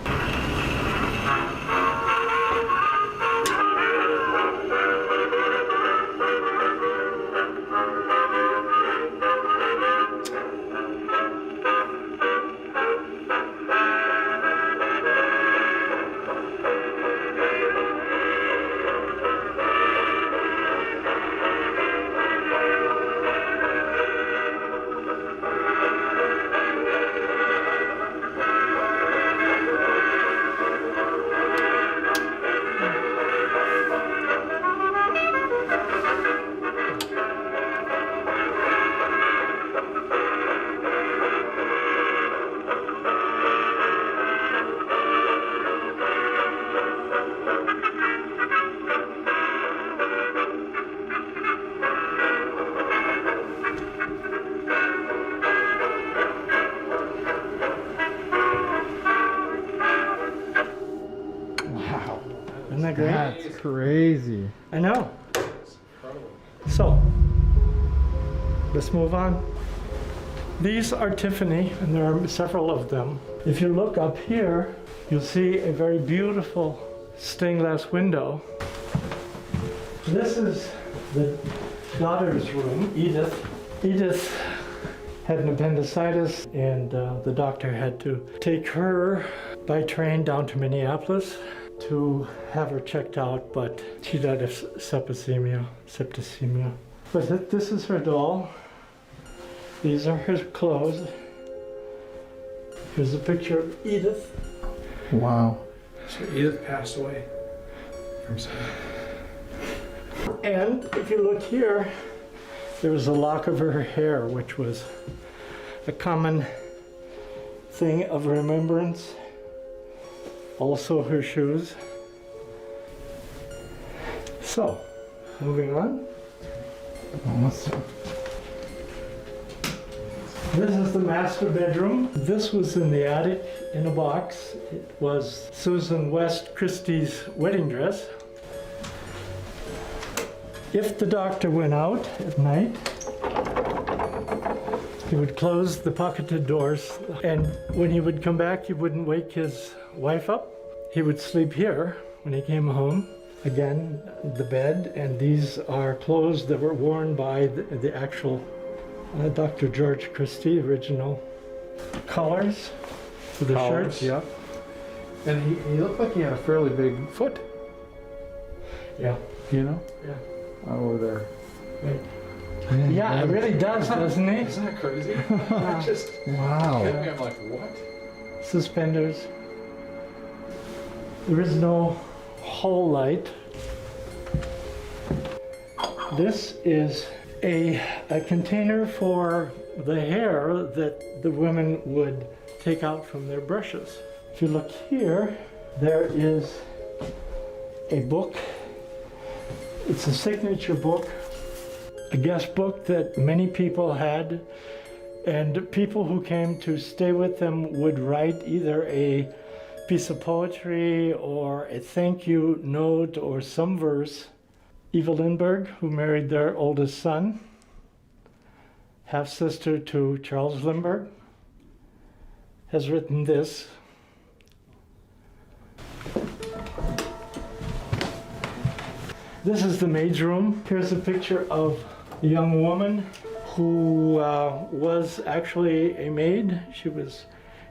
Isn't that great? That's crazy. I know. So, let's move on. These are Tiffany, and there are several of them. If you look up here, you'll see a very beautiful stained glass window. This is the daughter's room, Edith. Edith had an appendicitis, and the doctor had to take her by train down to Minneapolis to have her checked out, but she died of septicemia. But this is her doll. These are her clothes. Here's a picture of Edith. Wow. So Edith passed away from something. And if you look here, there was a lock of her hair, which was a common thing of remembrance. Also her shoes. So, moving on. Awesome. This is the master bedroom. This was in the attic in a box. It was Susan West Christie's wedding dress. If the doctor went out at night, he would close the pocketed doors, and when he would come back, he wouldn't wake his wife up. He would sleep here when he came home. Again, the bed, and these are clothes that were worn by the actual Dr. George Christie, original colors for the shirts. Yep. And he looked like he had a fairly big foot, Yeah. you know? Yeah. Over there. Yeah, it really does, doesn't it? Isn't that crazy? I just Wow. I'm like, what? Suspenders. There is no hall light. This is a container for the hair that the women would take out from their brushes. If you look here, there is a book. It's a signature book, a guest book that many people had, and people who came to stay with them would write either a piece of poetry or a thank you note or some verse. Eva Lindbergh, who married their oldest son, half-sister to Charles Lindbergh, has written this. This is the maid's room. Here's a picture of a young woman who was actually a maid. She was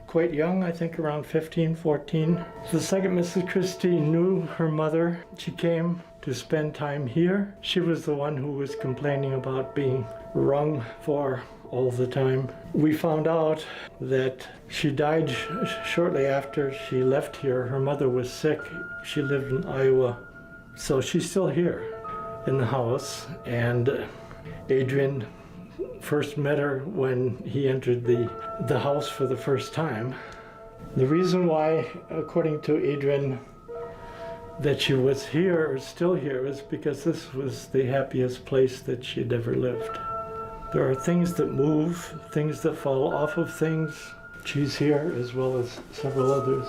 quite young, I think around 15, 14. The second Mrs. Christie knew her mother. She came to spend time here. She was the one who was complaining about being rung for all the time. We found out that she died shortly after she left here. Her mother was sick. She lived in Iowa. So she's still here in the house, and Adrian first met her when he entered the house for the first time. The reason why, according to Adrian, that she was here or still here is because this was the happiest place that she'd ever lived. There are things that move, things that fall off of things. She's here as well as several others.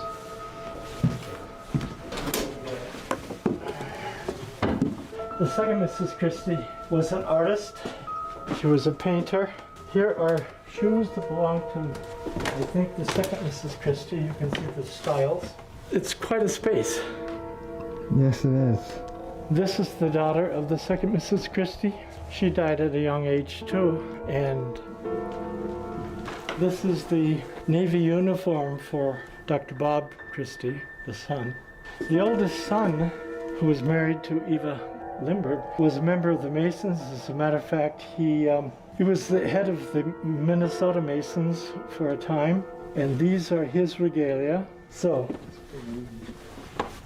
The second Mrs. Christie was an artist. She was a painter. Here are shoes that belong to, I think, the second Mrs. Christie. You can see the styles. It's quite a space. Yes, it is. This is the daughter of the second Mrs. Christie. She died at a young age too. And this is the Navy uniform for Dr. Bob Christie, the son. The oldest son, who was married to Eva Lindbergh, was a member of the Masons. As a matter of fact, he was the head of the Minnesota Masons for a time, and these are his regalia. So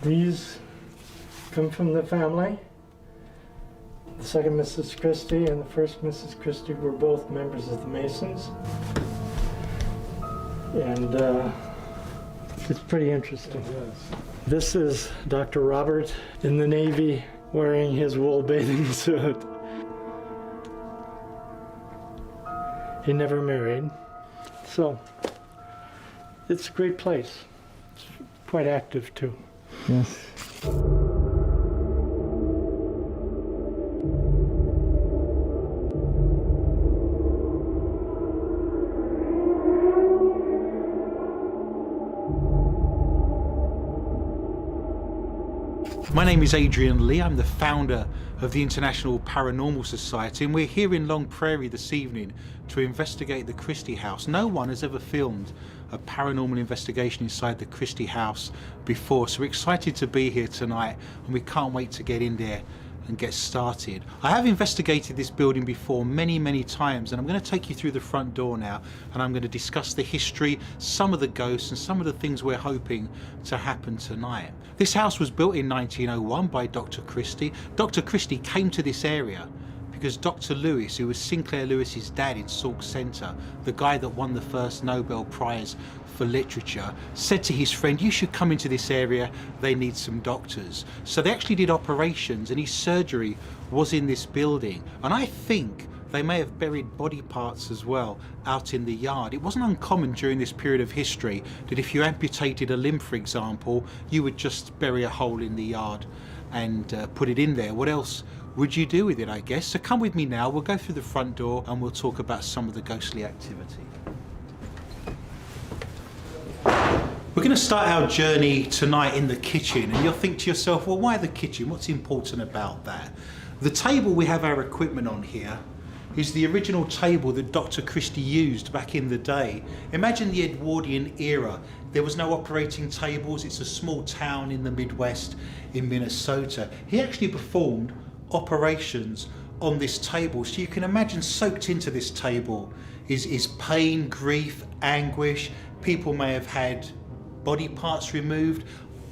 these come from the family. The second Mrs. Christie and the first Mrs. Christie were both members of the Masons, and it's pretty interesting. This is Dr. Robert in the Navy, wearing his wool bathing suit. He never married. So it's a great place. It's quite active too. Yes. My name is Adrian Lee. I'm the founder of the International Paranormal Society, and we're here in Long Prairie this evening to investigate the Christie House. No one has ever filmed a paranormal investigation inside the Christie House before, so we're excited to be here tonight, and we can't wait to get in there and get started. I have investigated this building before many times, and I'm going to take you through the front door now, and I'm going to discuss the history, some of the ghosts, and some of the things we're hoping to happen tonight. This house was built in 1901 by Dr. Christie. Dr. Christie came to this area because Dr. Lewis, who was Sinclair Lewis's dad in Sauk Centre, the guy that won the first Nobel Prize for literature, said to his friend, you should come into this area, they need some doctors. So they actually did operations, and his surgery was in this building. And I think they may have buried body parts as well out in the yard. It wasn't uncommon during this period of history that if you amputated a limb, for example, you would just bury a hole in the yard and put it in there. What else would you do with it, I guess? So come with me now, we'll go through the front door and we'll talk about some of the ghostly activity. We're going to start our journey tonight in the kitchen, and you'll think to yourself, well, why the kitchen? What's important about that? The table we have our equipment on here is the original table that Dr. Christie used back in the day. Imagine the Edwardian era. There was no operating tables. It's a small town in the Midwest in Minnesota. He actually performed operations on this table. So you can imagine soaked into this table is pain, grief, anguish. People may have had body parts removed.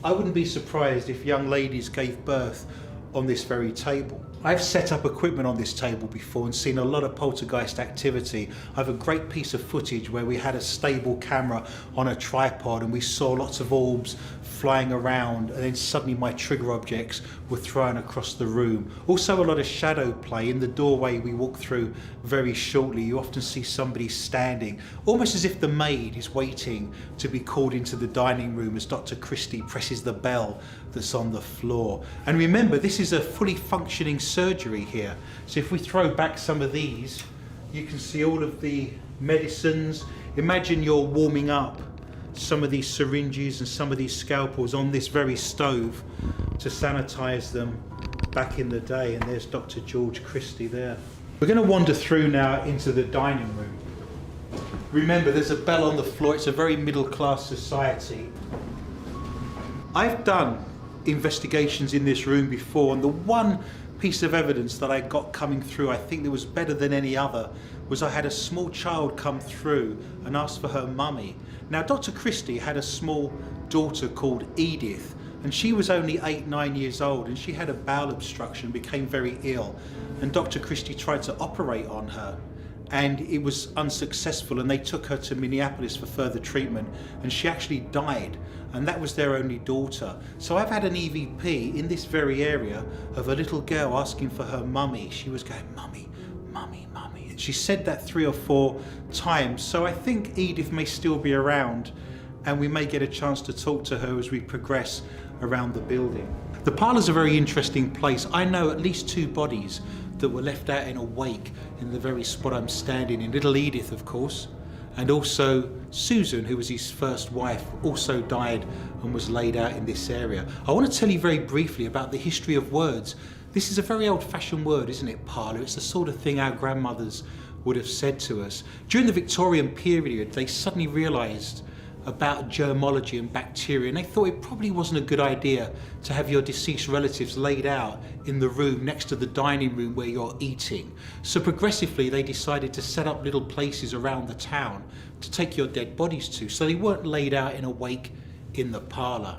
I wouldn't be surprised if young ladies gave birth on this very table. I've set up equipment on this table before and seen a lot of poltergeist activity. I have a great piece of footage where we had a stable camera on a tripod and we saw lots of orbs flying around, and then suddenly my trigger objects were thrown across the room. Also a lot of shadow play. In the doorway we walk through very shortly, you often see somebody standing, almost as if the maid is waiting to be called into the dining room as Dr. Christie presses the bell that's on the floor. And remember, this is a fully functioning surgery here. So if we throw back some of these, you can see all of the medicines. Imagine you're warming up some of these syringes and some of these scalpels on this very stove to sanitize them back in the day. And there's Dr. George Christie there. We're going to wander through now into the dining room. Remember, there's a bell on the floor. It's a very middle-class society. I've done investigations in this room before, and the one piece of evidence that I got coming through, I think that was better than any other, was I had a small child come through and ask for her mummy. Now, Dr. Christie had a small daughter called Edith, and she was only 8-9 years old, and she had a bowel obstruction, became very ill, and Dr. Christie tried to operate on her, and it was unsuccessful, and they took her to Minneapolis for further treatment, and she actually died, and that was their only daughter. So I've had an EVP in this very area of a little girl asking for her mummy. She was going, "Mummy, mummy, mummy," and she said that 3 or 4 times. So I think Edith may still be around, and we may get a chance to talk to her as we progress around the building. The parlour's a very interesting place. I know at least 2 bodies that were left out in a wake in the very spot I'm standing in. Little Edith, of course, and also Susan, who was his first wife, also died and was laid out in this area. I want to tell you very briefly about the history of words. This is a very old-fashioned word, isn't it, parlour? It's the sort of thing our grandmothers would have said to us. During the Victorian period, they suddenly realised about germology and bacteria, and they thought it probably wasn't a good idea to have your deceased relatives laid out in the room next to the dining room where you're eating. So progressively they decided to set up little places around the town to take your dead bodies to, so they weren't laid out in a wake in the parlour.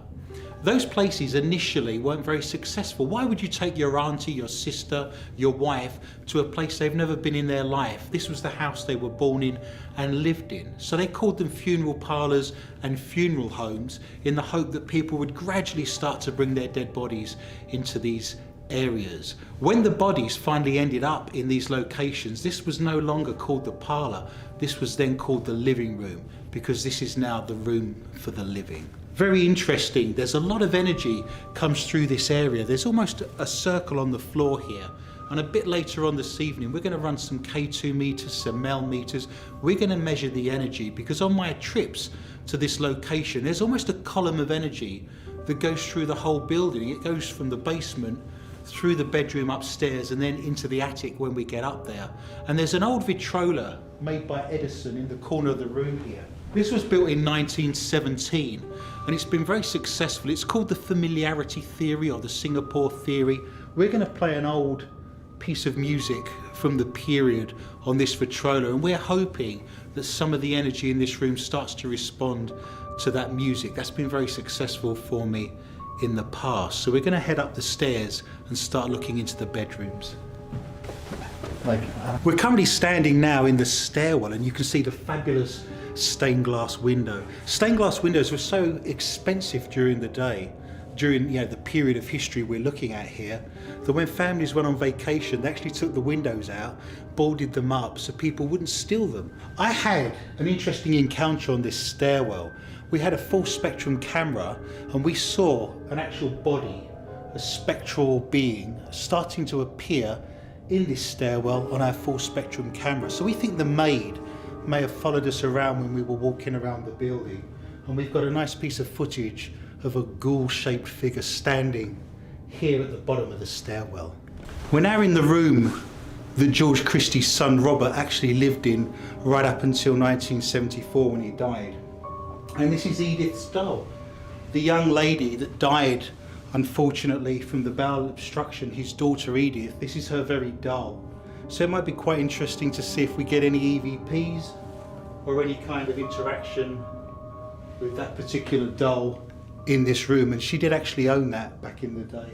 Those places initially weren't very successful. Why would you take your auntie, your sister, your wife to a place they've never been in their life? This was the house they were born in and lived in. So they called them funeral parlours and funeral homes in the hope that people would gradually start to bring their dead bodies into these areas. When the bodies finally ended up in these locations, this was no longer called the parlour. This was then called the living room, because this is now the room for the living. Very interesting. There's a lot of energy comes through this area. There's almost a circle on the floor here. And a bit later on this evening, we're going to run some K2 meters, some MEL meters. We're going to measure the energy, because on my trips to this location, there's almost a column of energy that goes through the whole building. It goes from the basement through the bedroom upstairs and then into the attic when we get up there. And there's an old Vitrola made by Edison in the corner of the room here. This was built in 1917 and it's been very successful. It's called the familiarity theory or the Singapore theory. We're going to play an old piece of music from the period on this Vitrola, and we're hoping that some of the energy in this room starts to respond to that music. That's been very successful for me in the past. So we're going to head up the stairs and start looking into the bedrooms. We're currently standing now in the stairwell, and you can see the fabulous stained glass window. Stained glass windows were so expensive during the day, during the period of history we're looking at here, that when families went on vacation, they actually took the windows out, boarded them up so people wouldn't steal them. I had an interesting encounter on this stairwell. We had a full spectrum camera and we saw an actual body, a spectral being, starting to appear in this stairwell on our full spectrum camera. So we think the maid may have followed us around when we were walking around the building, and we've got a nice piece of footage of a ghoul-shaped figure standing here at the bottom of the stairwell. We're now in the room that George Christie's son Robert actually lived in right up until 1974 when he died. And this is Edith's doll, the young lady that died unfortunately from the bowel obstruction, his daughter Edith. This is her very doll. So it might be quite interesting to see if we get any EVPs or any kind of interaction with that particular doll in this room. And she did actually own that back in the day.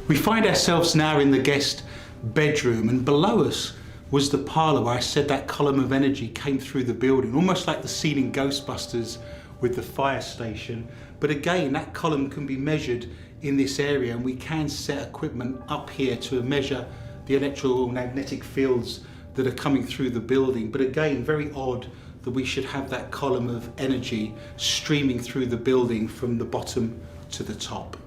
We find ourselves now in the guest bedroom, and below us was the parlour where I said that column of energy came through the building, almost like the scene in Ghostbusters with the fire station. But again, that column can be measured in this area, and we can set equipment up here to measure the electromagnetic fields that are coming through the building. But again, very odd that we should have that column of energy streaming through the building from the bottom to the top.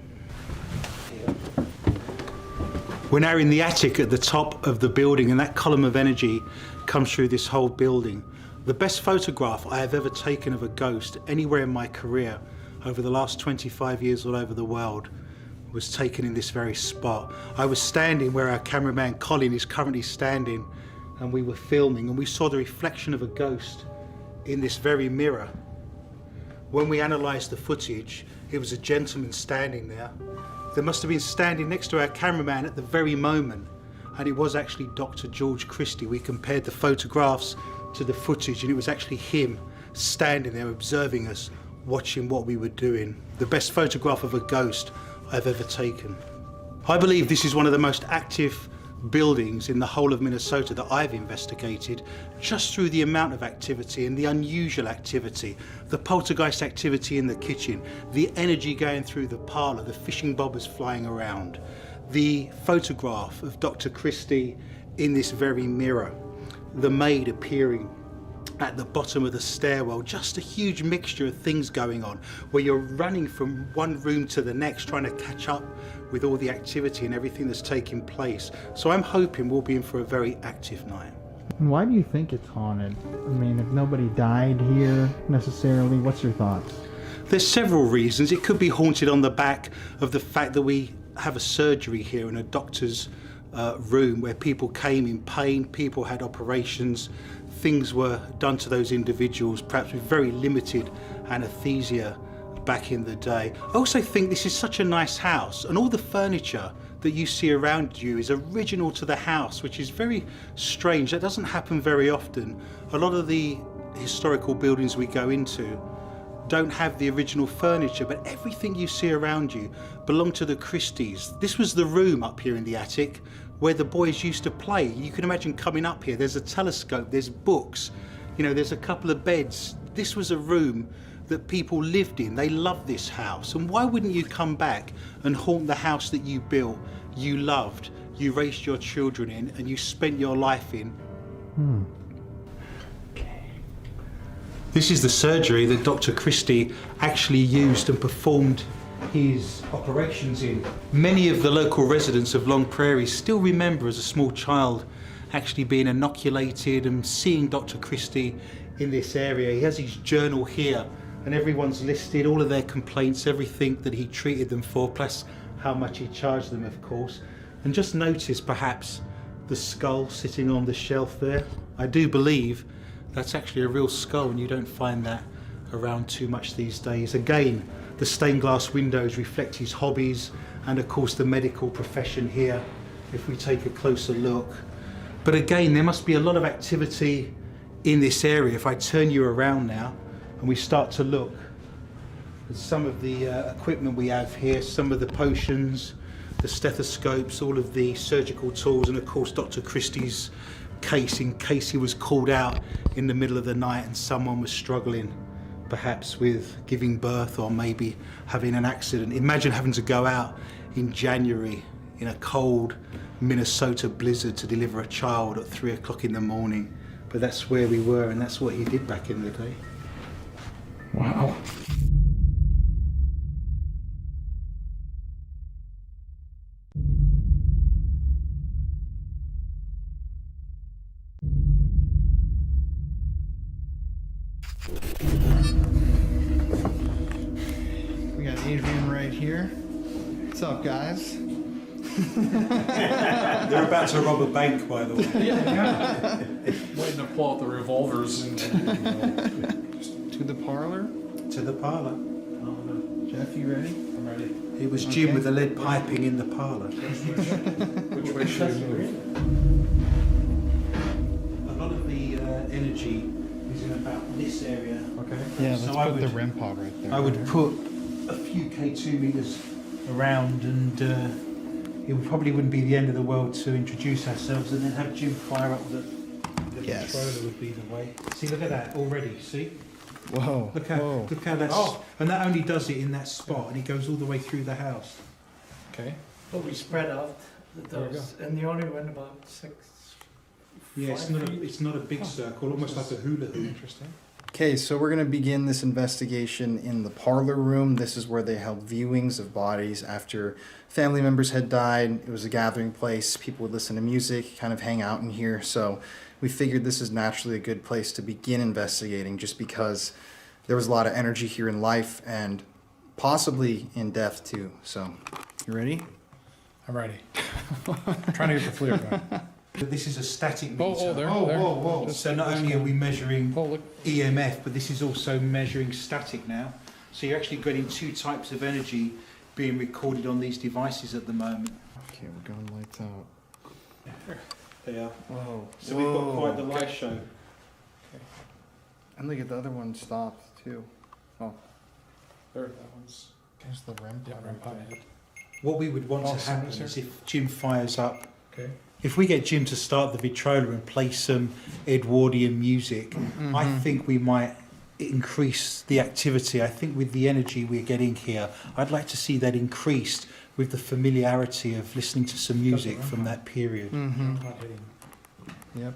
We're now in the attic at the top of the building, and that column of energy comes through this whole building. The best photograph I have ever taken of a ghost anywhere in my career over the last 25 years all over the world was taken in this very spot. I was standing where our cameraman Colin is currently standing, and we were filming, and we saw the reflection of a ghost in this very mirror. When we analysed the footage, it was a gentleman standing there. There must have been standing next to our cameraman at the very moment, and it was actually Dr. George Christie. We compared the photographs to the footage, and it was actually him standing there observing us, watching what we were doing. The best photograph of a ghost I've ever taken. I believe this is one of the most active buildings in the whole of Minnesota that I've investigated, just through the amount of activity and the unusual activity, the poltergeist activity in the kitchen, the energy going through the parlour, the fishing bobbers flying around, the photograph of Dr. Christie in this very mirror, the maid appearing at the bottom of the stairwell, just a huge mixture of things going on where you're running from one room to the next trying to catch up with all the activity and everything that's taking place. So I'm hoping we'll be in for a very active night. Why do you think it's haunted? I mean, if nobody died here necessarily, what's your thoughts? There's several reasons. It could be haunted on the back of the fact that we have a surgery here in a doctor's room where people came in pain, people had operations, things were done to those individuals, perhaps with very limited anesthesia back in the day. I also think this is such a nice house, and all the furniture that you see around you is original to the house, which is very strange. That doesn't happen very often. A lot of the historical buildings we go into don't have the original furniture, but everything you see around you belonged to the Christies. This was the room up here in the attic where the boys used to play. You can imagine coming up here, there's a telescope, there's books, you know, there's a couple of beds. This was a room that people lived in. They loved this house. And why wouldn't you come back and haunt the house that you built, you loved, you raised your children in, and you spent your life in? This is the surgery that Dr. Christie actually used and performed his operations in. Many of the local residents of Long Prairie still remember as a small child actually being inoculated and seeing Dr. Christie in this area. He has his journal here, and everyone's listed all of their complaints, everything that he treated them for, plus how much he charged them, of course. And just notice perhaps the skull sitting on the shelf there. I do believe that's actually a real skull, and you don't find that around too much these days. Again, the stained glass windows reflect his hobbies, and of course the medical profession here, if we take a closer look. But again, there must be a lot of activity in this area. If I turn you around now and we start to look at some of the equipment we have here, some of the potions, the stethoscopes, all of the surgical tools, and of course Dr. Christie's case in case he was called out in the middle of the night and someone was struggling perhaps with giving birth or maybe having an accident. Imagine having to go out in January in a cold Minnesota blizzard to deliver a child at 3 o'clock in the morning. But that's where we were, and that's what he did back in the day. Wow. We got Adrian right here. What's up, guys? They're about to rob a bank, by the way. Waiting to pull out the revolvers. To the parlor? To the parlour. Jeff, you ready? I'm ready. It was Jim with the lead piping in the parlour. Which way should we move? A lot of the energy is in about this area. Okay. Yeah, So let's I put the would- REM pod right there. I would put a few K2 meters around, and it probably wouldn't be the end of the world to introduce ourselves and then have Jim fire up the Yes. controller would be the way. See, look at that already. See, Whoa. look how that's, and that only does it in that spot, and it goes all the way through the house. Okay. But we spread out There we those, and they only went about 6. Yeah, it's not a big circle, almost like a hula hoop. Interesting. Okay, so we're going to begin this investigation in the parlor room. This is where they held viewings of bodies after family members had died. It was a gathering place. People would listen to music, kind of hang out in here. So we figured this is naturally a good place to begin investigating, just because there was a lot of energy here in life and possibly in death too. So, you ready? I'm ready. I'm trying to get the flare going. But this is a static meter. Oh, there. Just So not only are we measuring Oh, look. EMF, but this is also measuring static now. So you're actually getting two types of energy being recorded on these devices at the moment. Okay, we're going lights out. They are. Whoa. So we've got quite the light show. And look at the other one stopped too. Oh, There, that one's. there's the REM Yeah, pod right right by there. it. What we would want Oh, to happen sensor. is if Jim fires up, Okay. if we get Jim to start the Vitrola and play some Edwardian music, I think we might increase the activity. I think with the energy we're getting here, I'd like to see that increased with the familiarity of listening to some music from that period. Yep.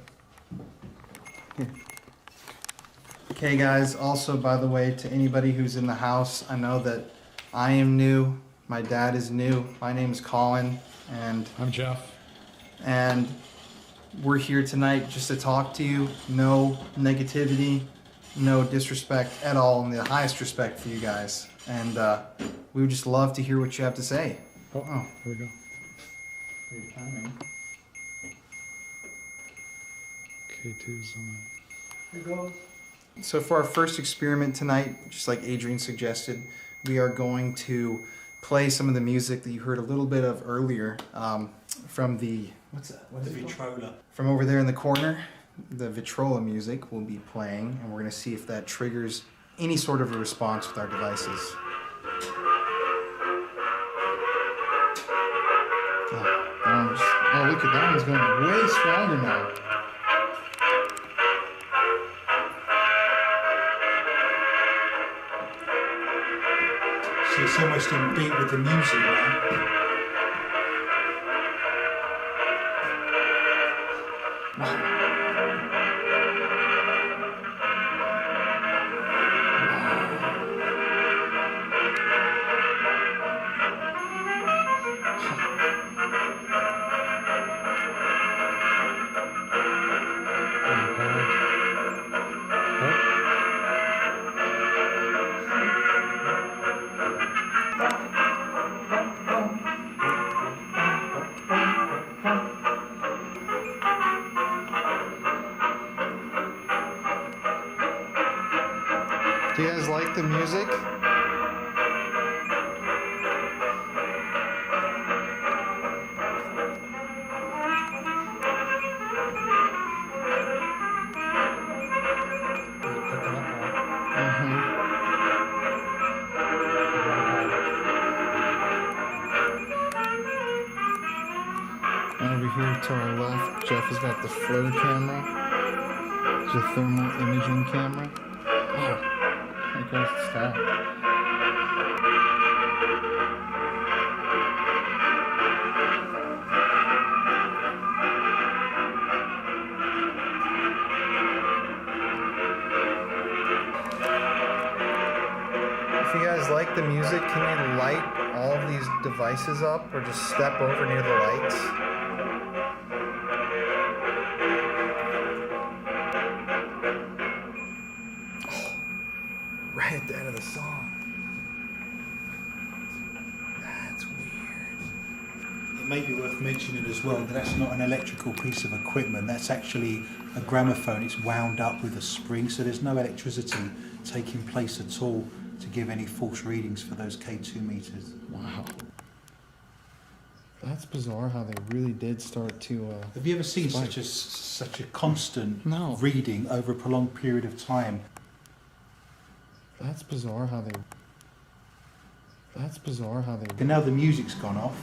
Here. Okay, guys, also, by the way, to anybody who's in the house, I know that I am new. My dad is new. My name is Colin, and I'm Jeff. we're here tonight just to talk to you. No negativity, no disrespect at all, and the highest respect for you guys. And we would just love to hear what you have to say. Oh, here we go. K2's on. Here goes. So for our first experiment tonight, just like Adrian suggested, we are going to play some of the music that you heard a little bit of earlier from the, what's that? What is The it called? Vitrola. From over there in the corner. The Vitrola music will be playing, and we're going to see if that triggers any sort of a response with our devices. Oh, look at that one's going way stronger now. So it's almost in beat with the music now. Do you guys like the music? Over here to our left, Jeff has got the flow camera. It's a thermal imaging camera. Oh, there goes the style. If you guys like the music, can you light all of these devices up or just step over near the lights? Right at the end of the song. That's weird. It may be worth mentioning as well that that's not an electrical piece of equipment. That's actually a gramophone. It's wound up with a spring, so there's no electricity taking place at all to give any false readings for those K2 meters. Wow. That's bizarre how they really did start to. Have you ever seen spike. such a constant No. reading over a prolonged period of time? That's bizarre how they. That's bizarre how they. And now the music's gone off.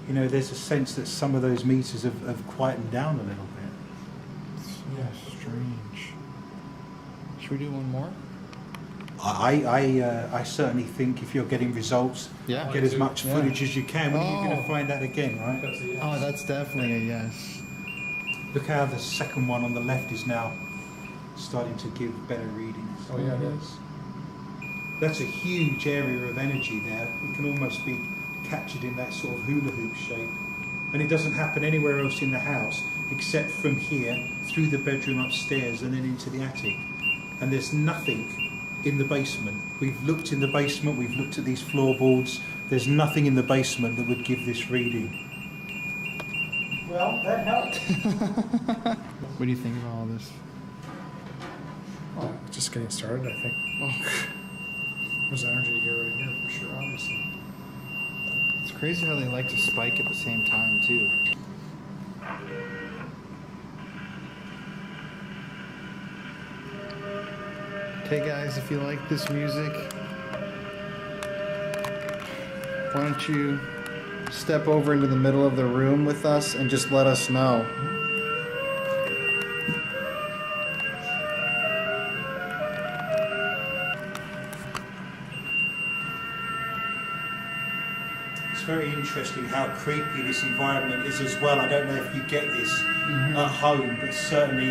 You know, there's a sense that some of those meters have quietened down a little bit. Yeah, strange. Should we do one more? I certainly think if you're getting results, Yeah. get as much footage as you can. When are you going Oh. to find that again, right? Oh, that's definitely a yes. Look how the second one on the left is now starting to give better readings. Oh yeah, it is. That's a huge area of energy there. It can almost be captured in that sort of hula hoop shape. And it doesn't happen anywhere else in the house except from here, through the bedroom upstairs and then into the attic. And there's nothing in the basement. We've looked in the basement, we've looked at these floorboards. There's nothing in the basement that would give this reading. Well, that helped. What do you think of all this? Well, just getting started, I think. Oh, There's energy here, right here, for sure, obviously. it's crazy how they like to spike at the same time too. Okay, guys, if you like this music, why don't you step over into the middle of the room with us and just let us know. It's very interesting how creepy this environment is as well. I don't know if you get this at home, but certainly,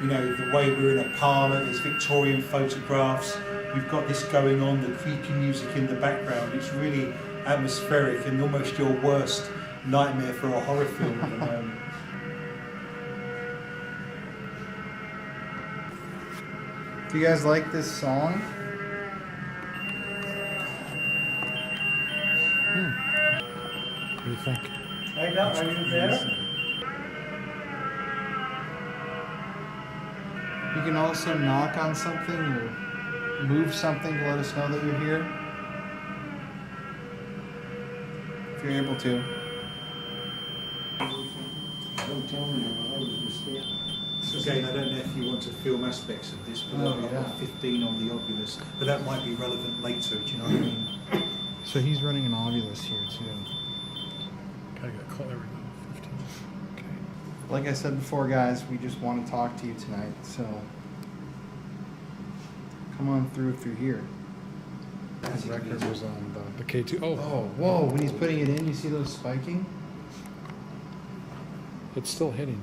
you know, the way we're in a parlour, there's Victorian photographs, we've got this going on, the creepy music in the background. It's really atmospheric and almost your worst nightmare for a horror film at the moment. Do you guys like this song? What do you think? Hey, Doc, are you there? You can also knock on something or move something to let us know that you're here. If you're able to. Again, I don't know if you want to film aspects of this, but I've got 15 on the Oculus, but that might be relevant later, do you know what I mean? So he's running an Ovilus here too. Gotta get clear now. 15. Okay. Like I said before, guys, we just want to talk to you tonight, so come on through if you're here. The record was on the K2. Oh, Oh, whoa, when he's putting it in, you see those spiking? it's still hitting.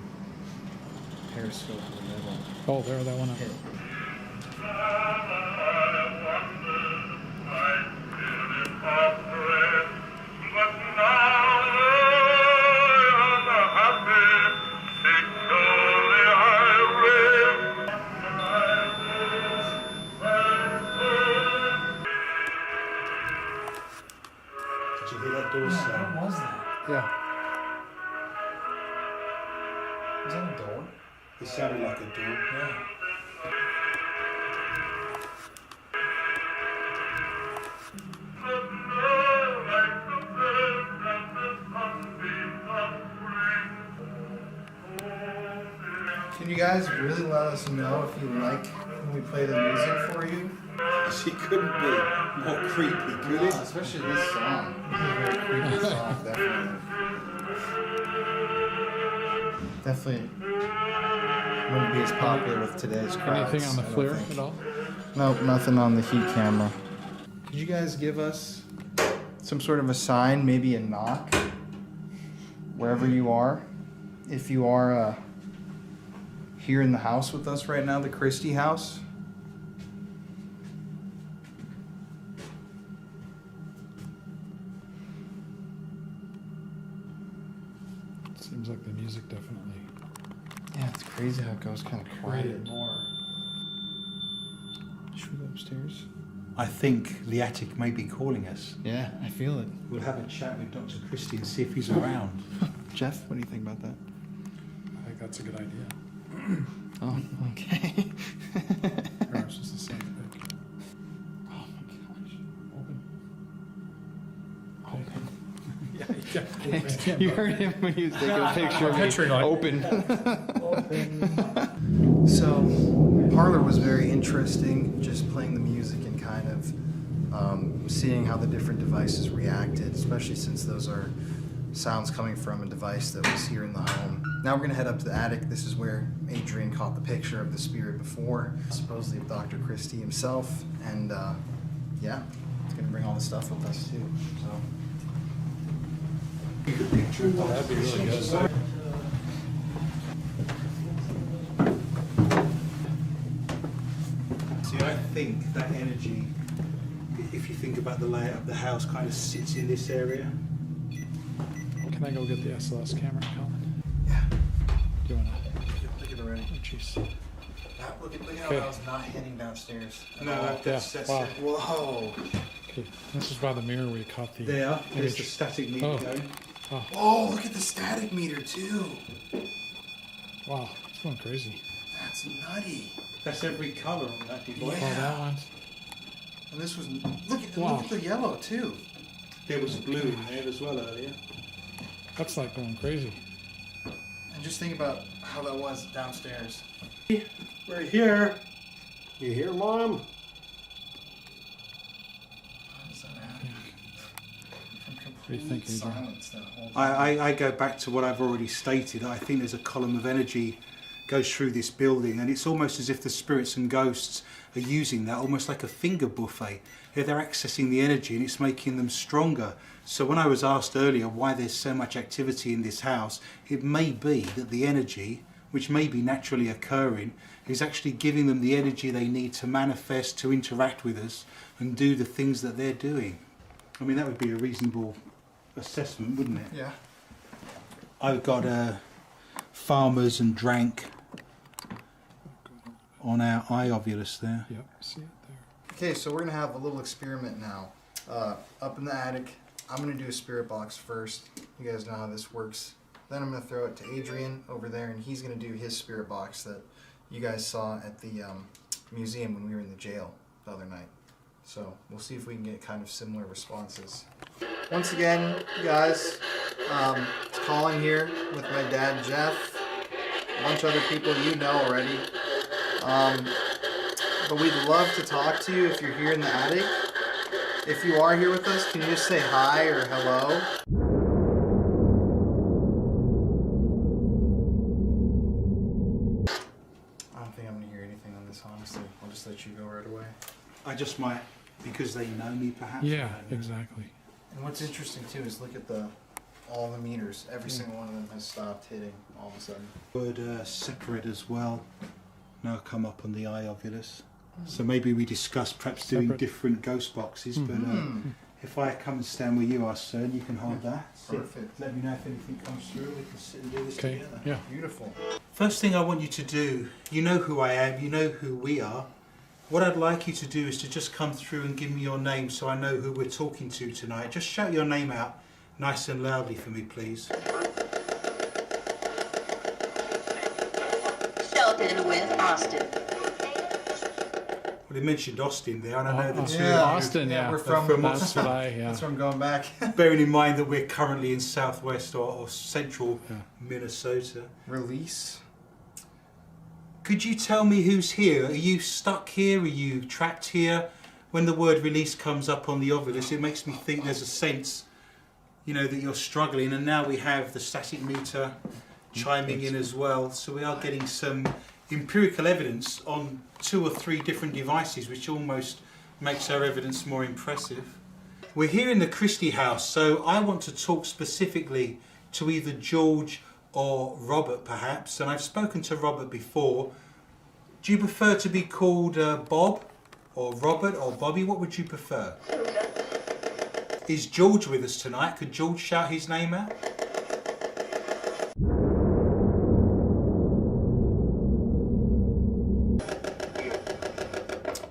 Periscope in the middle. Oh, there, that one up. Hit. Did you hear that door sound? What was that? Yeah. Is that a door? It sounded like a door. Yeah. Can you guys really let us know if you like when we play the music for you? She couldn't be more creepy, could it? Especially this song. This is a very creepy song, definitely. Definitely wouldn't be as popular with today's crowds. Anything on the I don't FLIR think. at all? Nope, nothing on the heat camera. Could you guys give us some sort of a sign, maybe a knock, wherever you are? If you are here in the house with us right now, the Christie House. Seems like the music definitely Yeah, it's crazy how it goes kind of quiet. created more. Should we go upstairs? I think the attic may be calling us. Yeah, I feel it. We'll have a chat with Dr. Christie and see if he's around. Jeff, what do you think about that? I think that's a good idea. Oh, okay. Or it's just the same thing. Oh my gosh. Open. Yeah, yeah. You heard him when he was taking a picture of me. Picturing like, Open. open. So, Parlor was very interesting, just playing the music and kind of seeing how the different devices reacted, especially since those are sounds coming from a device that was here in the home. Now we're going to head up to the attic. This is where Adrian caught the picture of the spirit before, supposedly of Dr. Christie himself, and yeah, it's going to bring all the stuff with us too. So. Oh, that'd be really good. See, I think that energy, if you think about the layout of the house, kind of sits in this area. Can I go get the SLS camera, Colin? Yeah. Do you wanna? Look at it already. Oh, jeez. Look at how Okay. I was not heading downstairs. That's Wow. it. Whoa. Okay. This is by the mirror we caught the There, there's the image. static meter Oh. going. Oh, look at the static meter too. Wow, it's going crazy. That's nutty. That's every colour on that device. Oh, that one's. And this was look at Wow. look at the yellow too. There was blue in there as well earlier. That's like going crazy. And just think about how that was downstairs. We're here. You hear, Mom? How does that happen? From do you complete think, Adrian? silence that whole time. I go back to what I've already stated. I think there's a column of energy goes through this building, and it's almost as if the spirits and ghosts are using that almost like a finger buffet. They're accessing the energy and it's making them stronger. So when I was asked earlier why there's so much activity in this house, it may be that the energy, which may be naturally occurring, is actually giving them the energy they need to manifest, to interact with us and do the things that they're doing. I mean, that would be a reasonable assessment, wouldn't it? Yeah. I've got farmers and drank on our eye ovulus there. Yep, see it there. Okay, so we're gonna have a little experiment now. Up in the attic, I'm gonna do a spirit box first. You guys know how this works. Then I'm gonna throw it to Adrian over there, and he's gonna do his spirit box that you guys saw at the museum when we were in the jail the other night. So we'll see if we can get kind of similar responses. Once again, you guys, it's Colin here with my dad Jeff, a bunch of other people you know already. But we'd love to talk to you if you're here in the attic. If you are here with us, can you just say hi or hello? I don't think I'm gonna hear anything on this, honestly. I'll just let you go right away. I just might, because they know me perhaps. Yeah, exactly. And what's interesting too is look at all the meters. Every single one of them has stopped hitting all of a sudden. Word separate as well. Now come up on the eye ovulus. So maybe we discuss perhaps doing Separate. different ghost boxes, but if I come and stand where you are, sir, and you can hold that. Sit. Perfect. Let me know if anything comes through. We can sit and do this Okay, together. yeah. Beautiful. First thing I want you to do, you know who I am, you know who we are. What I'd like you to do is to just come through and give me your name so I know who we're talking to tonight. Just shout your name out nice and loudly for me, please. Shelton with Austin. Well, they mentioned Austin there, and I know the two. Yeah. Austin, yeah. We're from That's what I, yeah. That's where I'm going back. Bearing in mind that we're currently in southwest or central Yeah. Minnesota. Release. Could you tell me who's here? Are you stuck here? Are you trapped here? When the word release comes up on the ovulus, it makes me think there's a sense, you know, that you're struggling. And now we have the static meter chiming in as well. So we are getting some empirical evidence on 2 or 3 different devices, which almost makes our evidence more impressive. We're here in the Christie House, so I want to talk specifically to either George or Robert perhaps, and I've spoken to Robert before. Do you prefer to be called Bob or Robert or Bobby? What would you prefer? Is George with us tonight? Could George shout his name out?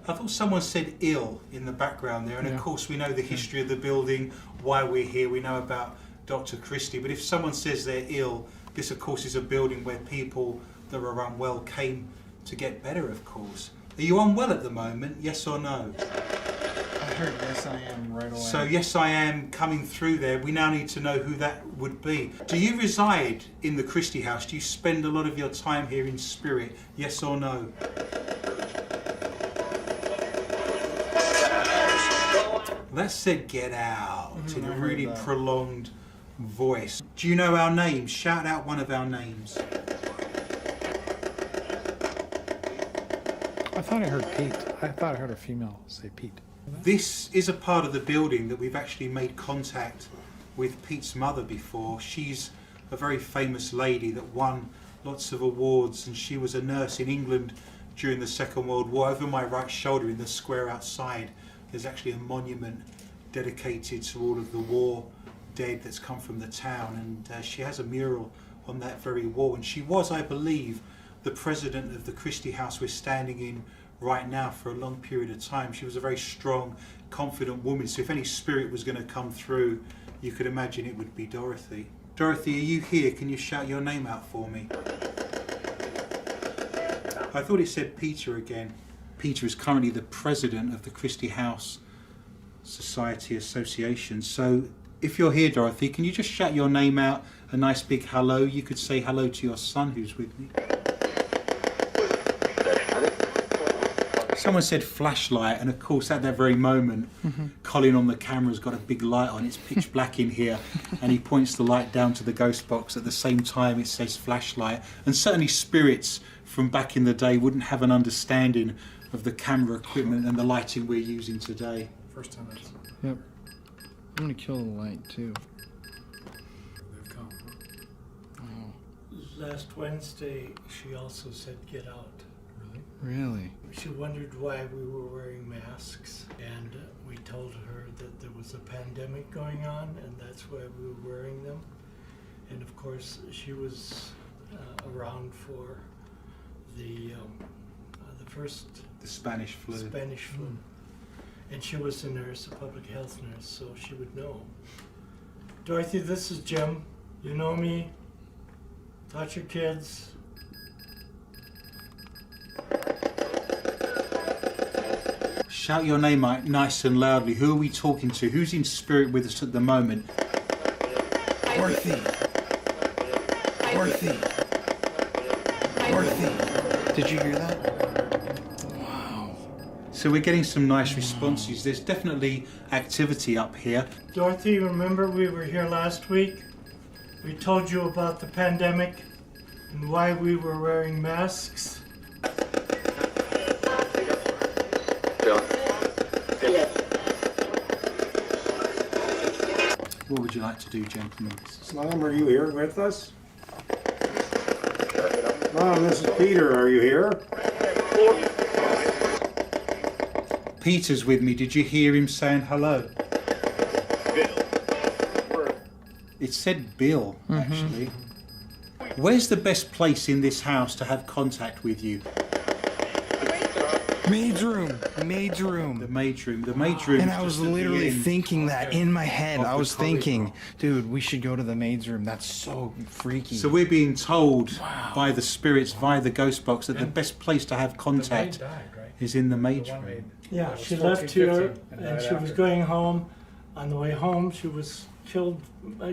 I thought someone said ill in the background there, and of course we know the history of the building, why we're here, we know about Dr. Christie, but if someone says they're ill, this of course is a building where people that are unwell came to get better, of course. Are you unwell at the moment, yes or no? I heard yes I am right away. So yes I am coming through there. We now need to know who that would be. Do you reside in the Christie House? Do you spend a lot of your time here in spirit, yes or no? That said get out in a really prolonged voice. Do you know our names? Shout out one of our names. I thought I heard Pete. I thought I heard a female say Pete. This is a part of the building that we've actually made contact with Pete's mother before. She's a very famous lady that won lots of awards, and she was a nurse in England during the Second World War. Over my right shoulder in the square outside, there's actually a monument dedicated to all of the war dead that's come from the town, and she has a mural on that very wall, and she was, I believe, the president of the Christie House we're standing in right now for a long period of time. She was a very strong, confident woman, so if any spirit was going to come through, you could imagine it would be Dorothy. Dorothy, are you here? Can you shout your name out for me? I thought it said Peter again. Peter is currently the president of the Christie House Society Association. So if you're here, Dorothy, can you just shout your name out, a nice big hello? You could say hello to your son who's with me. Someone said flashlight, and of course at that very moment, Colin on the camera's got a big light on. It's pitch black in here, and he points the light down to the ghost box. At the same time, it says flashlight. And certainly spirits from back in the day wouldn't have an understanding of the camera equipment and the lighting we're using today. First time that's... Yep. I'm gonna kill the light too. They've come. Last Wednesday, she also said get out. Really? She wondered why we were wearing masks, and we told her that there was a pandemic going on, and that's why we were wearing them. And of course, she was around for the Spanish flu. Spanish flu. And she was a nurse, a public health nurse, so she would know. Dorothy, this is Jim. You know me. Taught your kids. Shout your name out nice and loudly. Who are we talking to? Who's in spirit with us at the moment? Dorothy. Dorothy. Dorothy. Did you hear that? Wow. So we're getting some nice responses. There's definitely activity up here. Dorothy, remember we were here last week? We told you about the pandemic and why we were wearing masks. What would you like to do, gentlemen? Mom, are you here with us? Mom, this is Peter. Are you here? Peter's with me. Did you hear him saying hello? It said Bill, actually. Where's the best place in this house to have contact with you? Maid's room. Maid's room. The maid's room. The maid's room. And I was literally thinking that in my head. I was thinking, dude, we should go to the maid's room. That's so freaky. So we're being told by the spirits, via the ghost box, that the best place to have contact is in the maid's room. Yeah, she left here and she was going home. On the way home, she was killed.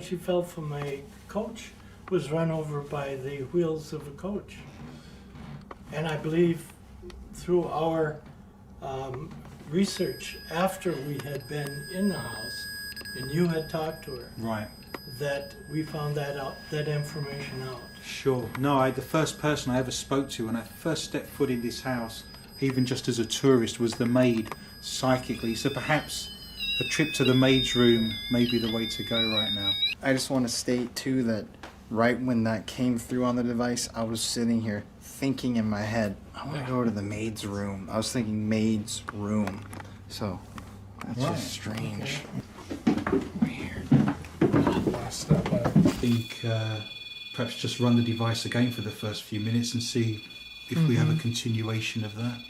She fell from a coach, was run over by the wheels of a coach. And I believe through our research after we had been in the house and you had talked to her, Right. that we found that out, that information out. Sure. No, the first person I ever spoke to when I first stepped foot in this house, even just as a tourist, was the maid, psychically. So perhaps a trip to the maid's room may be the way to go right now. I just want to state too that right when that came through on the device, I was sitting here thinking in my head, I want to go to the maid's room. I was thinking maid's room. So that's just strange. Weird. I think perhaps just run the device again for the first few minutes and see if we have a continuation of that.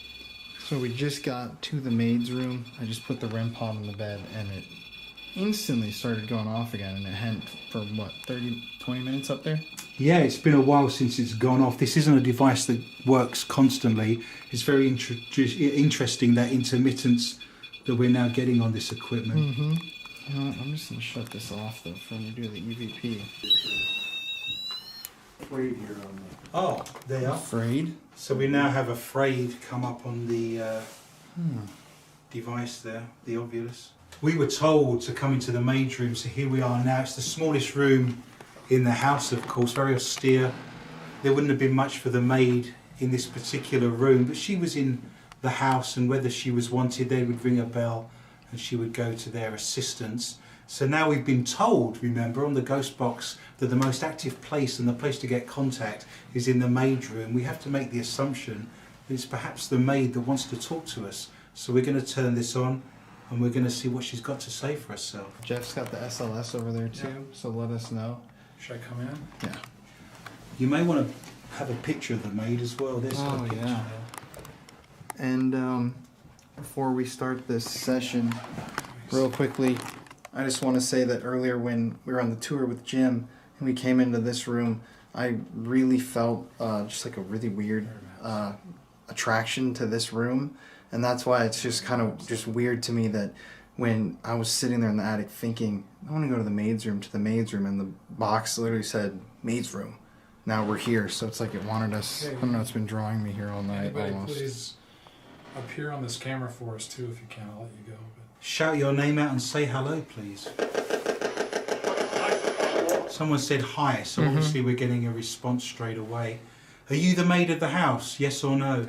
So we just got to the maid's room. I just put the REM pod on the bed and it instantly started going off again, and it hadn't for what, 20 minutes up there? Yeah, it's been a while since it's gone off. This isn't a device that works constantly. It's very interesting, that intermittence that we're now getting on this equipment. Mm-hmm. You know what, I'm just going to shut this off though for when we do the EVP. Afraid here on the... Oh, they are. Afraid? So we now have afraid come up on the device there, the Ovilus. We were told to come into the maid's room, so here we are now. It's the smallest room in the house, of course, very austere. There wouldn't have been much for the maid in this particular room, but she was in the house, and whether she was wanted, they would ring a bell and she would go to their assistance. So now we've been told, remember, on the ghost box, that the most active place and the place to get contact is in the maid's room. We have to make the assumption that it's perhaps the maid that wants to talk to us. So we're going to turn this on and we're going to see what she's got to say for herself. Jeff's got the SLS over there too, so let us know. Should I come in? Yeah. You may want to have a picture of the maid as well. There's her picture there. And before we start this session, real quickly, I just want to say that earlier when we were on the tour with Jim and we came into this room, I really felt just like a really weird attraction to this room. And that's why it's just kind of just weird to me that when I was sitting there in the attic thinking, I want to go to the maid's room, and the box literally said, maid's room. Now we're here, so it's like it wanted us. I don't know, it's been drawing me here all night. Anybody almost. please appear on this camera for us too, if you can. I'll let you go. Shout your name out and say hello, please. Someone said hi, so obviously we're getting a response straight away. Are you the maid of the house? Yes or no?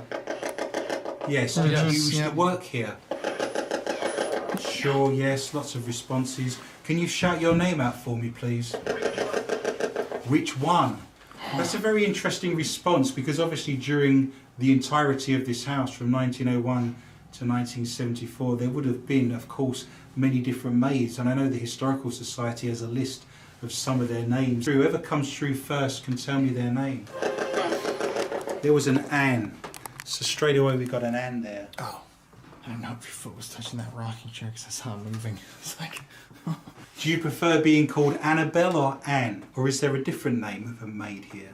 Yes. Did you used to work here? Sure, yes. Lots of responses. Can you shout your name out for me, please? Which one? That's a very interesting response, because obviously during the entirety of this house from 1901 to 1974 there would have been, of course, many different maids, and I know the Historical Society has a list of some of their names. Whoever comes through first can tell me their name. There was an Anne, so straight away we got an Anne there. Oh, I don't know if your foot was touching that rocking chair because I saw it moving. It's like... Do you prefer being called Annabelle or Anne, or is there a different name of a maid here?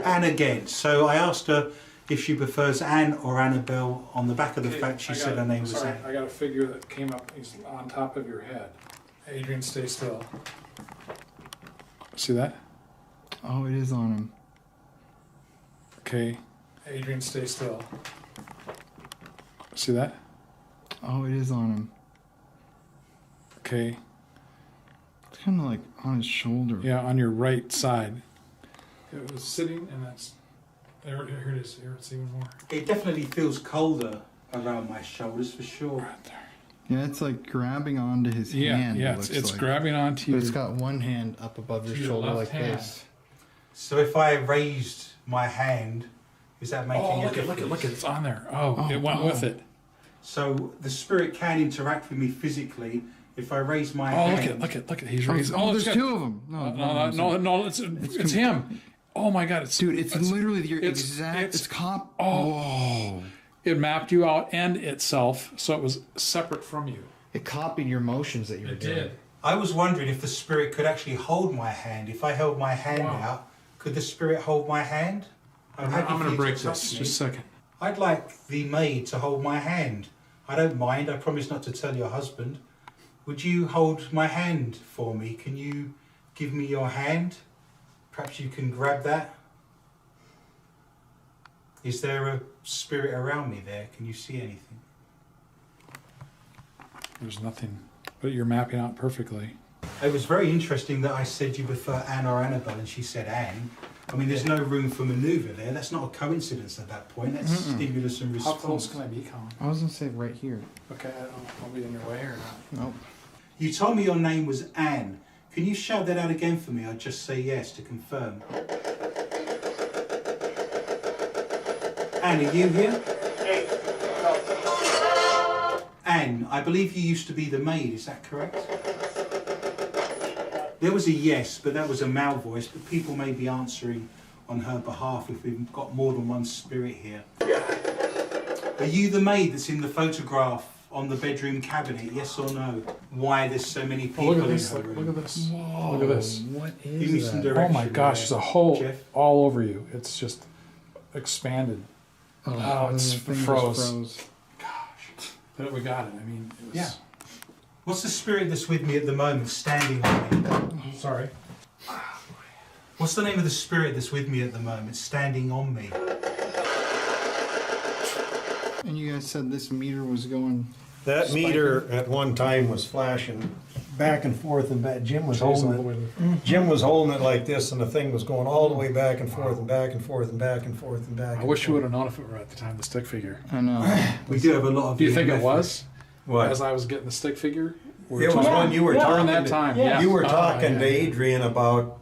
Anne again. So I asked her if she prefers Anne or Annabelle on the back of the fact she said her name was Anne. I got a figure that came up. He's on top of your head. Adrian, stay still. See that? Oh, it is on him. Okay. Adrian, stay still. See that? Oh, it is on him. Okay. It's kind of like on his shoulder. Yeah, on your right side. It was sitting, and that's... There, here it is. Here, it's even more. It definitely feels colder around my shoulders for sure. Right there. Yeah, it's like grabbing onto his hand. Yeah, it's like. Grabbing onto you. But it's got one hand up above your shoulder like this. So if I raised my hand, is that making a difference? Look at, it's on there. Oh, it went with it. So the spirit can interact with me physically if I raise my hand. Look at. He's raising. Oh, there's two of them. No, it's him. Oh my God, dude, it's literally your exact. It's cop. Oh. It mapped you out and itself, so it was separate from you. It copied your motions that you were doing. It did. I was wondering if the spirit could actually hold my hand. If I held my hand out, could the spirit hold my hand? I'm going to break this. Just a second. I'd like the maid to hold my hand. I don't mind. I promise not to tell your husband. Would you hold my hand for me? Can you give me your hand? Perhaps you can grab that. Is there a spirit around me there? Can you see anything? There's nothing, but you're mapping out perfectly. It was very interesting that I said you prefer Anne or Annabelle, and she said Anne. I mean, there's no room for manoeuvre there. That's not a coincidence at that point. That's stimulus and response. How close can I be, Colin? I was going to say right here. Okay, I don't know if I'll be in your way or not. Nope. You told me your name was Anne. Can you shout that out again for me? I'd just say yes to confirm. Anne, are you here? Anne, I believe you used to be the maid, is that correct? There was a yes, but that was a male voice, but people may be answering on her behalf if we've got more than one spirit here. Are you the maid that's in the photograph on the bedroom cabinet, yes or no? Why there's so many people Look at in this. her room? Look at this. Whoa, Look at this. What Give me is some that? Oh direction my gosh, there, there's a hole Jeff. all over you. It's just expanded. Oh, it's the thing just froze. Gosh. But we got it. I mean, it was... Yeah. What's the spirit that's with me at the moment standing on me? Sorry. What's the name of the spirit that's with me at the moment standing on me? And you guys said this meter was going. That meter at one time was flashing back and forth and back. Jim was holding it. Jim was holding it like this, and the thing was going all the way back and forth and back and forth and back and forth and back. I wish you would have known if it were at the time the stick figure. I know. We do have a lot of. Do you think it was? What? As I was getting the stick figure? It was when you were talking. During that time, yeah. You were talking to Adrian about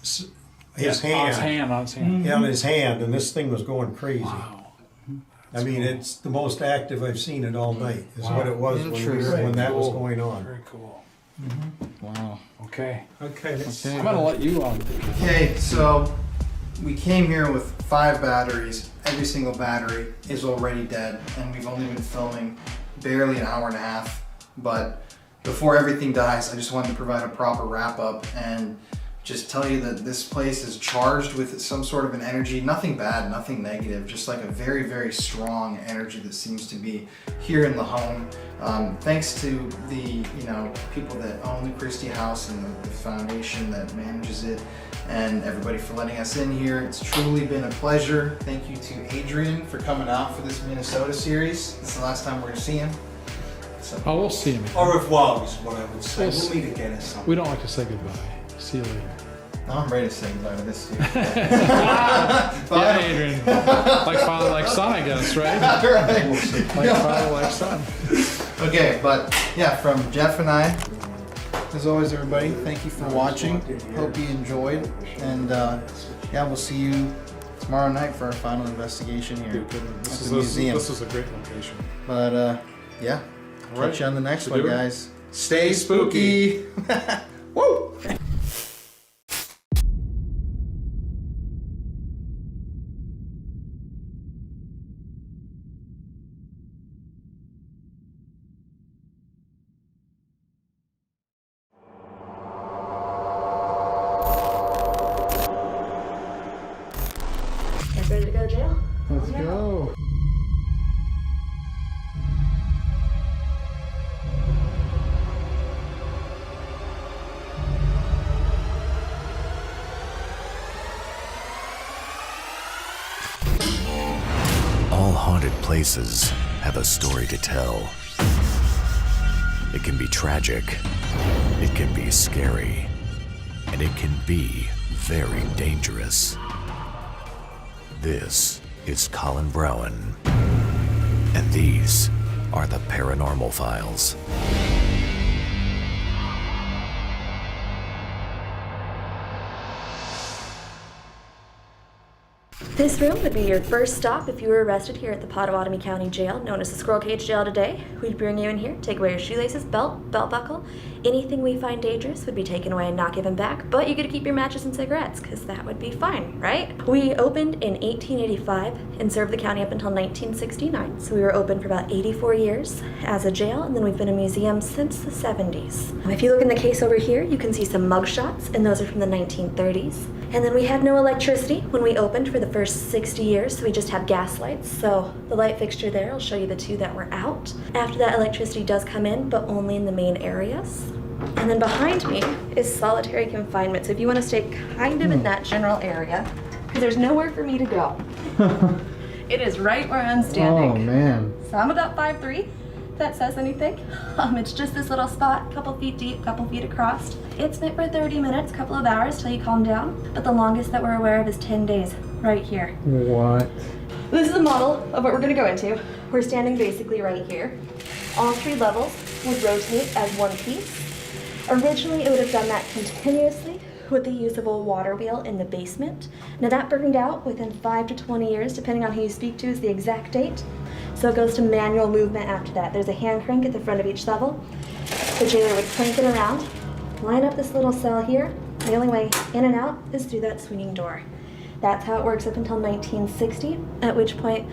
his hand. On his hand, on his hand. Yeah, on his hand, and this thing was going crazy. Wow. I mean, it's the most active I've seen it all night. Is what it was when that was going on. Very cool. Wow. Okay. Okay, let's. I'm gonna let you on. Okay, so we came here with 5 batteries. Every single battery is already dead, and we've only been filming barely an hour and a half. But before everything dies, I just wanted to provide a proper wrap up and just tell you that this place is charged with some sort of an energy, nothing bad, nothing negative, just like a very, very strong energy that seems to be here in the home. Thanks to the people that own the Christie House and the foundation that manages it, and everybody for letting us in here. It's truly been a pleasure. Thank you to Adrian for coming out for this Minnesota series. This is the last time we're gonna see him. So. Oh, we'll see him. Au revoir is what I would say. We'll We'll meet again at some. We don't like to say goodbye. See you later. Now I'm ready to say goodbye to this dude. Yeah, Adrian. Like father, like son, I guess, right? Right. Like father, like son. Okay, but yeah, from Jeff and I, as always, everybody, thank you for watching. Hope you enjoyed, and yeah, we'll see you tomorrow night for our final investigation here at the museum. This is a great location. But yeah, All catch you on the next So one, do it. guys. Stay spooky. Woo! Guys ready to go to jail? Let's go. All haunted places have a story to tell. It can be tragic, it can be scary, and it can be very dangerous. This is Colin Browen, and these are the Paranormal Files. This room would be your first stop if you were arrested here at the Pottawatomie County Jail, known as the Squirrel Cage Jail today. We'd bring you in here, take away your shoelaces, belt buckle. Anything we find dangerous would be taken away and not given back, but you get to keep your matches and cigarettes, because that would be fine, right? We opened in 1885 and served the county up until 1969, so we were open for about 84 years as a jail, and then we've been a museum since the 70s. If you look in the case over here, you can see some mug shots, and those are from the 1930s. And then we had no electricity when we opened for the first 60 years, so we just have gas lights. So the light fixture there will show you the 2 that were out. After that, electricity does come in, but only in the main areas. And then behind me is solitary confinement. So if you want to stay kind of in that general area, because there's nowhere for me to go. It is right where I'm standing. Oh man. So I'm about 5'3", if that says anything. It's just this little spot, couple feet deep, couple feet across. It's meant for 30 minutes, couple of hours till you calm down. But the longest that we're aware of is 10 days, right here. What? This is a model of what we're gonna go into. We're standing basically right here. All 3 levels would rotate as one piece. Originally, it would have done that continuously with the use of a water wheel in the basement. Now that burned out within 5 to 20 years, depending on who you speak to is the exact date. So it goes to manual movement after that. There's a hand crank at the front of each level. The jailer would crank it around, line up this little cell here. The only way in and out is through that swinging door. That's how it works up until 1960, at which point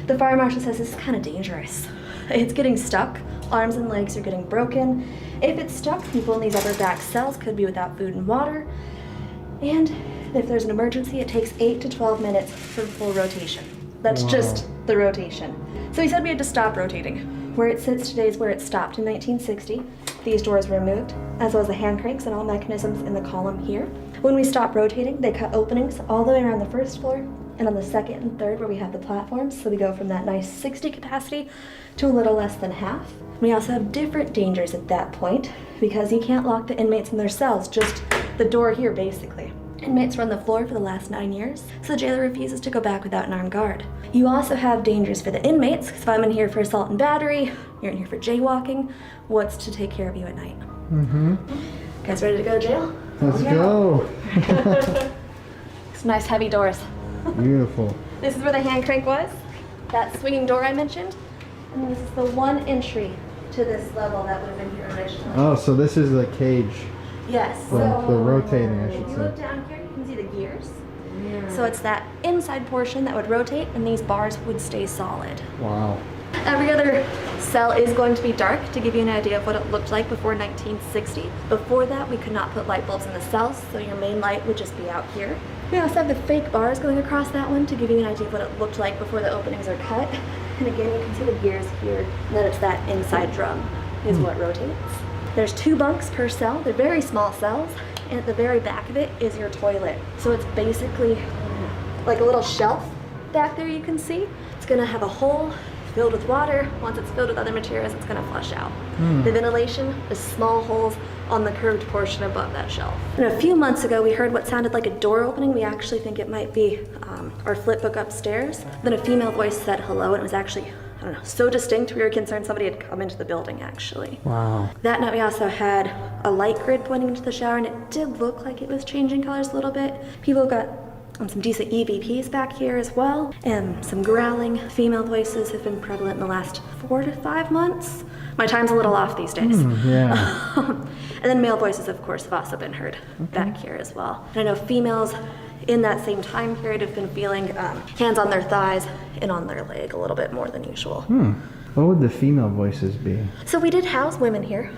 the fire marshal says this is kind of dangerous. It's getting stuck, arms and legs are getting broken. If it's stuck, people in these upper back cells could be without food and water. And if there's an emergency, it takes 8 to 12 minutes for full rotation. That's just the rotation. So he said we had to stop rotating. Where it sits today is where it stopped in 1960. These doors were removed, as well as the hand cranks and all mechanisms in the column here. When we stopped rotating, they cut openings all the way around the first floor and on the second and third where we have the platforms. So we go from that nice 60 capacity to a little less than half. We also have different dangers at that point because you can't lock the inmates in their cells, just the door here basically. Inmates run the floor for the last 9 years, so the jailer refuses to go back without an armed guard. You also have dangers for the inmates, because if I'm in here for assault and battery, you're in here for jaywalking, what's to take care of you at night? Mm-hmm. Guys ready to go to jail? Let's go. Some nice heavy doors. Beautiful. This is where the hand crank was, that swinging door I mentioned, and this is the one entry to this level that would have been here originally. Oh, so this is the cage. Yes. The rotating, I should If you say. look down here, you can see the gears. So it's that inside portion that would rotate, and these bars would stay solid. Wow. Every other cell is going to be dark to give you an idea of what it looked like before 1960. Before that, we could not put light bulbs in the cells, so your main light would just be out here. We also have the fake bars going across that one to give you an idea of what it looked like before the openings are cut. And again, you can see the gears here, and then it's that inside drum is what rotates. There's 2 bunks per cell. They're very small cells, and at the very back of it is your toilet. So it's basically like a little shelf back there you can see. It's gonna have a hole filled with water. Once it's filled with other materials, it's gonna flush out. The ventilation is small holes on the curved portion above that shelf. And a few months ago, we heard what sounded like a door opening. We actually think it might be our flip book upstairs. Then a female voice said hello, and it was actually, I don't know, so distinct we were concerned somebody had come into the building actually. Wow. That night we also had a light grid pointing into the shower, and it did look like it was changing colors a little bit. People got some decent EVPs back here as well, and some growling female voices have been prevalent in the last 4 to 5 months. My time's a little off these days. Yeah. And then male voices, of course, have also been heard back here as well. And I know females in that same time period have been feeling hands on their thighs and on their leg a little bit more than usual. What would the female voices be? So we did house women here.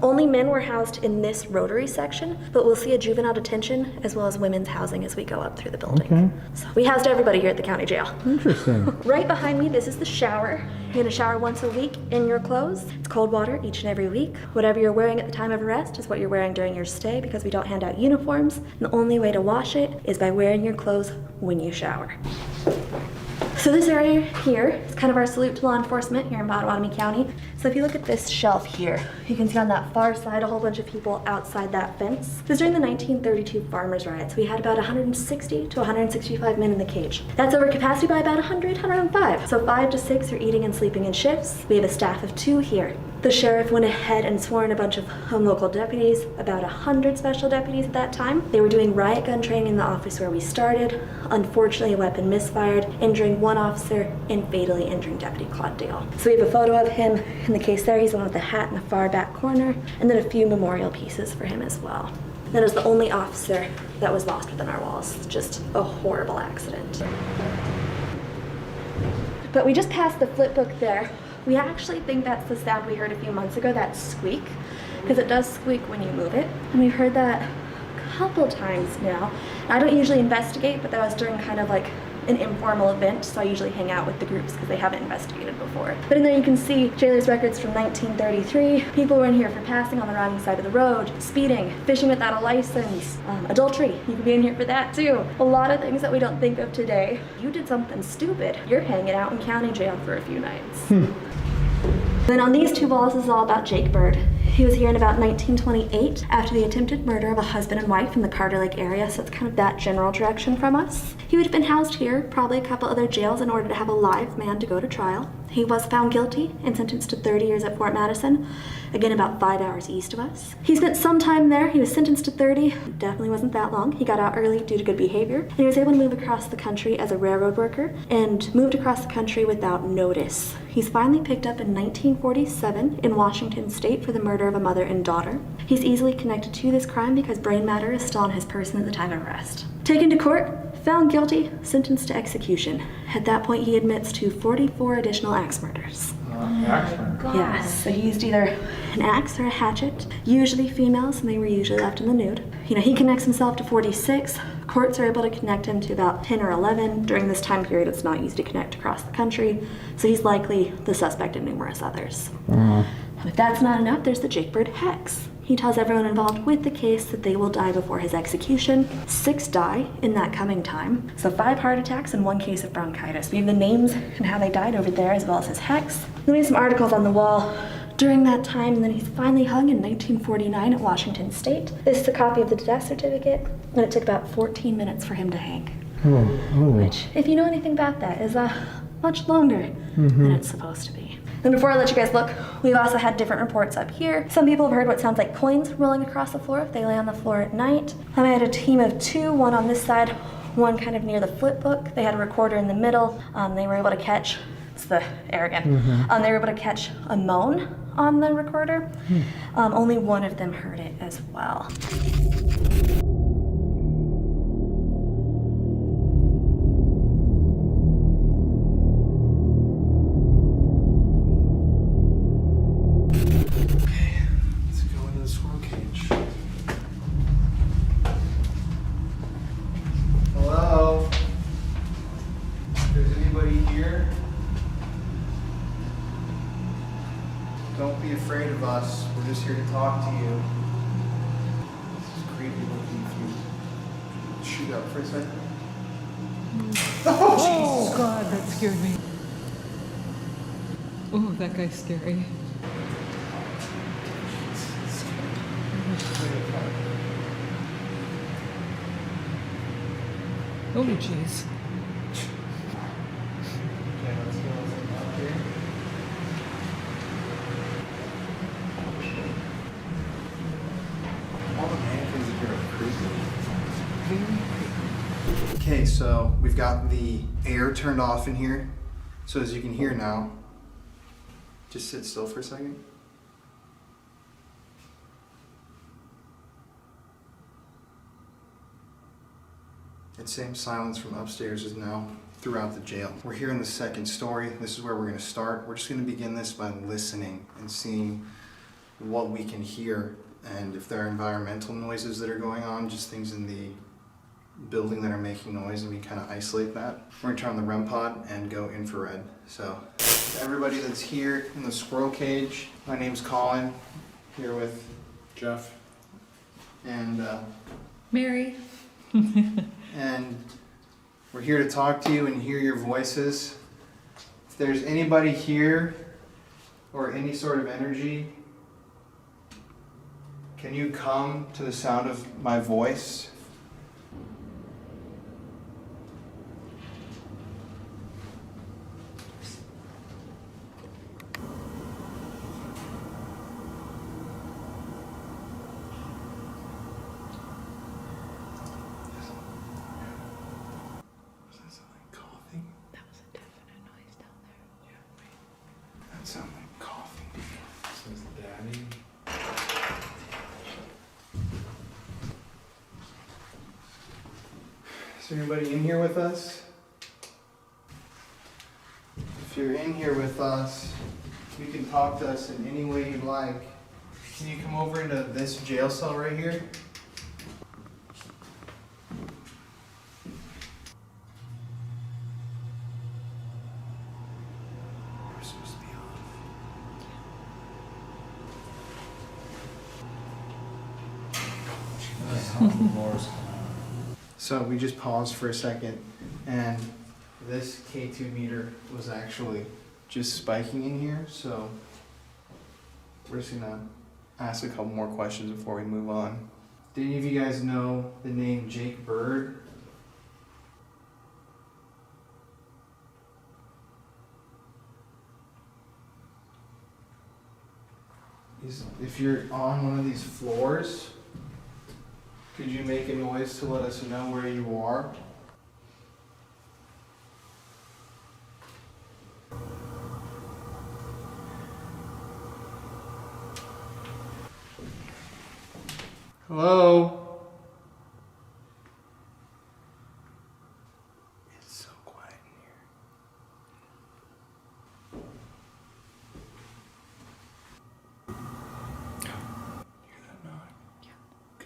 Only men were housed in this rotary section, but we'll see a juvenile detention as well as women's housing as we go up through the building. Okay. So we housed everybody here at the county jail. Interesting. Right behind me, this is the shower. You're gonna shower once a week in your clothes. It's cold water each and every week. Whatever you're wearing at the time of arrest is what you're wearing during your stay because we don't hand out uniforms. And the only way to wash it is by wearing your clothes when you shower. So this area here is kind of our salute to law enforcement here in Pottawatomie County. So if you look at this shelf here, you can see on that far side a whole bunch of people outside that fence. This was during the 1932 farmers' riots. We had about 160 to 165 men in the cage. That's over capacity by about 100, 105. So 5 to 6 are eating and sleeping in shifts. We have a staff of 2 here. The sheriff went ahead and swore in a bunch of local deputies, about 100 special deputies at that time. They were doing riot gun training in the office where we started. Unfortunately, a weapon misfired, injuring 1 officer and fatally injuring Deputy Claude Dale. So we have a photo of him in the case there. He's the one with the hat in the far back corner, and then a few memorial pieces for him as well. That is the only officer that was lost within our walls. Just a horrible accident. But we just passed the flip book there. We actually think that's the sound we heard a few months ago, that squeak, because it does squeak when you move it. And we've heard that a couple times now. I don't usually investigate, but that was during kind of like an informal event, so I usually hang out with the groups because they haven't investigated before. But in there you can see jailer's records from 1933. People were in here for passing on the wrong side of the road, speeding, fishing without a license, adultery. You could be in here for that too. A lot of things that we don't think of today. You did something stupid, you're hanging out in county jail for a few nights. Then on these 2 walls, this is all about Jake Bird. He was here in about 1928 after the attempted murder of a husband and wife in the Carter Lake area, so it's kind of that general direction from us. He would have been housed here, probably a couple other jails, in order to have a live man to go to trial. He was found guilty and sentenced to 30 years at Fort Madison, again about 5 hours east of us. He spent some time there. He was sentenced to 30, definitely wasn't that long. He got out early due to good behavior, and he was able to move across the country as a railroad worker and moved across the country without notice. He's finally picked up in 1947 in Washington State for the murder of a mother and daughter. He's easily connected to this crime because brain matter is still on his person at the time of arrest. Taken to court, Found guilty, sentenced to execution. At that point, he admits to 44 additional axe murders. Axe murder? Yes, so he used either an axe or a hatchet, usually females, and they were usually left in the nude. You know, he connects himself to 46. Courts are able to connect him to about 10 or 11. During this time period, it's not easy to connect across the country, so he's likely the suspect in numerous others. If that's not enough, there's the Jakebird Hex. He tells everyone involved with the case that they will die before his execution. 6 die in that coming time. So 5 heart attacks and 1 case of bronchitis. We have the names and how they died over there, as well as his hex. Then we have some articles on the wall during that time, and then he's finally hung in 1949 at Washington State. This is a copy of the death certificate, and it took about 14 minutes for him to hang. Which, if you know anything about that, is much longer than it's supposed to be. And before I let you guys look, we've also had different reports up here. Some people have heard what sounds like coins rolling across the floor if they lay on the floor at night. I had a team of 2, one on this side, one kind of near the flip book. They had a recorder in the middle. They were able to catch, it's the air again. They were able to catch a moan on the recorder. Only one of them heard it as well. Don't be afraid of us. We're just here to talk to you. This is creepy looking if you shoot up for a second. Oh, Jesus. God, that scared me. Oh, that guy's scary. Oh, jeez. Okay, let's go up here. All the mannequins in here are creepy. Very creepy. Okay, so we've got the air turned off in here. So as you can hear now, just sit still for a second. That same silence from upstairs is now throughout the jail. We're here in the second story. This is where we're going to start. We're just going to begin this by listening and seeing what we can hear, and if there are environmental noises that are going on, just things in the building that are making noise, and we kind of isolate that. We're going to turn on the REM pod and go infrared. So to everybody that's here in the squirrel cage, my name's Colin, here with Jeff and Mary. And we're here to talk to you and hear your voices. If there's anybody here or any sort of energy, can you come to the sound of my voice? That sound like coughing. Says Daddy. Is there anybody in here with us? If you're in here with us, you can talk to us in any way you'd like. Can you come over into this jail cell right here? We're supposed to be off. So we just paused for a second, and this K2 meter was actually just spiking in here, so we're just gonna ask a couple more questions before we move on. Do any of you guys know the name Jake Bird? If you're on one of these floors, could you make a noise to let us know where you are? Hello?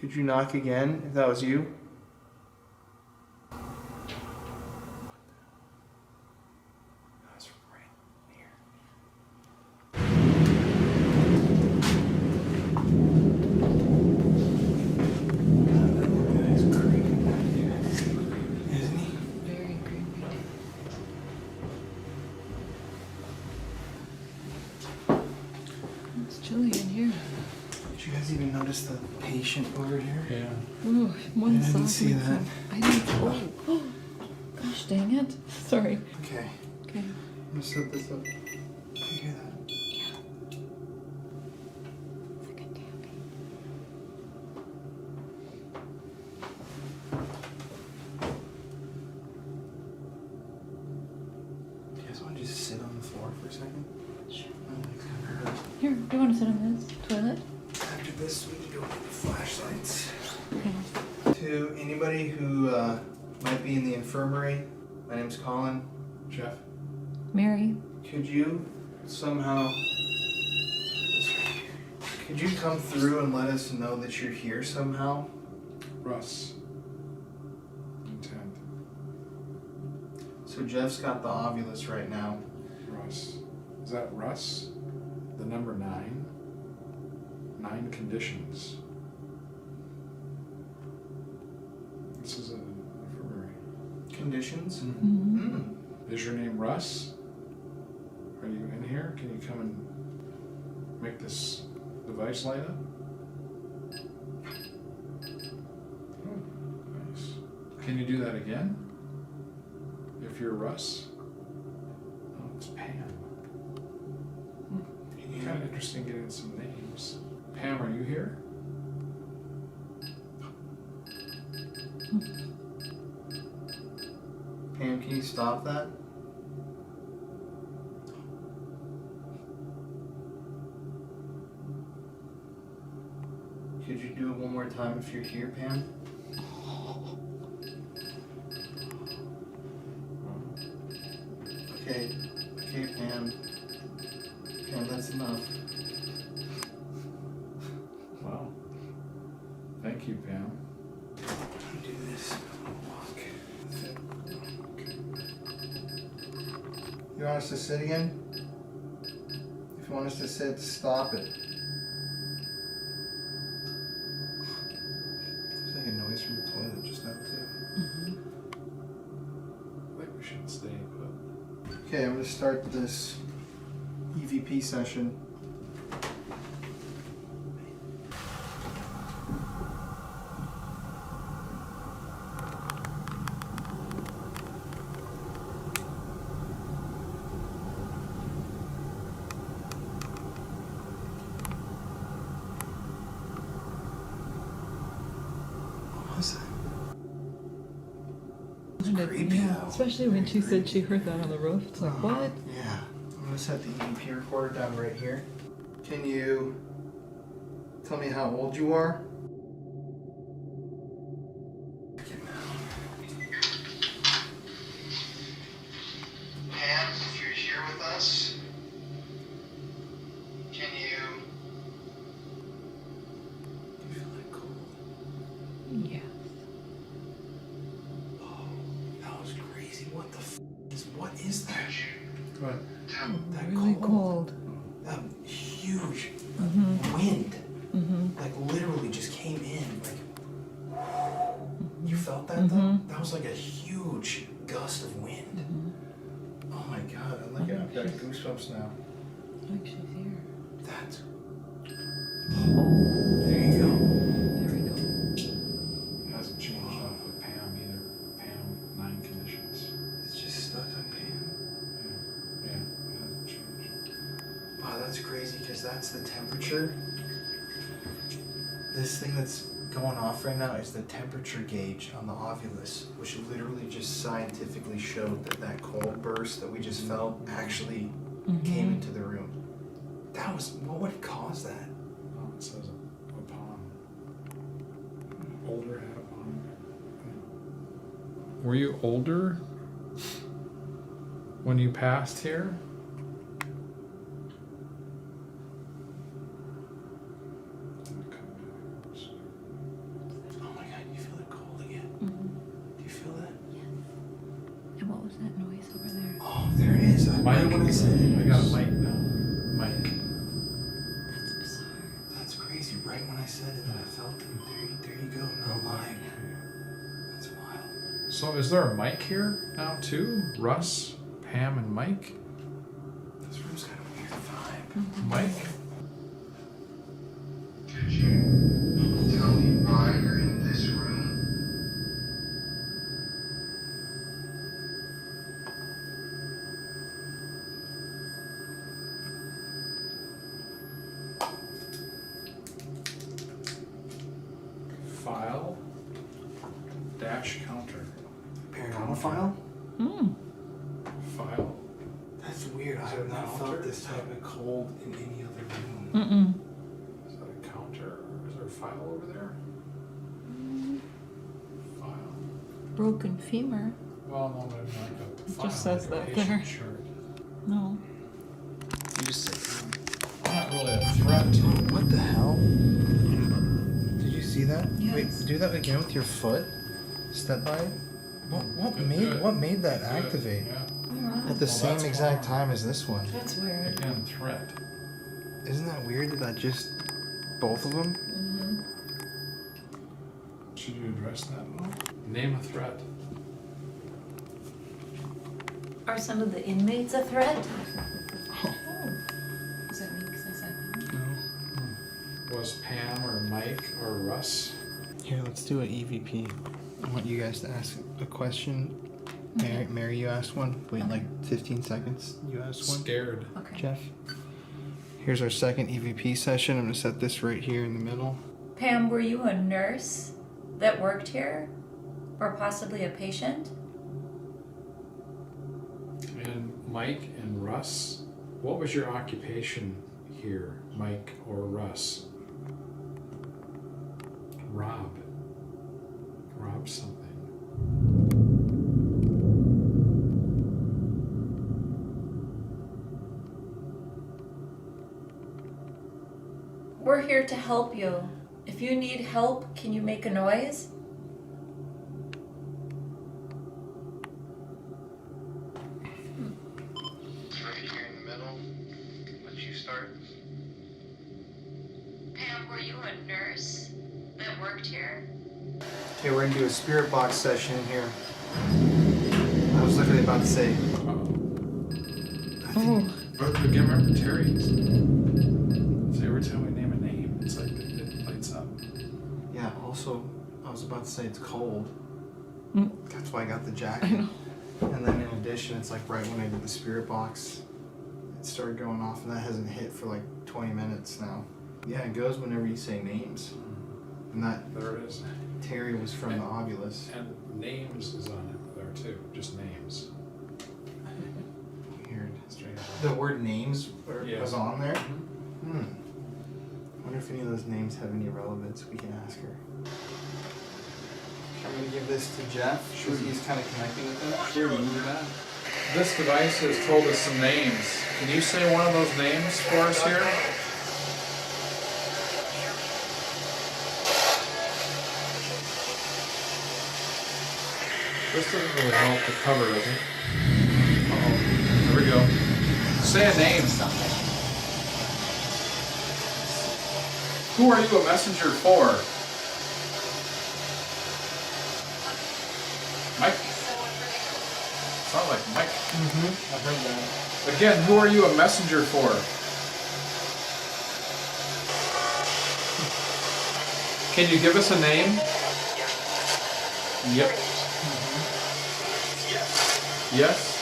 Could you knock again if that was you? It's chilly in here. Did you guys even notice the patient over here? Yeah. Ooh, one I didn't saw see that. I didn't. Oh, gosh dang it. Sorry. Okay. Okay. I'm gonna set this up. Did you hear that? Do you guys want to just sit on the floor for a second? Sure. My legs kind of hurt. Here, do you want to sit on this toilet? After this, we can go get the flashlights. Okay. To anybody who might be in the infirmary, my name's Colin. Jeff? Mary. Could you somehow... Could you come through and let us know that you're here somehow? Russ. Intent. So Jeff's got the ovulus right now. Russ. Is that Russ? The number 9? 9 conditions. This is an infirmary. Conditions? Mm-hmm. Is your name Russ? Are you in here? Can you come and make this device light up? Oh, nice. Can you do that again? If you're Russ? Oh, it's Pam. Kind of interesting getting some names. Pam, are you here? Pam, can you stop that? Could you do it one more time if you're here, Pam? Okay, Pam. Pam, that's enough. Wow. Thank you, Pam. Let me do this. Walk. You want us to sit again? If you want us to sit, stop it. There's like a noise from the toilet just now, too. Mm-hmm. I think we should stay put. Okay, I'm going to start this EVP session. What was that? Creepy, Yeah, though. especially when she said she heard that on the roof. It's like, what? Yeah. I'm going to set the EVP recorder down right here. Can you tell me how old you are? Pam, if you're here with us, can you... You feel that cold? Yeah. Oh, that was crazy. What the what is that? What? That Really cold. That huge Mm-hmm. wind, Mm-hmm. like literally just came in. Like, you felt that though? Mhm. That was like a huge gust of wind. Mm-hmm. Oh my god! I'm like, I've got goosebumps now. Like she's here. That. Oh. There you go. There we go. It hasn't changed off with Pam either. Pam, 9 conditions. It's just stuck on Pam. Yeah, it hasn't changed. Wow, that's crazy because that's the temperature. This thing that's going off right now is the temperature gauge on the ovulus, which literally just scientifically showed that that cold burst that we just felt actually came into the room. That was, what would cause that? Oh, it says upon. Older had upon. Were you older when you passed here? I got a mic now. Mike. That's bizarre. That's crazy. Right when I said it, I felt it. There you go. No lying. That's wild. So is there a Mike here now too? Russ, Pam, and Mike? This room's got a weird vibe. Mike? Could you tell me why you're in this room? File. Dash counter. Paranormal file? File. That's weird. I have not felt this type of cold in any other room. Mm-mm. Is that a counter? Is there a file over there? File. Broken femur. Well, no, maybe like a It file. just says like a that patient there. chart. No. You just say, I'm not really a threat. what the hell? Did you see that? Yes. Wait, do that again with your foot. Step by it. What Good, made good. what made that Good, activate Yeah. at the same that's exact fine. time as this one? That's weird. Again, threat. Isn't that weird that just both of them? Mm-hmm. Should you address that at all? Name a threat. Are some of the inmates a threat? Oh. Does that mean because I said that? Was Pam or Mike or Russ? Here, let's do an EVP. I want you guys to ask a question. Okay. Mary, you asked one. Wait, like 15 seconds. You asked one. Scared. Okay. Jeff. Here's our second EVP session. I'm gonna set this right here in the middle. Pam, were you a nurse that worked here? Or possibly a patient? And Mike and Russ? What was your occupation here, Mike or Russ? Rob. Rob something. We're here to help you. If you need help, can you make a noise? Right here in the middle. Let you start. Pam, were you a nurse that worked here? Okay, we're gonna do a spirit box session here. I was literally about to say. But again, remember Terry's. So every time we name a name, it's like it lights up. Yeah. Also, I was about to say it's cold. Mm. That's why I got the jacket. And then in addition, it's like right when I did the spirit box, it started going off, and that hasn't hit for like 20 minutes now. Yeah, it goes whenever you say names. And that There it is. Terry was from the Obulus. And names is on it there too. Just names. Weird. Straight up. The word names Yes. was on there. I wonder if any of those names have any relevance. We can ask her. I'm gonna give this to Jeff. Sure, he's kind of connecting with it. Sure, you can do that. This device has told us some names. Can you say one of those names for us here? This doesn't really help the cover, does it? Uh-oh. There we go. Say a name. Who are you a messenger for? Mike? Sounds like Mike. I heard that. Again, who are you a messenger for? Can you give us a name? Yep. Yes?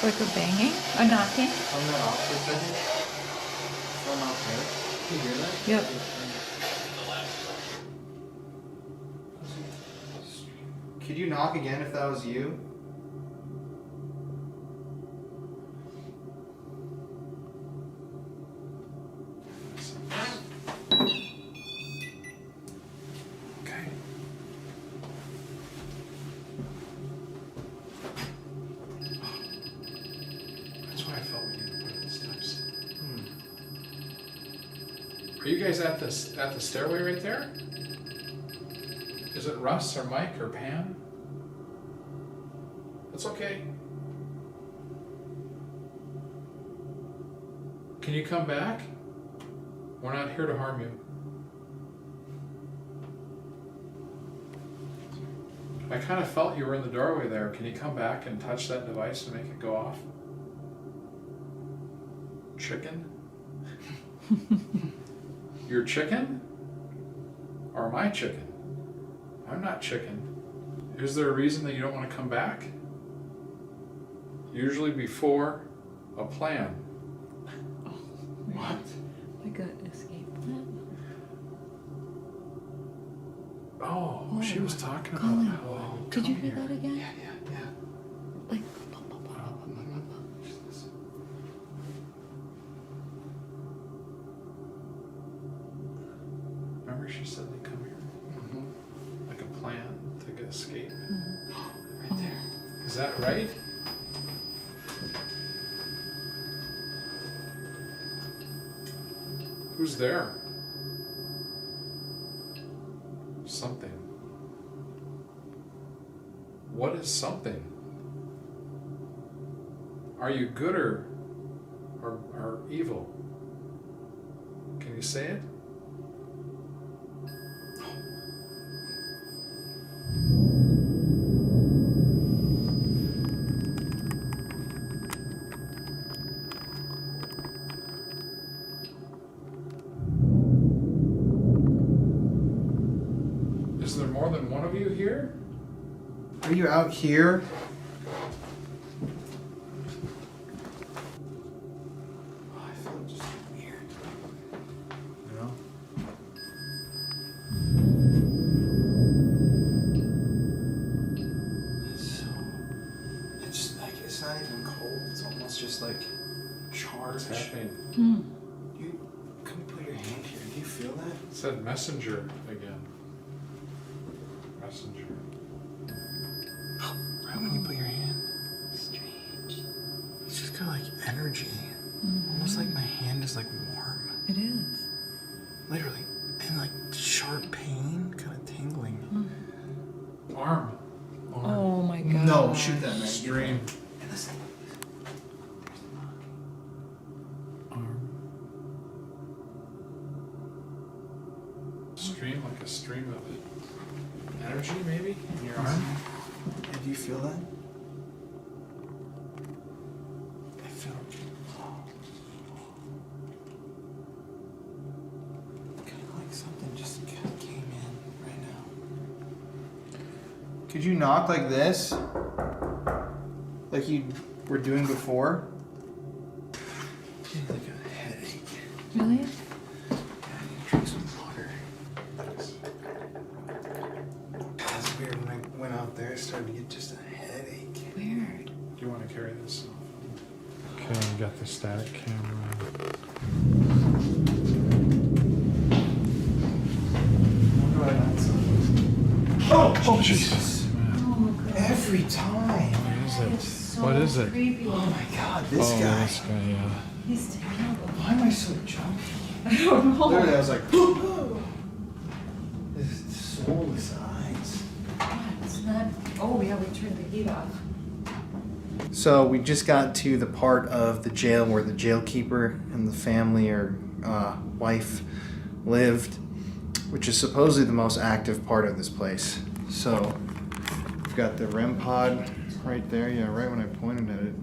Like a banging? A knocking? Turn that off for a second. Turn off there. Can you hear that? Yep. Could you knock again if that was you? Okay. That's why I felt we needed to put in the steps. Are you guys at the stairway right there? Is it Russ or Mike or Pam? That's okay. Can you come back? We're not here to harm you. I kind of felt you were in the doorway there. Can you come back and touch that device to make it go off? Chicken? You're chicken? Or am I chicken? I'm not chicken. Is there a reason that you don't want to come back? Usually before a plan. What? Like an escape plan? Oh, she was talking about Colin, how I would did you come hear here. that again? Yeah. Like, Remember she said they come here? Like a plan to escape. Right there. Is that right? Who's there? Something. What is something? Are you good or evil? Can you say it? Is there more than one of you here? Are you out here? Oh, I feel just weird. You know? It's like, it's not even cold. It's almost just like charged. What's happening? You come put your hand here. Do you feel that? It said messenger again. Messenger. Right when you put your hand. Strange. It's just got like energy. Almost like my hand is like warm. it is. Literally. And like sharp pain, kind of tingling. Arm. Oh my god. No, shoot that man. Stream. Hey, listen. Stream, like a stream of energy, maybe? In your arm? Hey, do you feel that? I feel kind of like something just kind of came in right now. Could you knock like this? Like you were doing before? Like a headache. Really? Yeah, I need to drink some water. That's weird. When I went out there, I started to get just a headache. Weird. Do you want to carry this? Okay, we got the static camera. Oh, Jesus. Every time. What is it? Creepy. Oh my God, this Oh, guy. this guy, yeah. He's terrible. Why am I so jumpy? I don't know. Literally, I was like, this soulless eyes. It's not. Oh yeah, we turned the heat off. So we just got to the part of the jail where the jailkeeper and the family or wife lived, which is supposedly the most active part of this place. So we've got the REM pod right there. Yeah, right when I pointed at it.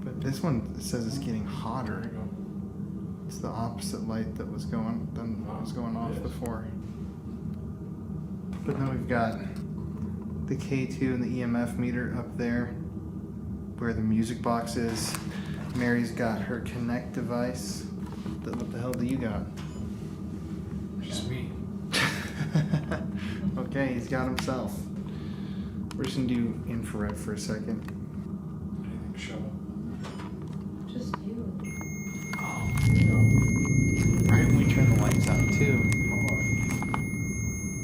But this one, it says it's getting hotter. It's the opposite light that was going off before. But then we've got the K2 and the EMF meter up there where the music box is. Mary's got her Connect device. What the hell do you got? Just me. Okay, he's got himself. We're just gonna do infrared for a second. Anything show? Just you. Oh, right when we turn the lights out too.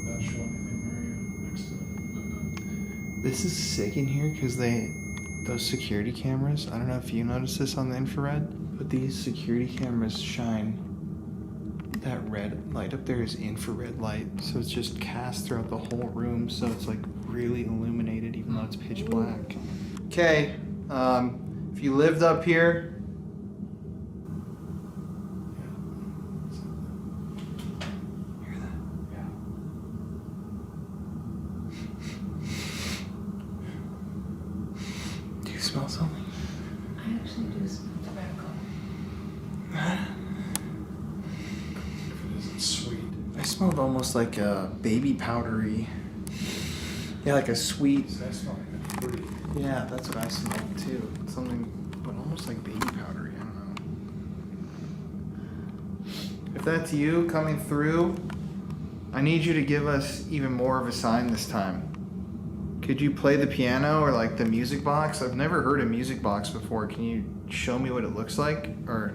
Not show anything, are you? Next to it. This is sick in here because those security cameras, I don't know if you noticed this on the infrared, but these security cameras shine. That red light up there is infrared light, so it's just cast throughout the whole room, so it's like really illuminated even though it's pitch black. Okay, if you lived up here, smelled almost like a baby powdery. Yeah, like a sweet. I smell like a fruity. Yeah, that's what I smelled too. Something, but almost like baby powdery. I don't know. If that's you coming through, I need you to give us even more of a sign this time. Could you play the piano or like the music box? I've never heard a music box before. Can you show me what it looks like, or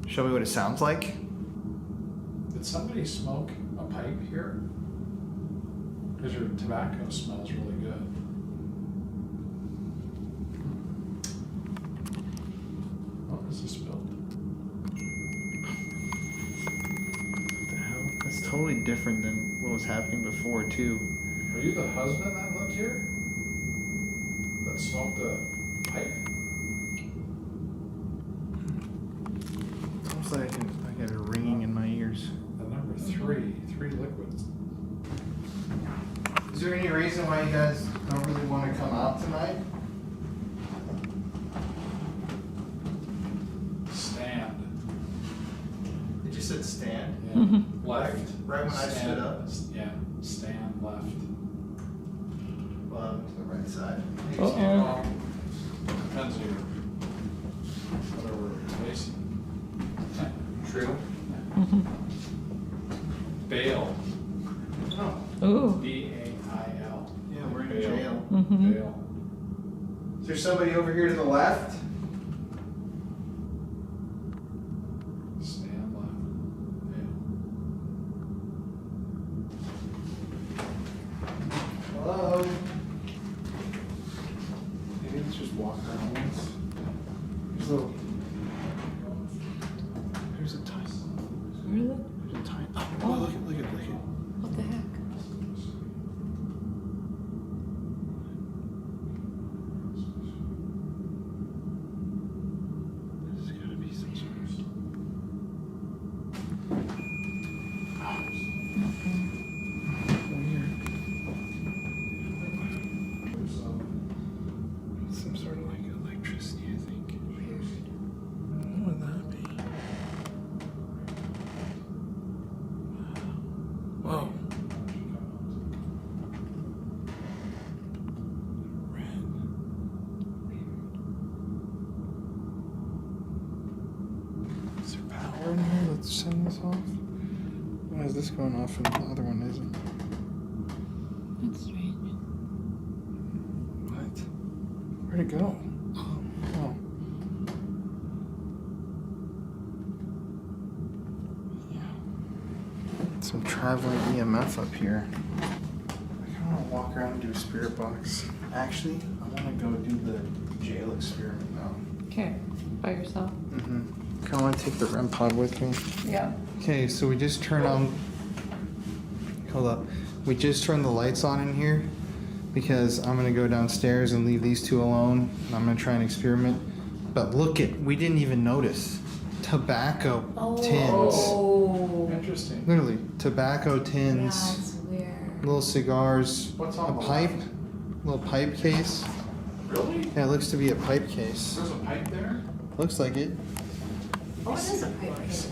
show me what it sounds like? Did somebody smoke a pipe here? Because your tobacco smells really good. What is this built? What the hell? That's totally different than what was happening before too. Are you the husband that lived here? That smoked a pipe? It's almost like I got a ringing in my ears. The number three liquids. Is there any reason why you guys don't really want to come out tonight? Stand. It just said stand? Yeah. Left. Right when I stood up? Yeah. Stand left. To the right side. Well, depends on your whatever you're facing. True. Bail. Oh. Ooh. B-A-I-L. Yeah, we're in jail. Bail. Is there somebody over here to the left? Stand left. Bail. Hello? Maybe let's just walk around once. There's a little. There's a tiny. Really? There's a tiny. Oh, look at. What the heck? There's gotta be some sort of. Weird. Some sort of like electricity, I think. What would that be? Whoa. Red. Is there power in here? Let's send this off. Why is this going off and the other one isn't? That's strange. What? Where'd it go? Oh. Yeah. Some traveling EMF up here. I kind of want to walk around and do a spirit box. Actually, I want to go do the jail experiment now. Okay. By yourself? Mm-hmm. Kind of want to take the REM pod with me. Yeah. Okay, so we just turned on. Hold up. We just turned the lights on in here because I'm gonna go downstairs and leave these two alone. And I'm gonna try and experiment. But look at, we didn't even notice. Tobacco tins. Oh. Interesting. Literally, tobacco tins. That's weird. Little cigars. What's on a the pipe. left? Little pipe case. Really? Yeah, it looks to be a pipe case. There's a pipe there? Looks like it. Oh, it is a pipe case.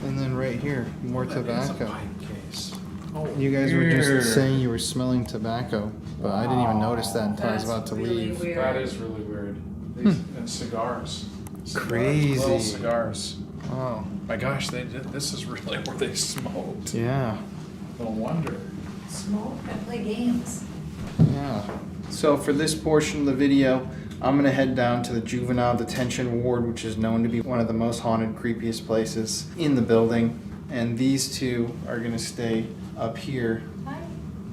And then right here, more That is a tobacco. pipe case. Oh, You guys were weird. just saying you were smelling tobacco, but I didn't even notice that until I was about to really leave. weird. That is really weird. These and cigars. Crazy. Little cigars. Oh, My gosh, they did. This is really where they smoked. yeah, No wonder. Smoke and play games. yeah. So for this portion of the video, I'm gonna head down to the juvenile detention ward, which is known to be one of the most haunted, creepiest places in the building. And these two are gonna stay up here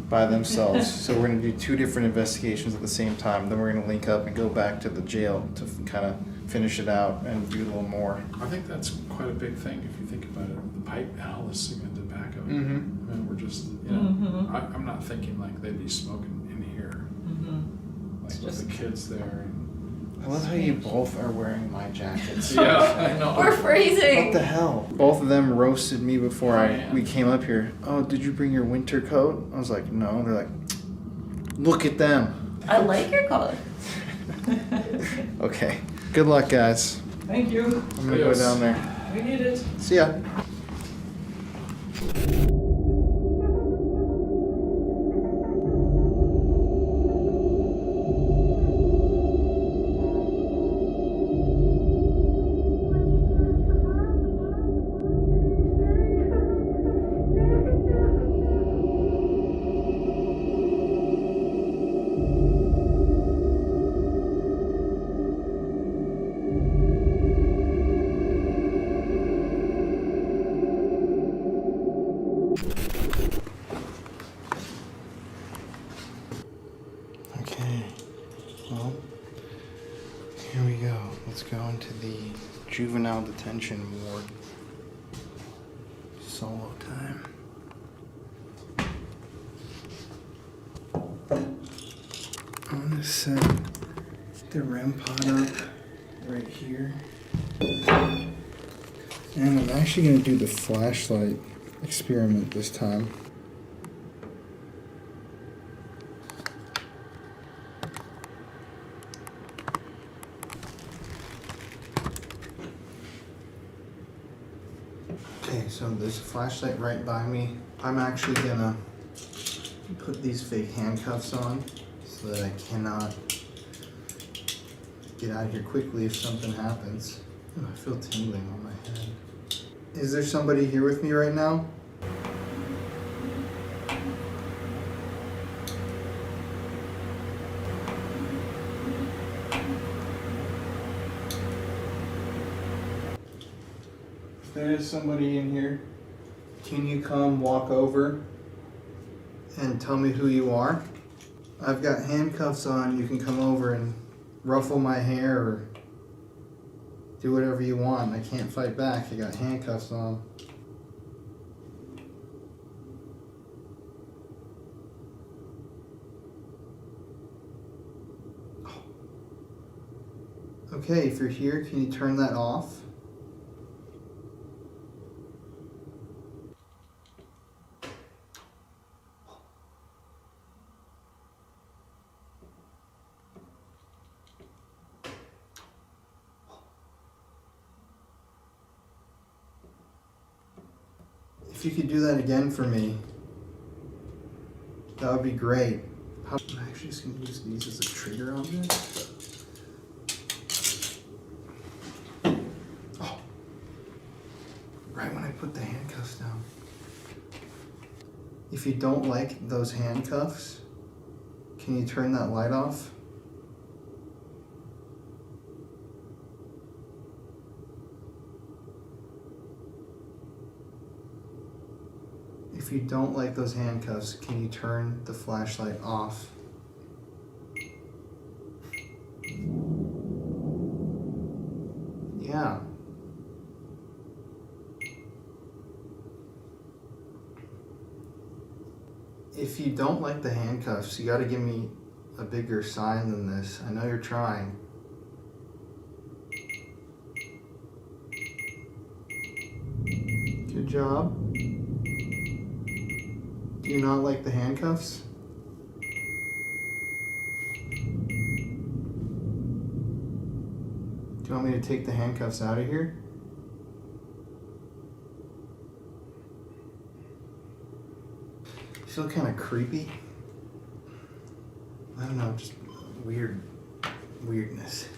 by themselves. So we're gonna do two different investigations at the same time. Then we're gonna link up and go back to the jail to kind of finish it out and do a little more. I think that's quite a big thing if you think about it. The pipe and all this cigarette tobacco. Mm-hmm. I mean, we're just, you know, Mhm. I'm not thinking like they'd be smoking in here. Like with the kids there. I love how you both are wearing my jackets. Yeah, I know. We're freezing. What the hell? Both of them roasted me before we came up here. Oh, did you bring your winter coat? I was like, no. They're like, look at them. I like your color. Okay. Good luck, guys. Thank you. I'm gonna go down there. We need it. See ya. juvenile detention ward. Solo time. I'm gonna set the REM pod up right here. And I'm actually gonna do the flashlight experiment this time. Okay, so there's a flashlight right by me. I'm actually gonna put these fake handcuffs on so that I cannot get out of here quickly if something happens. Oh, I feel tingling on my head. Is there somebody here with me right now? If there is somebody in here, can you come walk over and tell me who you are? I've got handcuffs on. You can come over and ruffle my hair or do whatever you want. I can't fight back. I got handcuffs on. Okay, if you're here, can you turn that off? If you could do that again for me, that would be great. I'm actually just going to use these as a trigger on this. Oh, right when I put the handcuffs down. If you don't like those handcuffs, can you turn that light off? If you don't like those handcuffs, can you turn the flashlight off? Yeah. If you don't like the handcuffs, you gotta give me a bigger sign than this. I know you're trying. Good job. Do you not like the handcuffs? Do you want me to take the handcuffs out of here? You feel kind of creepy? I don't know, just weirdness.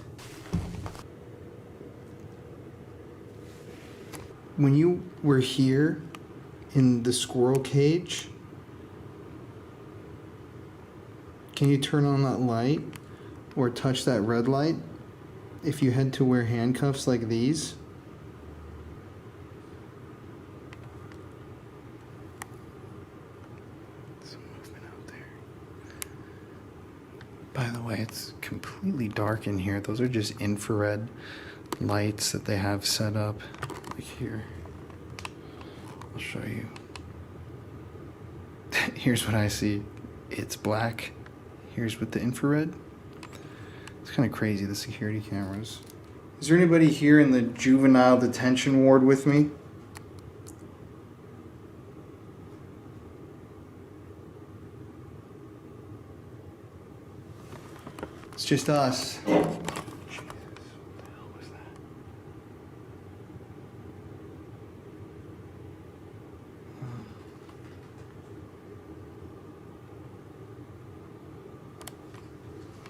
When you were here in the squirrel cage, can you turn on that light or touch that red light if you had to wear handcuffs like these? Some movement out there. By the way, it's completely dark in here. Those are just infrared lights that they have set up. Like here. I'll show you. Here's what I see. It's black. Here's with the infrared. It's kind of crazy, the security cameras. Is there anybody here in the juvenile detention ward with me? It's just us.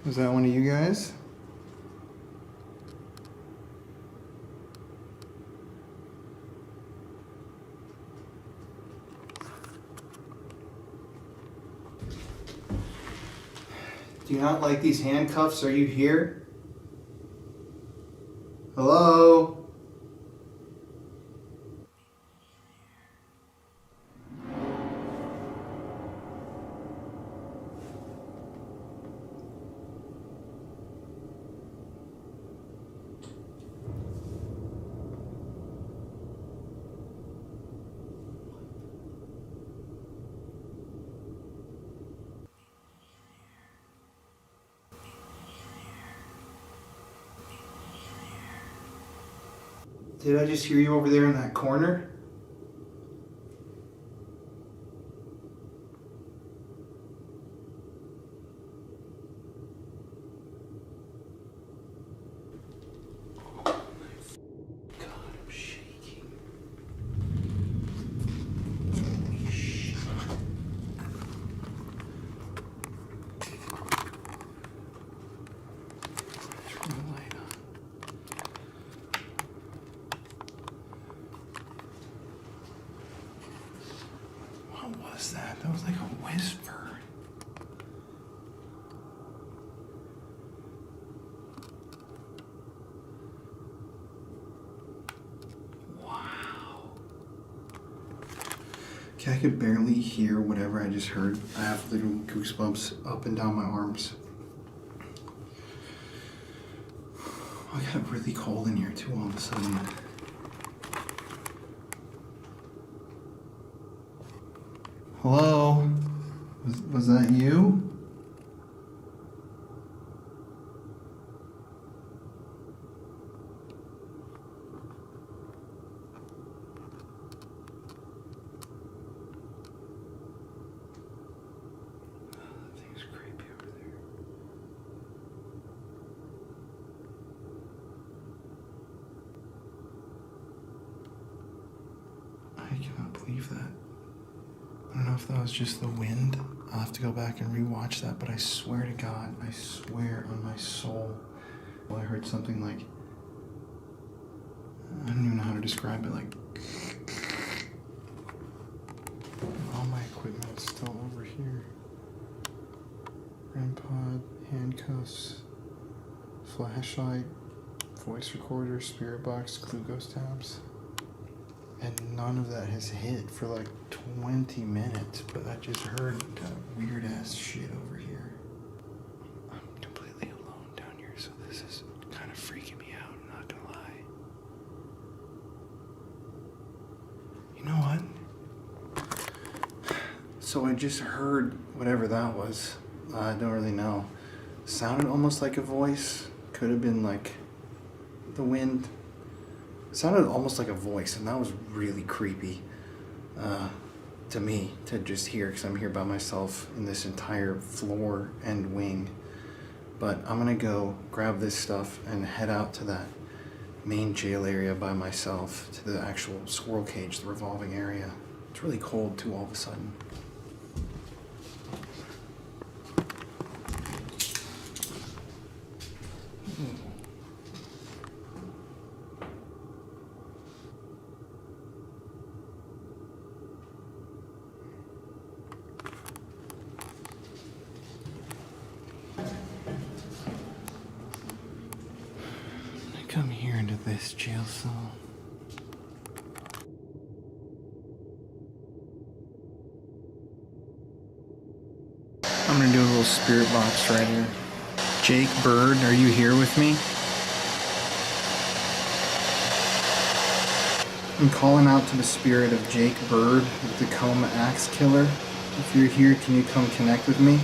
Is that one of you guys? Do you not like these handcuffs? Are you here? Hello? Did I just hear you over there in that corner? What was that? That was like a whisper. Wow. Okay, I could barely hear whatever I just heard. I have little goosebumps up and down my arms. I got really cold in here too all of a sudden. Hello? Was that you? That thing's creepy over there. I cannot believe that. I don't know if that was just the wind. I'll have to go back and rewatch that, but I swear to God, I swear on my soul, I heard something like, I don't even know how to describe it, like, all my equipment's still over here. REM pod, handcuffs, flashlight, voice recorder, spirit box, clue ghost tabs. And none of that has hit for like 20 minutes, but I just heard weird ass shit over here. I'm completely alone down here, so this is kind of freaking me out, I'm not gonna lie. You know what? So I just heard whatever that was. I don't really know. Sounded almost like a voice. Could have been like the wind. It sounded almost like a voice, and that was really creepy to me to just hear, because I'm here by myself in this entire floor and wing. But I'm gonna go grab this stuff and head out to that main jail area by myself, to the actual squirrel cage, the revolving area. It's really cold too all of a sudden. Come here into this jail cell. I'm gonna do a little spirit box right here. Jake Bird, are you here with me? I'm calling out to the spirit of Jake Bird, the Tacoma Axe Killer. If you're here, can you come connect with me?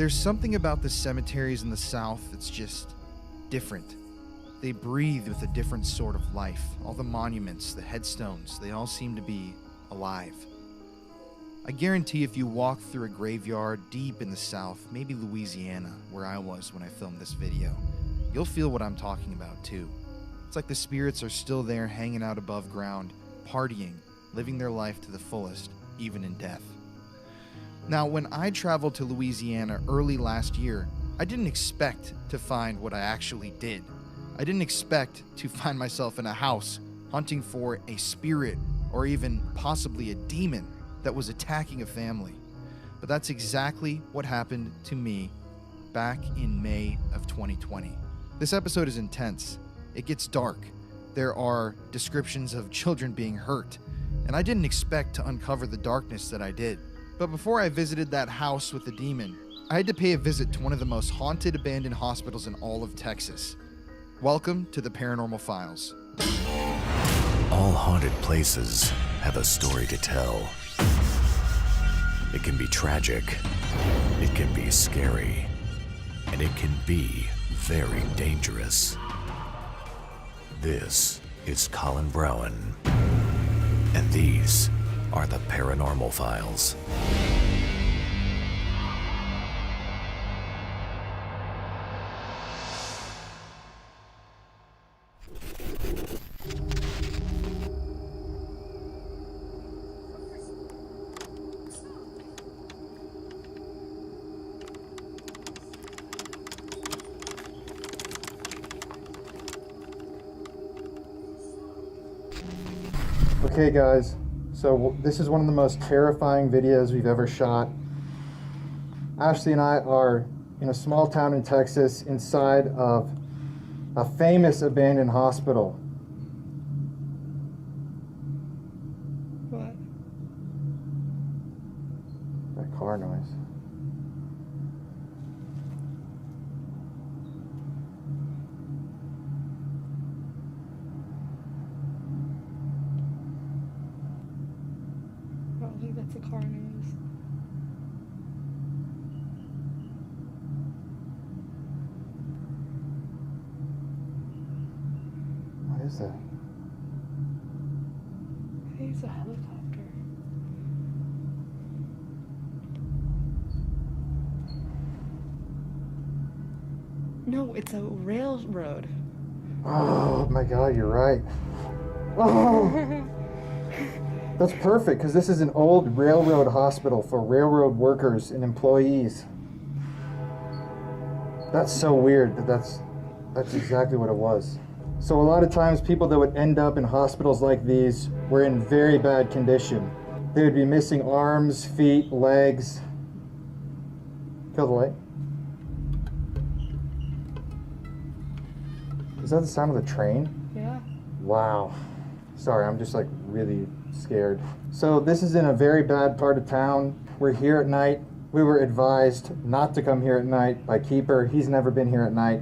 There's something about the cemeteries in the South that's just different. They breathe with a different sort of life. All the monuments, the headstones, they all seem to be alive. I guarantee if you walk through a graveyard deep in the South, maybe Louisiana, where I was when I filmed this video, you'll feel what I'm talking about too. It's like the spirits are still there hanging out above ground, partying, living their life to the fullest, even in death. Now, when I traveled to Louisiana early last year, I didn't expect to find what I actually did. I didn't expect to find myself in a house hunting for a spirit or even possibly a demon that was attacking a family. But that's exactly what happened to me back in May of 2020. This episode is intense. It gets dark. There are descriptions of children being hurt, and I didn't expect to uncover the darkness that I did. But before I visited that house with the demon, I had to pay a visit to one of the most haunted abandoned hospitals in all of Texas. Welcome to the Paranormal Files. All haunted places have a story to tell. It can be tragic, it can be scary, and it can be very dangerous. This is Colin Browen, and these are the Paranormal Files. Okay guys, so this is one of the most terrifying videos we've ever shot. Ashley and I are in a small town in Texas inside of a famous abandoned hospital. What? That car noise. I don't think that's a car noise. What is that? I think it's a helicopter. No, it's a railroad. Oh my god, you're right. Oh! That's perfect, because this is an old railroad hospital for railroad workers and employees. That's so weird, but that's exactly what it was. So a lot of times people that would end up in hospitals like these were in very bad condition. They would be missing arms, feet, legs. Kill the light. Is that the sound of the train? Yeah. Wow. Sorry, I'm just like really scared. So this is in a very bad part of town. We're here at night. We were advised not to come here at night by Keeper. He's never been here at night.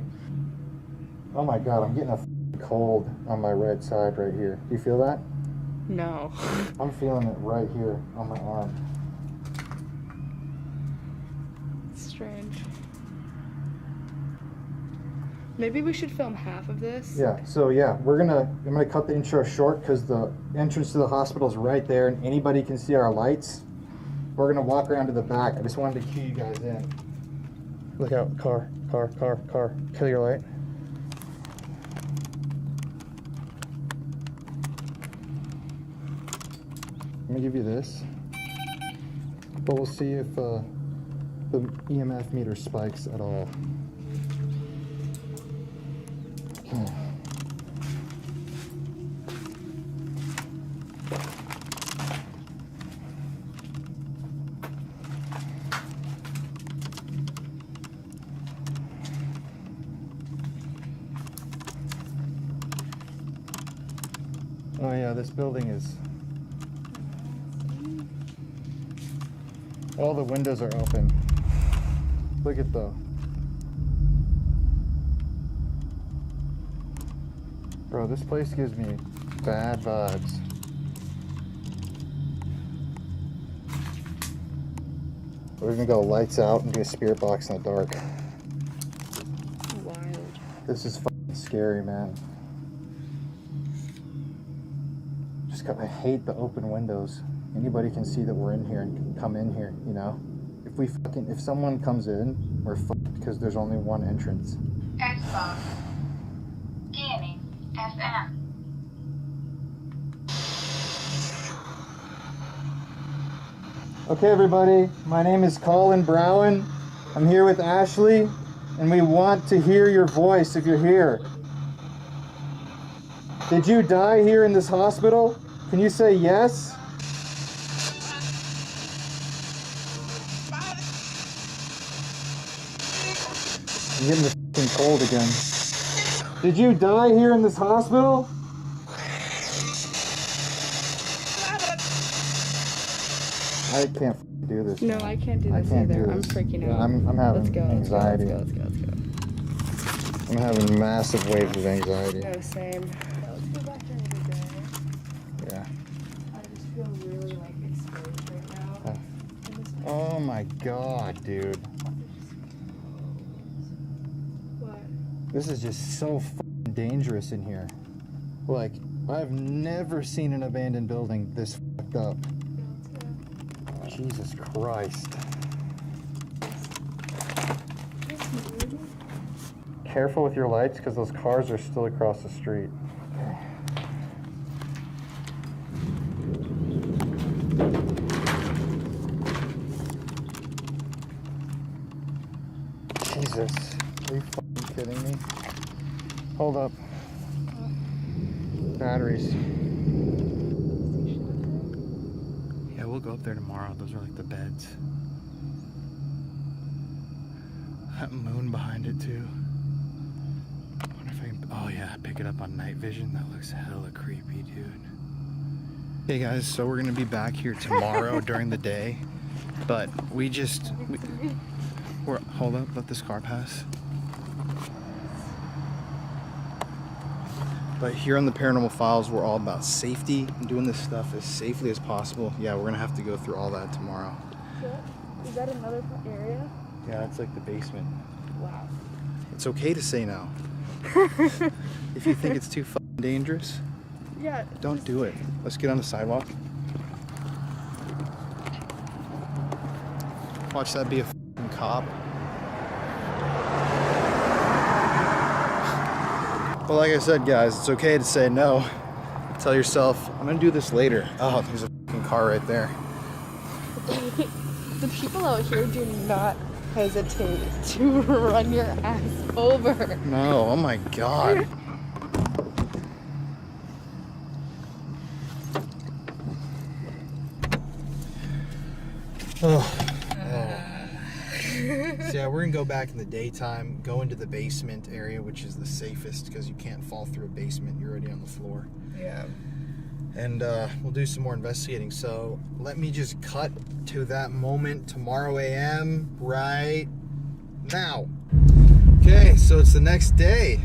Oh my god, I'm getting a cold on my right side right here. Do you feel that? No. I'm feeling it right here on my arm. Strange. Maybe we should film half of this. Yeah, so yeah, I'm gonna cut the intro short because the entrance to the hospital is right there and anybody can see our lights. We're gonna walk around to the back. I just wanted to cue you guys in. Look out, car. Kill your light. Let me give you this. But we'll see if the EMF meter spikes at all. Okay. Oh yeah, this building is... all the windows are open. Look at the... Bro, this place gives me bad vibes. We're gonna go lights out and do a spirit box in the dark. Wild. This is fucking scary, man. I hate the open windows. Anybody can see that we're in here and can come in here, you know? If someone comes in, we're fucked because there's only one entrance. Xbox. Scanning. FM. Okay, everybody, my name is Colin Browen. I'm here with Ashley, and we want to hear your voice if you're here. Did you die here in this hospital? Can you say yes? I'm getting the f***ing cold again. Did you die here in this hospital? I can't do this. No, man. I can't do I this can't either. do I'm this. freaking Yeah, out. I'm having Let's go, anxiety. Let's go. I'm having massive waves of anxiety. No, same. Let's go back during the day. Yeah. I just feel really like exposed right now. Oh my god, dude. What? This is just so fucking dangerous in here. Like, I've never seen an abandoned building this fucked up. Jesus Christ. Careful with your lights because those cars are still across the street. Jesus, are you fucking kidding me? Hold up. Batteries. Yeah, we'll go up there tomorrow. Those are like the beds. That moon behind it too. I wonder if I can, oh yeah, pick it up on night vision. That looks hella creepy, dude. Hey guys, so we're gonna be back here tomorrow during the day, but we're hold up, let this car pass. But here on the Paranormal Files, we're all about safety and doing this stuff as safely as possible. Yeah, we're gonna have to go through all that tomorrow. Is that another area? Yeah, it's like the basement. Wow. It's okay to say no. If you think it's too fucking dangerous, Yeah. don't do it. Let's get on the sidewalk. Watch that be a fucking cop. Well, like I said, guys, it's okay to say no. Tell yourself, I'm gonna do this later. Oh, there's a fucking car right there. The people out here do not hesitate to run your ass over. No, oh my god. Oh. So yeah, we're gonna go back in the daytime, go into the basement area, which is the safest because you can't fall through a basement. You're already on the floor. Yeah. And we'll do some more investigating. So let me just cut to that moment tomorrow AM right now. Okay, so it's the next day.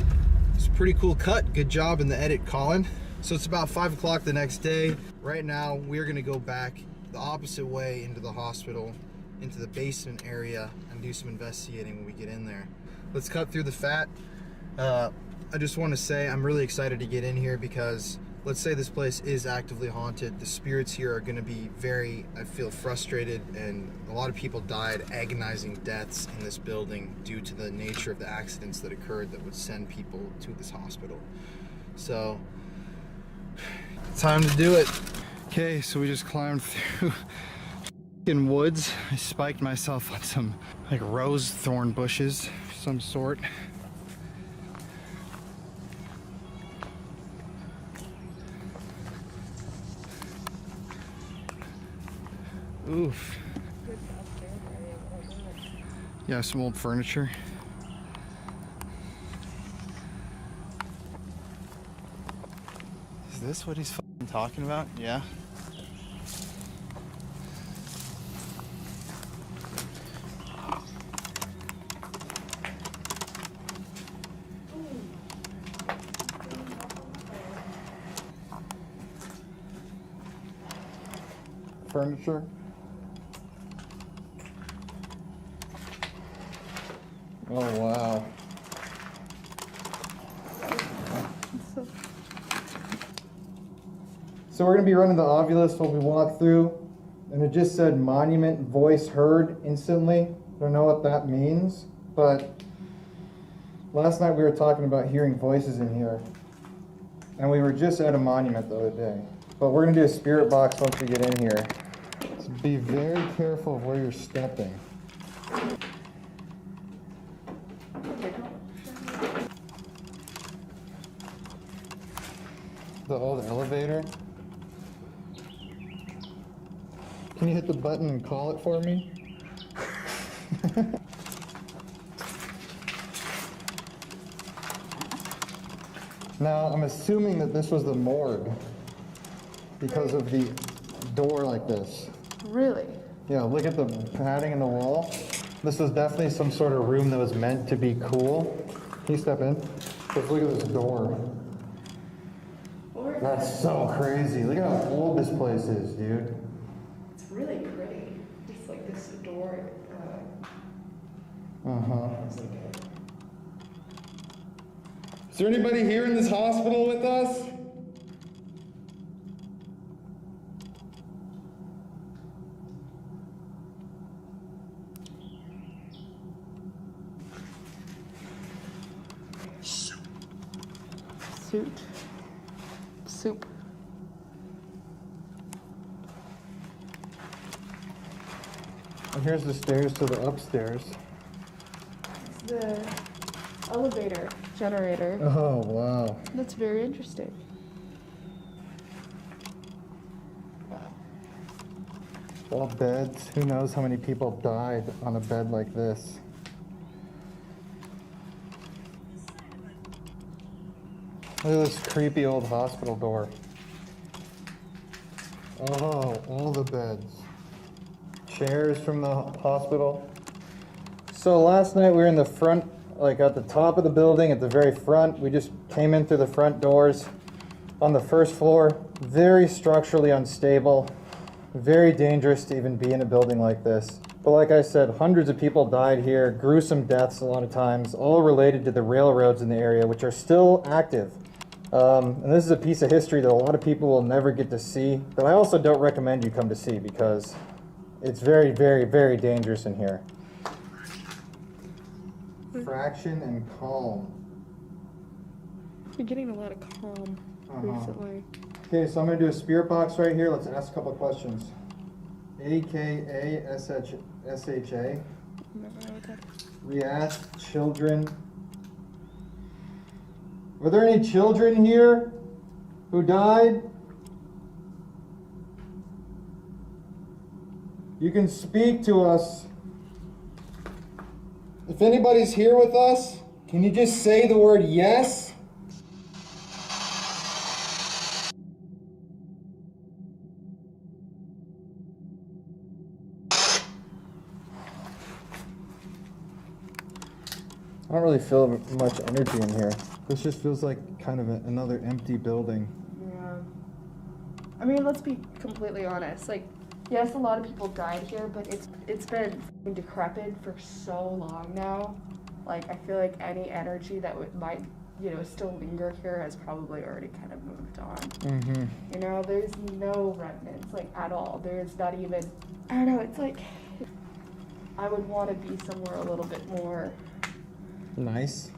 It's a pretty cool cut. Good job in the edit, Colin. So it's about 5 o'clock the next day. Right now, we're gonna go back the opposite way into the hospital, into the basement area, and do some investigating when we get in there. Let's cut through the fat. I just want to say I'm really excited to get in here because let's say this place is actively haunted. The spirits here are going to be very, I feel, frustrated, and a lot of people died agonizing deaths in this building due to the nature of the accidents that occurred that would send people to this hospital. So, time to do it. Okay, so we just climbed through in woods. I spiked myself on some like rose thorn bushes of some sort. Oof. Yeah, some old furniture. Is this what he's fucking talking about? Yeah. Furniture. Oh, wow. So we're going to be running the Ovilus while we walk through, and it just said monument voice heard instantly. I don't know what that means, but last night we were talking about hearing voices in here, and we were just at a monument the other day. But we're going to do a spirit box once we get in here. So be very careful of where you're stepping. The old elevator. Can you hit the button and call it for me? Now, I'm assuming that this was the morgue because of the door like this. Really? Yeah, look at the padding in the wall. This was definitely some sort of room that was meant to be cool. Can you step in? Just look at this door. That's so crazy. Look at how old this place is, dude. It's really pretty. Just like this door. Is there anybody here in this hospital with us? Soup. And here's the stairs to the upstairs. It's the elevator generator. Oh, wow. That's very interesting. All beds. Who knows how many people died on a bed like this? Look at this creepy old hospital door. Oh, all the beds. Chairs from the hospital. So last night we were in the front, like at the top of the building, at the very front. We just came in through the front doors on the first floor. Very structurally unstable. Very dangerous to even be in a building like this. But like I said, hundreds of people died here. Gruesome deaths a lot of times, all related to the railroads in the area, which are still active. And this is a piece of history that a lot of people will never get to see, that I also don't recommend you come to see because it's very, very, very dangerous in here. Fraction and calm. You're getting a lot of calm recently. Okay, so I'm going to do a spirit box right here. Let's ask a couple of questions. AKASHA. We asked children. Were there any children here who died? You can speak to us. If anybody's here with us, can you just say the word yes? I don't really feel much energy in here. This just feels like kind of another empty building. Yeah. I mean, let's be completely honest. Like, yes, a lot of people died here, but it's been decrepit for so long now. Like, I feel like any energy that might still linger here has probably already kind of moved on. Mm-hmm. You know, there's no remnants, like, at all. There's not even, I don't know, it's like, I would want to be somewhere a little bit more nice.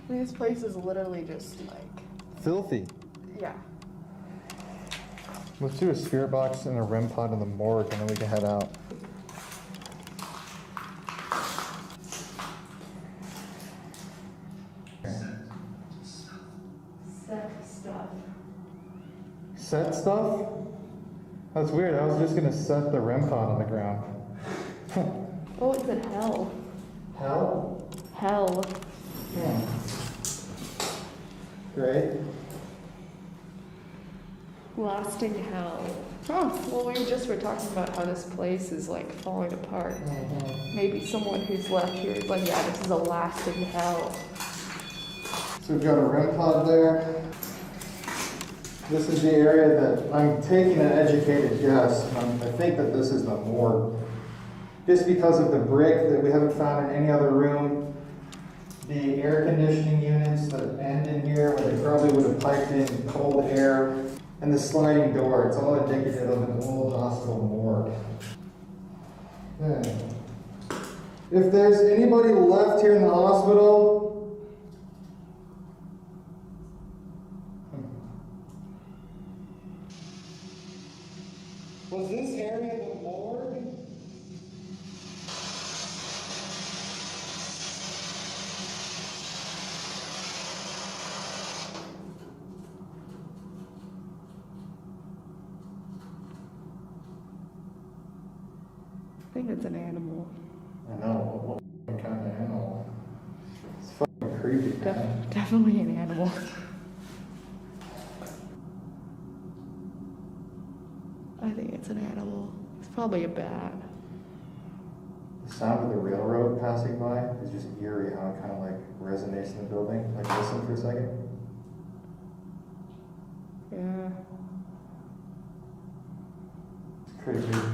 This place is literally just like filthy. Yeah. Let's do a spirit box and a REM pod in the morgue, and then we can head out. Set stuff. Set stuff? That's weird. I was just gonna set the REM pod on the ground. Oh, it said hell. Hell? Hell. Yeah. Great. Lasting hell. Oh, well, we just were talking about how this place is like falling apart. Mm-hmm. Maybe someone who's left here is like, yeah, this is a lasting hell. So we've got a REM pod there. This is the area that I'm taking an educated guess. I think that this is the morgue. just because of the brick that we haven't found in any other room. The air conditioning units that end in here, where they probably would have piped in cold air, and the sliding door. It's all indicative of an old hospital morgue. If there's anybody left here in the hospital, was this area the morgue? I think it's an animal. I know, what kind of animal? It's fucking creepy, man. Definitely an animal. I think it's an animal. It's probably a bat. The sound of the railroad passing by is just eerie how it kind of like resonates in the building. Like, listen for a second. Yeah. It's pretty creepy.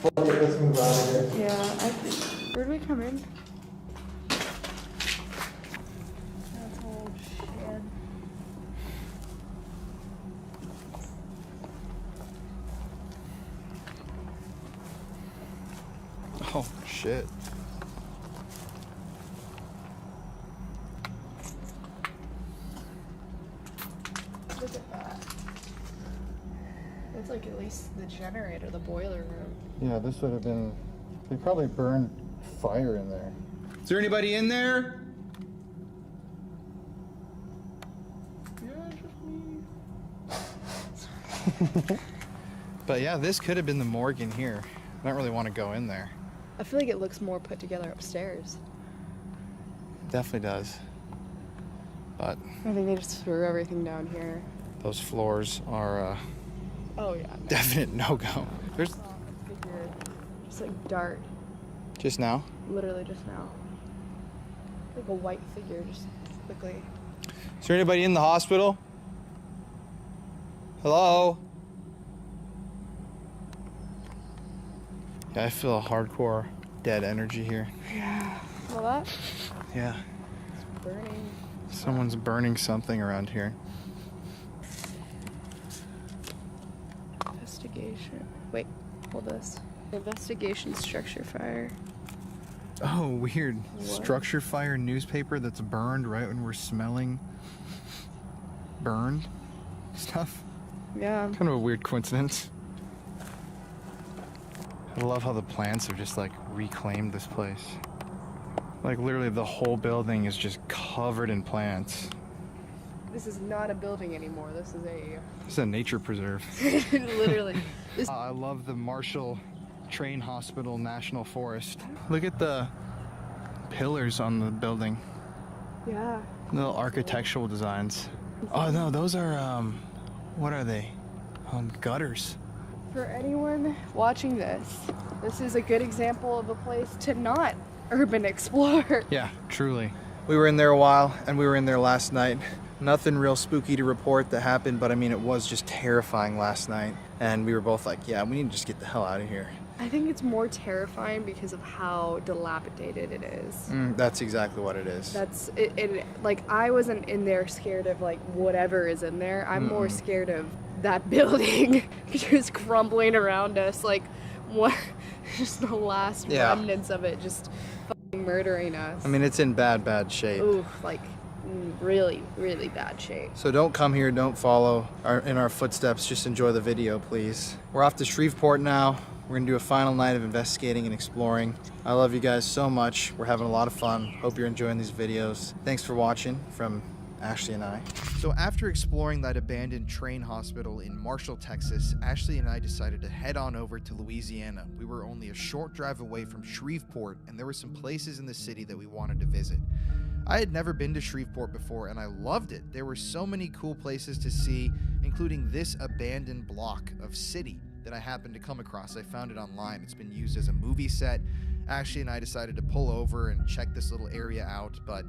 Fuck it, let's move out of here. Yeah, where do we come in? That's old shit. Oh, shit. Look at that. It's like at least the generator, the boiler room. Yeah, this would have been, they probably burned fire in there. Is there anybody in there? Yeah, just me. But yeah, this could have been the morgue in here. I don't really want to go in there. I feel like it looks more put together upstairs. It definitely does. But I think they just threw everything down here. those floors are Oh yeah. definite no-go. There's Figure, just like dart, just now. literally just now. Like a white figure, just quickly. Is there anybody in the hospital? Hello? Yeah, I feel a hardcore dead energy here. Yeah. Well, that? Yeah. It's burning. Someone's burning something around here. Investigation. Wait, hold this. Investigation structure fire. Oh, weird. What? Structure fire newspaper that's burned right when we're smelling burned stuff. Yeah. Kind of a weird coincidence. I love how the plants have just like reclaimed this place. Like literally the whole building is just covered in plants. This is not a building anymore. This is a... It's a nature preserve. Literally. This... I love the Marshall Train Hospital National Forest. Look at the pillars on the building. Yeah. Little architectural designs. Oh no, those are, what are they? Gutters. For anyone watching this, this is a good example of a place to not urban explore. Yeah, truly. We were in there a while, and we were in there last night. Nothing real spooky to report that happened, but I mean, it was just terrifying last night. And we were both like, yeah, we need to just get the hell out of here. I think it's more terrifying because of how dilapidated it is. That's exactly what it is. That's it. Like, I wasn't in there scared of like whatever is in there. I'm more scared of that building just crumbling around us. Like, what? Just the last remnants of it just fucking murdering us. I mean, it's in bad shape. Ooh, like really, really bad shape. So don't come here, don't follow in our footsteps. Just enjoy the video, please. We're off to Shreveport now. We're gonna do a final night of investigating and exploring. I love you guys so much. We're having a lot of fun. Hope you're enjoying these videos. Thanks for watching from Ashley and I. So after exploring that abandoned train hospital in Marshall, Texas, Ashley and I decided to head on over to Louisiana. We were only a short drive away from Shreveport, and there were some places in the city that we wanted to visit. I had never been to Shreveport before, and I loved it. There were so many cool places to see, including this abandoned block of city that I happened to come across. I found it online. It's been used as a movie set. Ashley and I decided to pull over and check this little area out, but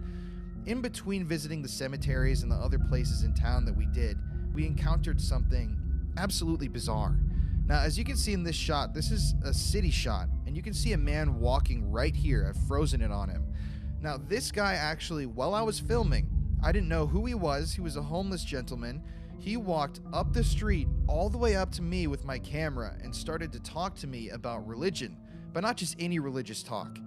in between visiting the cemeteries and the other places in town that we did, we encountered something absolutely bizarre. Now, as you can see in this shot, this is a city shot, and you can see a man walking right here. I've frozen it on him. Now, this guy actually, while I was filming, I didn't know who he was. He was a homeless gentleman. He walked up the street all the way up to me with my camera and started to talk to me about religion, but not just any religious talk.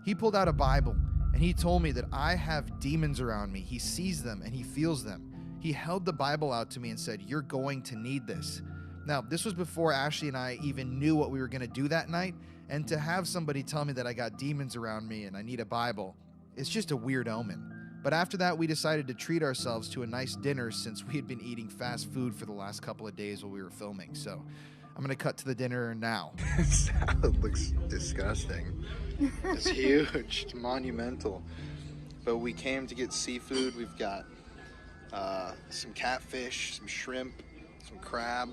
He pulled out a Bible and he told me that I have demons around me. He sees them and he feels them. He held the Bible out to me and said, "You're going to need this." Now, this was before Ashley and I even knew what we were going to do that night, and to have somebody tell me that I got demons around me and I need a Bible, it's just a weird omen. But after that, we decided to treat ourselves to a nice dinner since we had been eating fast food for the last couple of days while we were filming. So I'm going to cut to the dinner now. This salad looks disgusting. It's huge. It's monumental. But we came to get seafood. We've got some catfish, some shrimp, some crab.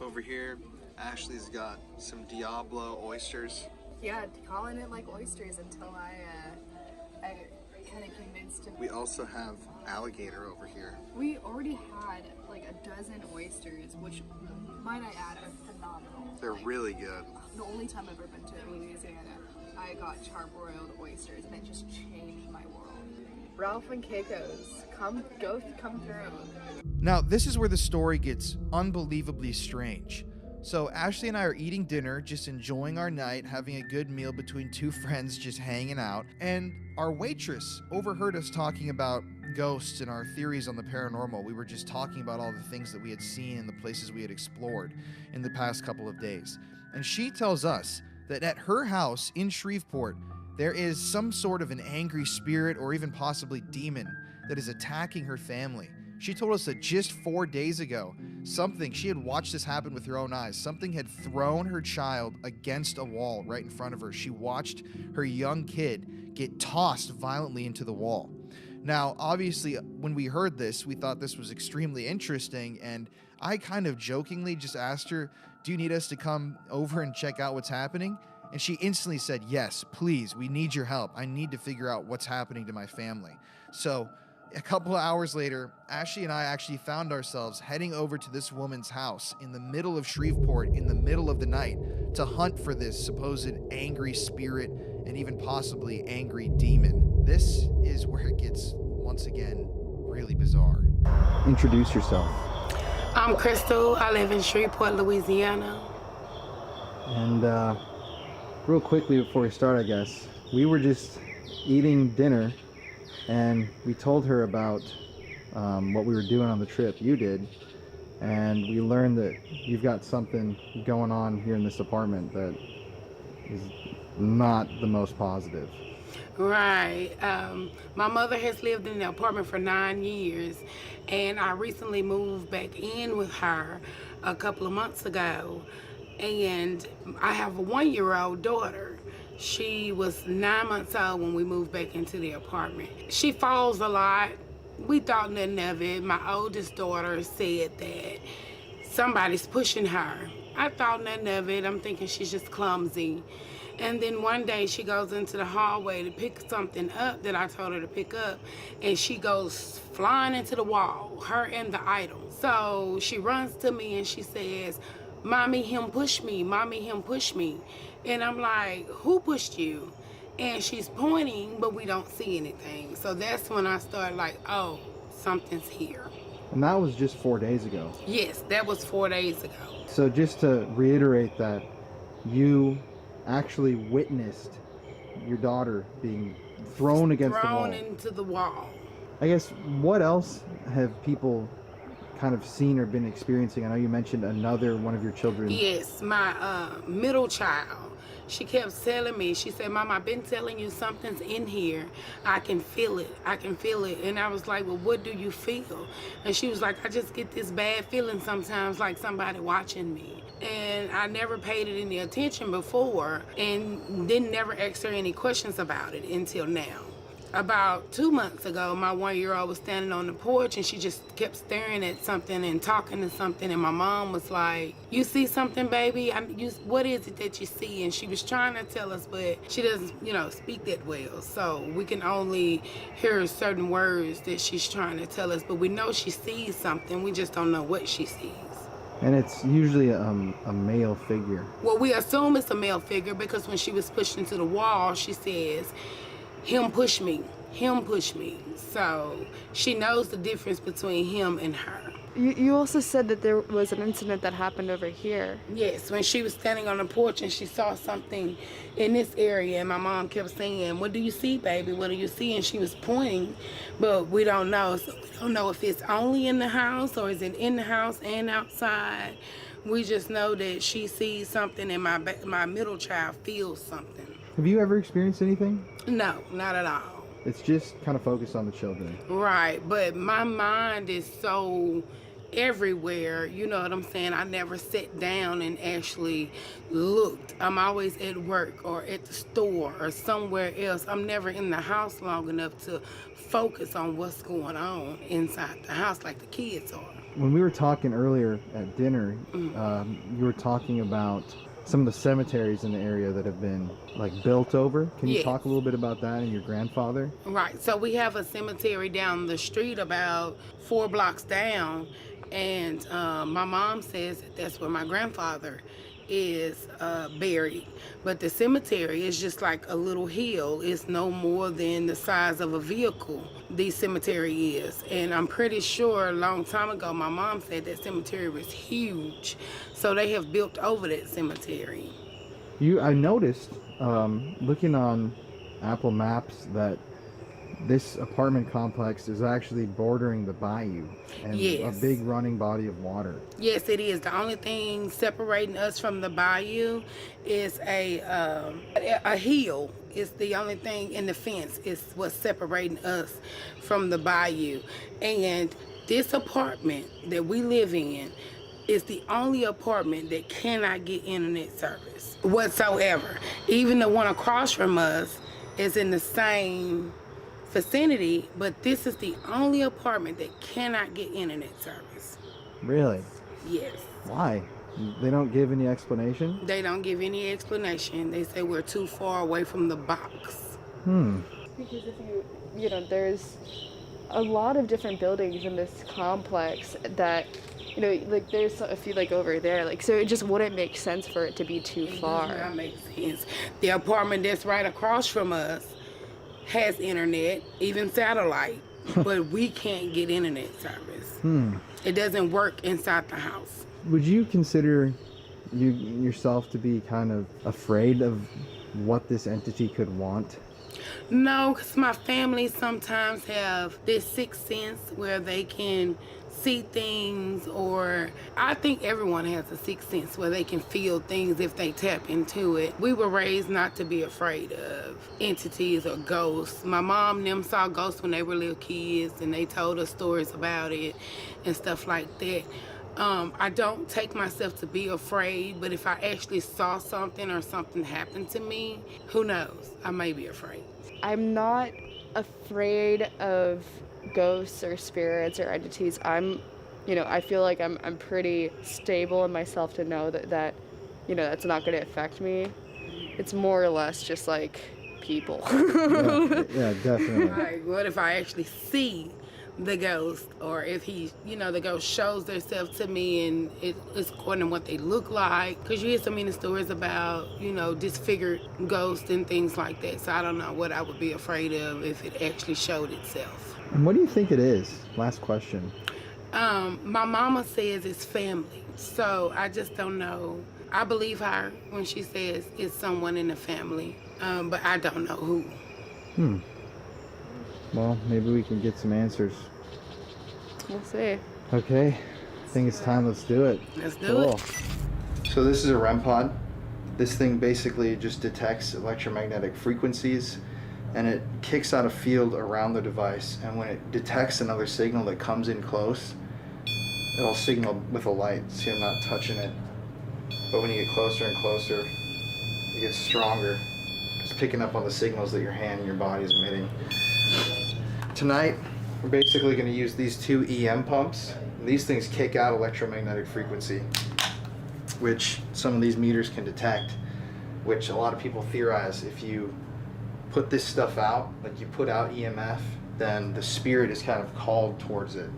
Over here, Ashley's got some Diablo oysters. Yeah, Colin didn't like oysters until I kind of convinced him. We also have alligator over here. We already had like a dozen oysters, which, might I add, are phenomenal. They're really good. The only time I've ever been to Louisiana, I got charbroiled oysters, and it just changed my world. Ralph and Keiko's, come through. Now, this is where the story gets unbelievably strange. So Ashley and I are eating dinner, just enjoying our night, having a good meal between two friends, just hanging out. And our waitress overheard us talking about ghosts and our theories on the paranormal. We were just talking about all the things that we had seen and the places we had explored in the past couple of days. And she tells us that at her house in Shreveport, there is some sort of an angry spirit or even possibly demon that is attacking her family. She told us that just 4 days ago, she had watched this happen with her own eyes. Something had thrown her child against a wall right in front of her. She watched her young kid get tossed violently into the wall. Now, obviously, when we heard this, we thought this was extremely interesting, and I kind of jokingly just asked her, "Do you need us to come over and check out what's happening?" And she instantly said, "Yes, please, we need your help. I need to figure out what's happening to my family." So a couple of hours later, Ashley and I actually found ourselves heading over to this woman's house in the middle of Shreveport in the middle of the night to hunt for this supposed angry spirit and even possibly angry demon. This is where it gets, once again, really bizarre. Introduce yourself. I'm Crystal. I live in Shreveport, Louisiana. And real quickly before we start, I guess, we were just eating dinner and we told her about what we were doing on the trip. You did. And we learned that you've got something going on here in this apartment that is not the most positive. Right. My mother has lived in the apartment for 9 years, and I recently moved back in with her a couple of months ago. And I have a 1-year-old daughter. She was 9 months old when we moved back into the apartment. She falls a lot. We thought nothing of it. My oldest daughter said that somebody's pushing her. I thought nothing of it. I'm thinking she's just clumsy. And then one day she goes into the hallway to pick something up that I told her to pick up, and she goes flying into the wall, her and the idol. So she runs to me and she says, "Mommy, him push me. Mommy, him push me." And I'm like, "Who pushed you?" And she's pointing, but we don't see anything. So that's when I started like, oh, something's here. And that was just 4 days ago. Yes, that was 4 days ago. So just to reiterate that, you actually witnessed your daughter being thrown against the wall. Thrown into the wall. I guess, what else have people kind of seen or been experiencing? I know you mentioned another one of your children. Yes, my middle child. She kept telling me, she said, "Mom, I've been telling you something's in here. I can feel it. I can feel it." And I was like, "Well, what do you feel?" And she was like, "I just get this bad feeling sometimes, like somebody watching me." And I never paid it any attention before and didn't never ask her any questions about it until now. About 2 months ago, my 1-year-old was standing on the porch and she just kept staring at something and talking to something, and my mom was like, "You see something, baby? What is it that you see?" And she was trying to tell us, but she doesn't, speak that well. So we can only hear certain words that she's trying to tell us, but we know she sees something. We just don't know what she sees. And it's usually a male figure. Well, we assume it's a male figure because when she was pushed into the wall, she says, him push me, him push me. So she knows the difference between him and her. You also said that there was an incident that happened over here. Yes, when she was standing on the porch and she saw something in this area, and my mom kept saying, what do you see, baby? What do you see? And she was pointing, but we don't know. So we don't know if it's only in the house or is it in the house and outside. We just know that she sees something and my middle child feels something. Have you ever experienced anything? No, not at all. It's just kind of focused on the children. Right, but my mind is so everywhere, you know what I'm saying? I never sat down and actually looked. I'm always at work or at the store or somewhere else. I'm never in the house long enough to focus on what's going on inside the house like the kids are. When we were talking earlier at dinner, you were talking about some of the cemeteries in the area that have been like built over. Can you talk a little bit about that and your grandfather? Right, so we have a cemetery down the street about 4 blocks down, and my mom says that's where my grandfather is buried. But the cemetery is just like a little hill. It's no more than the size of a vehicle, the cemetery is. And I'm pretty sure a long time ago, my mom said that cemetery was huge. So they have built over that cemetery. I noticed, looking on Apple Maps, that this apartment complex is actually bordering the bayou and a big running body of water. Yes, it is. The only thing separating us from the bayou is a hill. It's the only thing in the fence is what's separating us from the bayou. And this apartment that we live in is the only apartment that cannot get internet service whatsoever. Even the one across from us is in the same vicinity, but this is the only apartment that cannot get internet service. Really? Yes. Why? They don't give any explanation? They don't give any explanation. They say we're too far away from the box. Because if you know, there's a lot of different buildings in this complex that, you know, like there's a few like over there, like, so it just wouldn't make sense for it to be too far. Does not make sense. The apartment that's right across from us has internet, even satellite, but we can't get internet service. It doesn't work inside the house. Would you consider yourself to be kind of afraid of what this entity could want? No, because my family sometimes have this sixth sense where they can see things, or I think everyone has a sixth sense where they can feel things if they tap into it. We were raised not to be afraid of entities or ghosts. My mom and them saw ghosts when they were little kids, and they told us stories about it and stuff like that. I don't take myself to be afraid, but if I actually saw something or something happened to me, who knows? I may be afraid. I'm not afraid of ghosts or spirits or entities. I feel like I'm pretty stable in myself to know that you know, that's not going to affect me. It's more or less just like people. Yeah, definitely. Right. What if I actually see the ghost, or if the ghost shows themselves to me and it's according to what they look like? Because you hear so many stories about, disfigured ghosts and things like that. So I don't know what I would be afraid of if it actually showed itself. And what do you think it is? Last question. My mama says it's family, so I just don't know. I believe her when she says it's someone in the family, but I don't know who. Well, maybe we can get some answers. We'll see. Okay, I think it's time. Let's do it. Let's do it. So this is a REM pod. This thing basically just detects electromagnetic frequencies, and it kicks out a field around the device, and when it detects another signal that comes in close, it'll signal with a light. See, I'm not touching it, but when you get closer and closer, it gets stronger. It's picking up on the signals that your hand and your body is emitting. Tonight, we're basically going to use these 2 EM pumps. These things kick out electromagnetic frequency, which some of these meters can detect, which a lot of people theorize if you put this stuff out, like you put out EMF, then the spirit is kind of called towards it.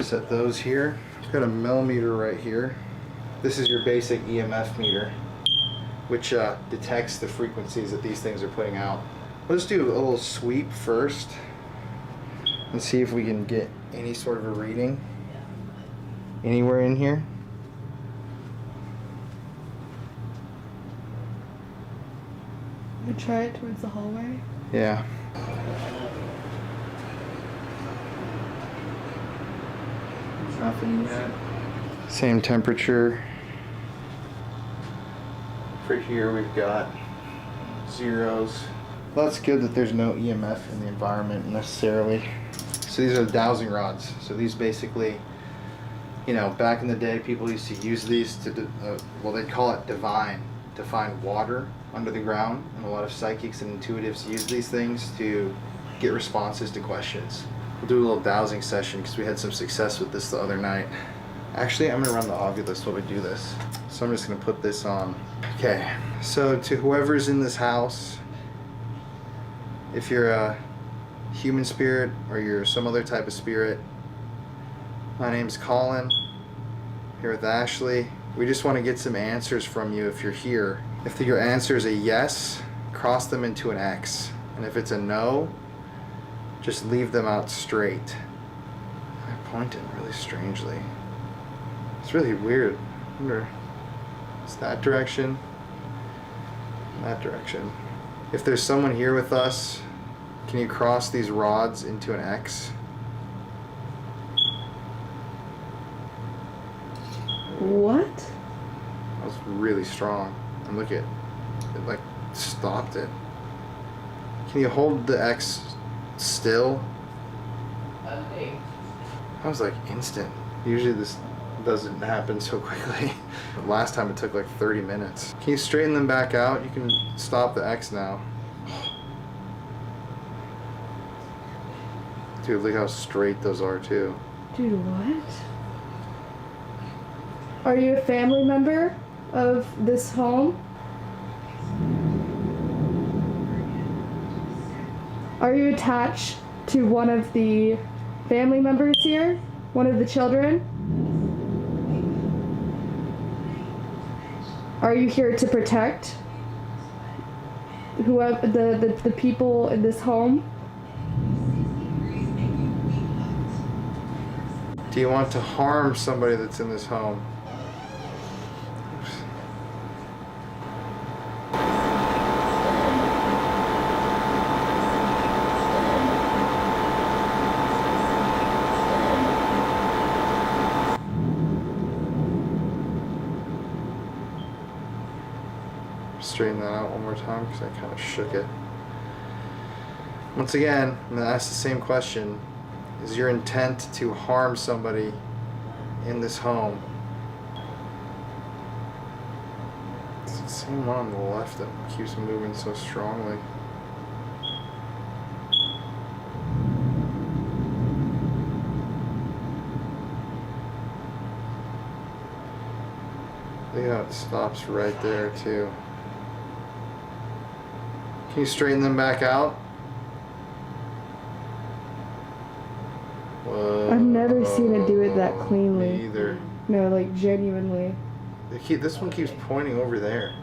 Set those here. Got a millimeter right here. This is your basic EMF meter, which detects the frequencies that these things are putting out. Let's do a little sweep first and see if we can get any sort of a reading anywhere in here. You try it towards the hallway? Yeah. Nothing yet. Same temperature. For here we've got zeros. Well, that's good that there's no EMF in the environment necessarily. So these are the dowsing rods. So these basically, you know, back in the day people used to use these to, well, they call it divine, to find water under the ground. And a lot of psychics and intuitives use these things to get responses to questions. We'll do a little dowsing session because we had some success with this the other night. Actually, I'm gonna run the Ovilus while we do this. So I'm just gonna put this on. Okay, so to whoever's in this house, if you're a human spirit or you're some other type of spirit, my name's Colin, here with Ashley. We just wanna get some answers from you if you're here. If your answer is a yes, cross them into an X. And if it's a no, just leave them out straight. I pointed really strangely. It's really weird. I wonder, it's that direction, that direction. If there's someone here with us, can you cross these rods into an X? What? That was really strong. And look at it, like stopped it. Can you hold the X still? Okay. That was like instant. Usually this doesn't happen so quickly. Last time it took like 30 minutes. Can you straighten them back out? You can stop the X now. Dude, look how straight those are too. Dude, what? Are you a family member of this home? Are you attached to one of the family members here? One of the children? Are you here to protect whoever the people in this home? Do you want to harm somebody that's in this home? Straighten that out one more time because I kind of shook it. Once again, I'm going to ask the same question. Is your intent to harm somebody in this home? It's the same one on the left that keeps moving so strongly. Look how it stops right there too. Can you straighten them back out? Whoa. I've never seen it do it that cleanly. Me either. No, like genuinely. This one keeps pointing over there.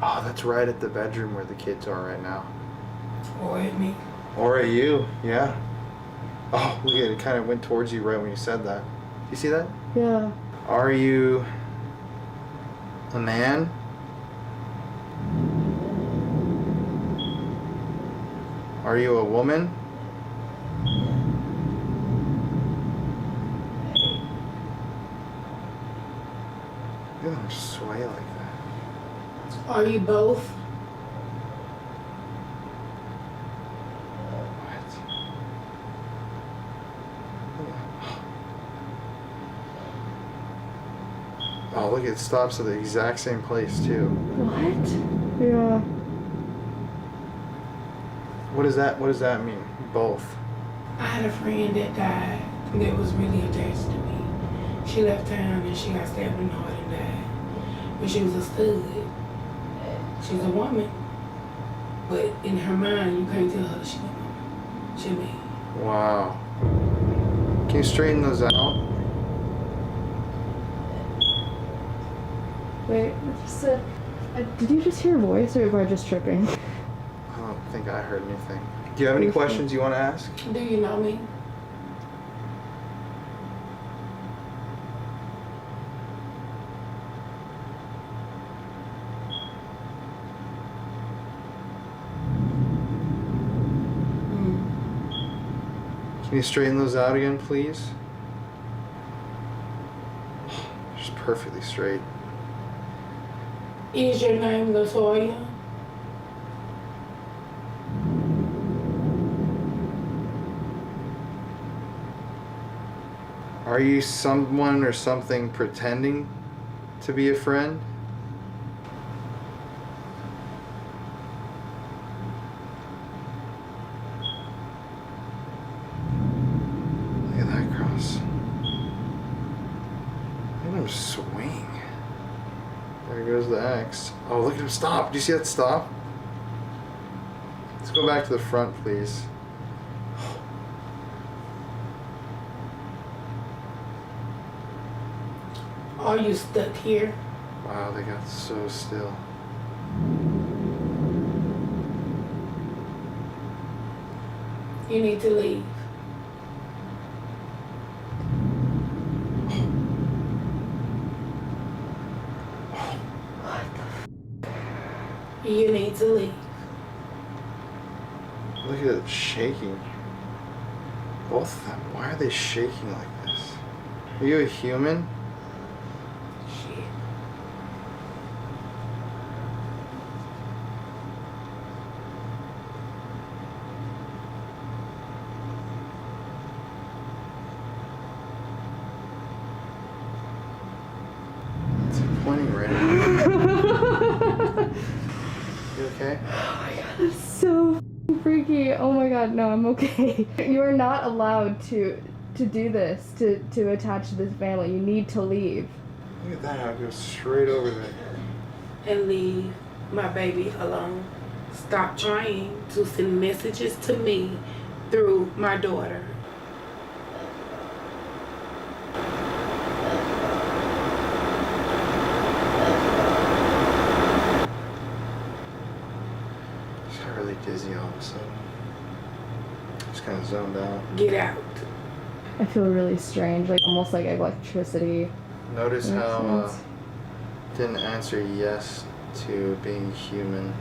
Oh, that's right at the bedroom where the kids are right now. Or at me. Or at you, yeah. Oh, look at it. It kind of went towards you right when you said that. Do you see that? Yeah. Are you a man? Are you a woman? Look at them sway like that. Are you both? Oh, look, it stops at the exact same place too. What? Yeah. What does that mean? Both. I had a friend that died that was really attached to me. She left town and she got stabbed in the heart and died. But she was a stud. She's a woman. But in her mind, you can't tell her she's a woman. She me. Wow. Can you straighten those out? Wait, did you just hear a voice or am I just tripping? I don't think I heard anything. Do you have any questions you want to ask? Do you know me? Can you straighten those out again, please? Just perfectly straight. Is your name LaToya? Are you someone or something pretending to be a friend? Look at that cross. Look at him swing. There goes the X. Oh, look at him stop. Do you see that stop? Let's go back to the front, please. Are you stuck here? Wow, they got so still. You need to leave. You need to leave. Look at it shaking. Both of them. Why are they shaking like this? Are you a human? Shit. It's pointing right at you. You okay? Oh my god, that's so freaky. Oh my god, no, I'm okay. You are not allowed to do this, to attach to this family. You need to leave. Look at that, how it goes straight over there. And leave my baby alone. Stop trying to send messages to me through my daughter. Just got really dizzy all of a sudden. Just kind of zoned out. Get out. I feel really strange, like almost like electricity. Notice Makes how sense. didn't answer yes to being human.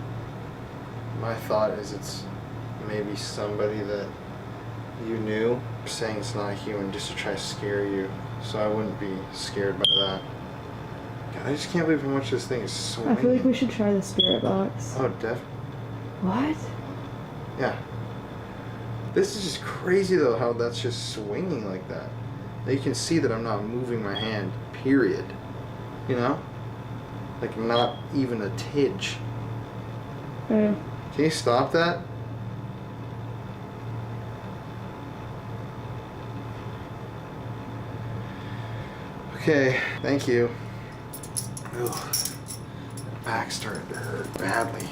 My thought is it's maybe somebody that you knew saying it's not human just to try to scare you. So I wouldn't be scared by that. God, I just can't believe how much this thing is swinging. I feel like we should try the spirit box. Oh, definitely. What? Yeah. This is just crazy though, how that's just swinging like that. Now you can see that I'm not moving my hand, period. You know? Like not even a tidge. Yeah. Can you stop that? Okay, thank you. Ugh. Back started to hurt badly.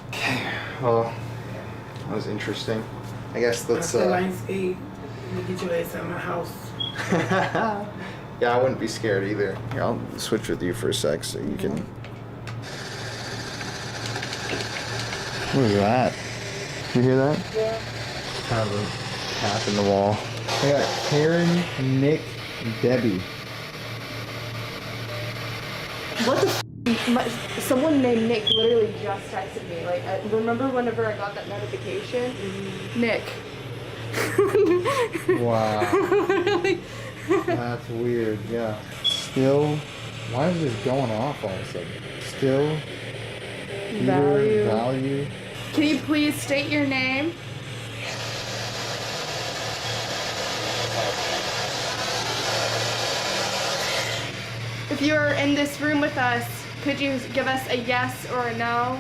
Okay, well, that was interesting. I guess let's After Lionsgate, let me get your ass out of my house. Yeah, I wouldn't be scared either. Here, I'll switch with you for a sec so you can. What is that? You hear that? Yeah. Kind of a tap in the wall. I got Karen, Nick, and Debbie. What the someone named Nick literally just texted me. Like, remember whenever I got that notification? Nick. Wow. That's weird, yeah. Still, why is this going off all of a sudden? Still, Value. value. Can you please state your name? If you are in this room with us, could you give us a yes or a no?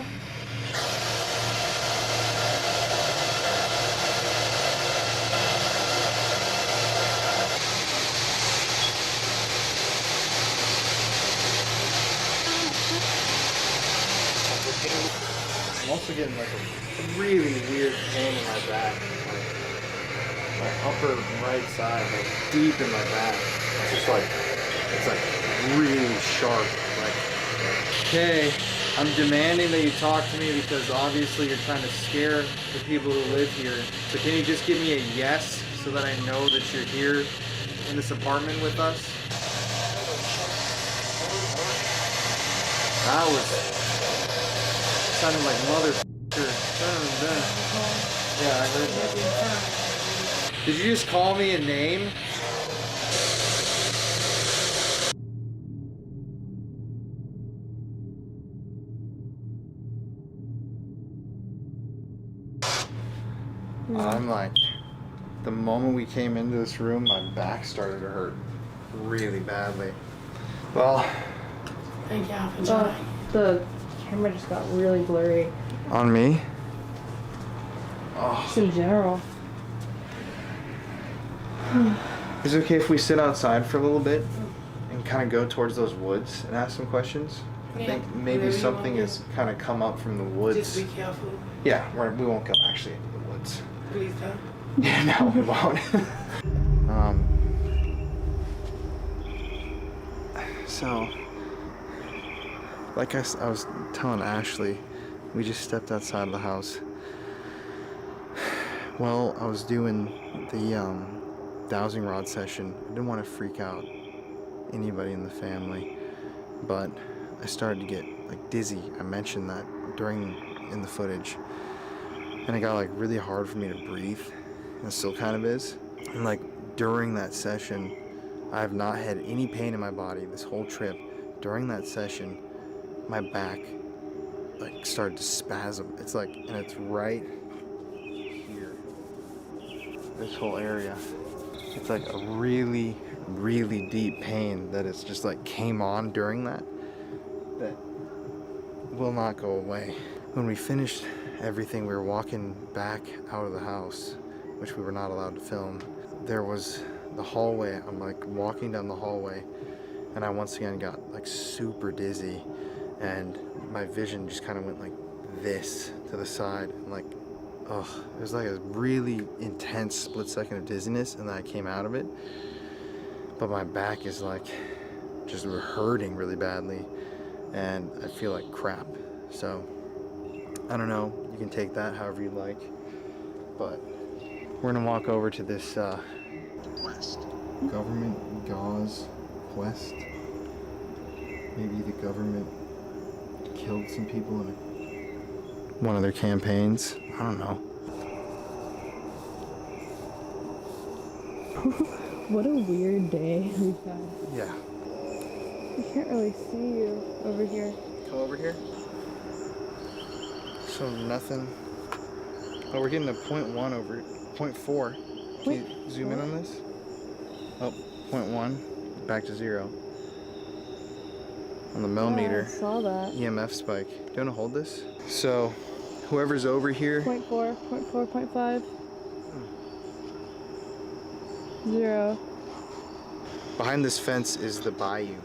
I'm also getting like a really weird pain in my back. Like my upper right side, like deep in my back. It's just like, it's like really sharp. Like, okay, I'm demanding that you talk to me because obviously you're trying to scare the people who live here. So can you just give me a yes so that I know that you're here in this apartment with us? That was sounded like motherfucker. Yeah, I heard that. Did you just call me a name? I'm like, the moment we came into this room, my back started to hurt really badly. Well, Thank y'all for joining. The camera just got really blurry. on me? Just in general. Is it okay if we sit outside for a little bit and kind of go towards those woods and ask some questions? I Yeah, think maybe whatever you something wanna has kind of come up from the woods. Just be careful. Yeah, we won't go actually into the woods. Please don't. Yeah, no, we won't. So, like I was telling Ashley, we just stepped outside of the house. Well, I was doing the dowsing rod session. I didn't want to freak out anybody in the family, but I started to get like dizzy. I mentioned that in the footage, and it got like really hard for me to breathe, and it still kind of is. And like during that session, I have not had any pain in my body this whole trip. During that session, my back like started to spasm. It's like, and it's right here, this whole area. It's like a really, really deep pain that it's just like came on during that will not go away. When we finished everything, we were walking back out of the house, which we were not allowed to film. There was the hallway. I'm like walking down the hallway, and I once again got like super dizzy, and my vision just kind of went like this to the side, and like, ugh, it was like a really intense split second of dizziness, and then I came out of it. But my back is like just hurting really badly, and I feel like crap. So I don't know, you can take that however you like, but we're gonna walk over to this government gauze quest. Maybe the government killed some people in one of their campaigns. I don't know. What a weird day we've had. Yeah. I can't really see you over here. Come over here. So nothing. Oh, we're getting a 0.1 over 0.4. Can you zoom in on this? Oh, 0.1. Back to 0. On the millimeter. Yeah, I saw that. EMF spike. Do you want to hold this? So, whoever's over here. 0.4, 0.4, 0.5. 0. Behind this fence is the bayou.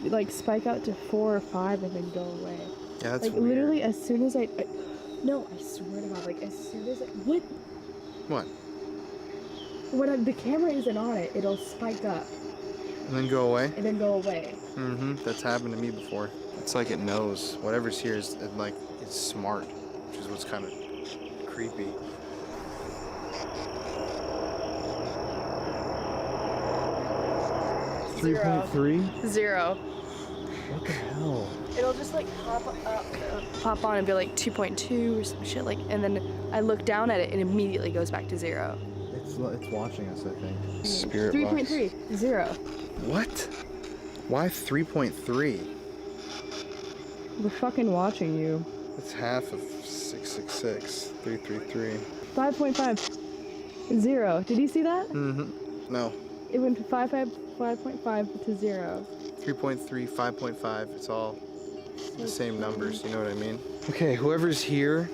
Like spike out to 4 or 5 and then go away. Yeah, that's like weird. literally as soon as no, I swear to God, like as soon as what? When the camera isn't on it, it'll spike up. And then go away? And then go away. Mm-hmm. That's happened to me before. It's like it knows. Whatever's here is like, it's smart, which is what's kind of creepy. Zero. 3.3? 0. What the hell? It'll just like pop on and be like 2.2 or some shit like, and then I look down at it and immediately goes back to 0. It's watching us, I think. Spirit 3.3. 0. What? Why 3.3? We're fucking watching you. It's half of 666. 333. 5.5. 0. Did you see that? Mm-hmm. No. It went from 5.5 to 0. 3.3, 5.5. It's all the same numbers. You know what I mean? Okay, whoever's here,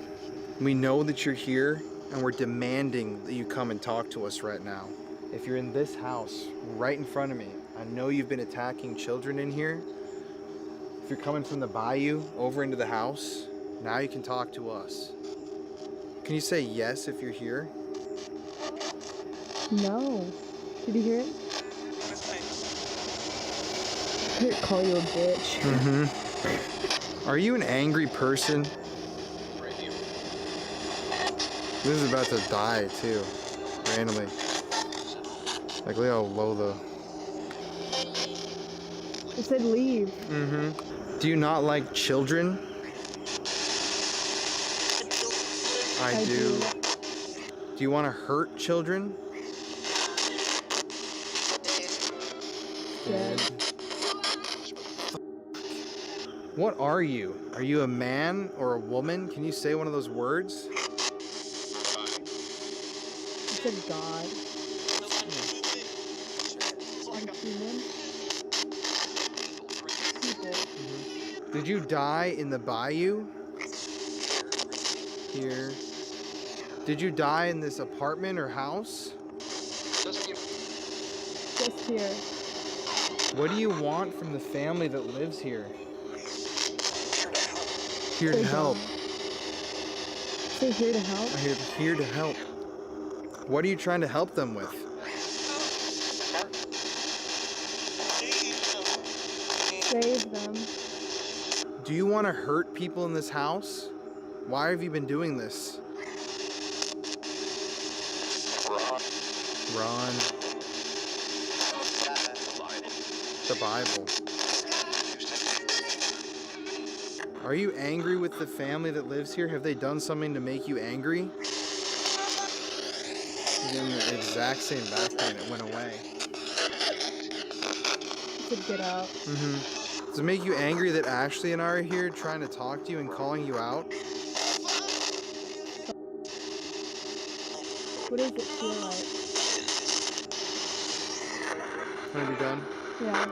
we know that you're here, and we're demanding that you come and talk to us right now. If you're in this house, right in front of me, I know you've been attacking children in here. If you're coming from the bayou over into the house, now you can talk to us. Can you say yes if you're here? No. Did you hear it? I heard it call you a bitch. Mm-hmm. Are you an angry person? This is about to die too, randomly. Like, look how low the... It said leave. Mm-hmm. Do you not like children? I do. Do you want to hurt children? Dead. What are you? Are you a man or a woman? Can you say one of those words? It said God. Human. People. Did you die in the bayou? Here. Did you die in this apartment or house? Just here. What do you want from the family that lives here? Here to help. Say here to help? Here to help. What are you trying to help them with? Save them. Do you want to hurt people in this house? Why have you been doing this? Run. The Bible. Are you angry with the family that lives here? Have they done something to make you angry? You're in the exact same back pain. It went away. To get out. Mm-hmm. Does it make you angry that Ashley and I are here trying to talk to you and calling you out? What does it feel like? Are you done? Yeah.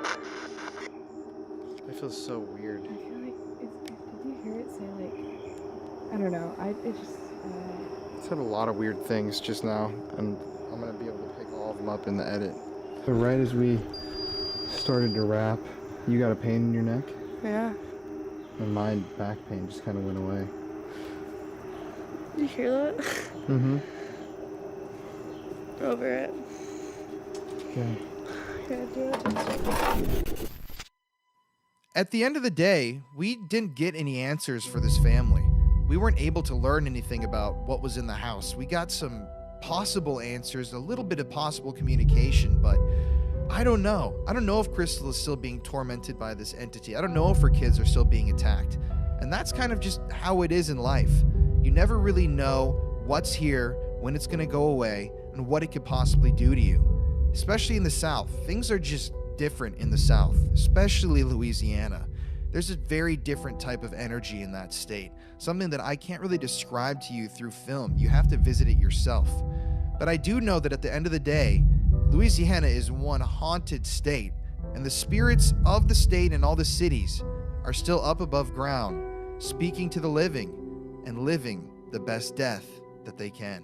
I feel so weird. I feel like did you hear it say like, I don't know, It said a lot of weird things just now, and I'm gonna be able to pick all of them up in the edit. So right as we started to wrap, you got a pain in your neck? Yeah. And my back pain just kind of went away. Did you hear that? Mm-hmm. Over it. Okay. At the end of the day, we didn't get any answers for this family. We weren't able to learn anything about what was in the house. We got some possible answers, a little bit of possible communication, but I don't know. I don't know if Crystal is still being tormented by this entity. I don't know if her kids are still being attacked. And that's kind of just how it is in life. You never really know what's here, when it's going to go away, and what it could possibly do to you. Especially in the South. Things are just different in the South, especially Louisiana. There's a very different type of energy in that state, something that I can't really describe to you through film. You have to visit it yourself. But I do know that at the end of the day, Louisiana is one haunted state, and the spirits of the state and all the cities are still up above ground, speaking to the living and living the best death that they can.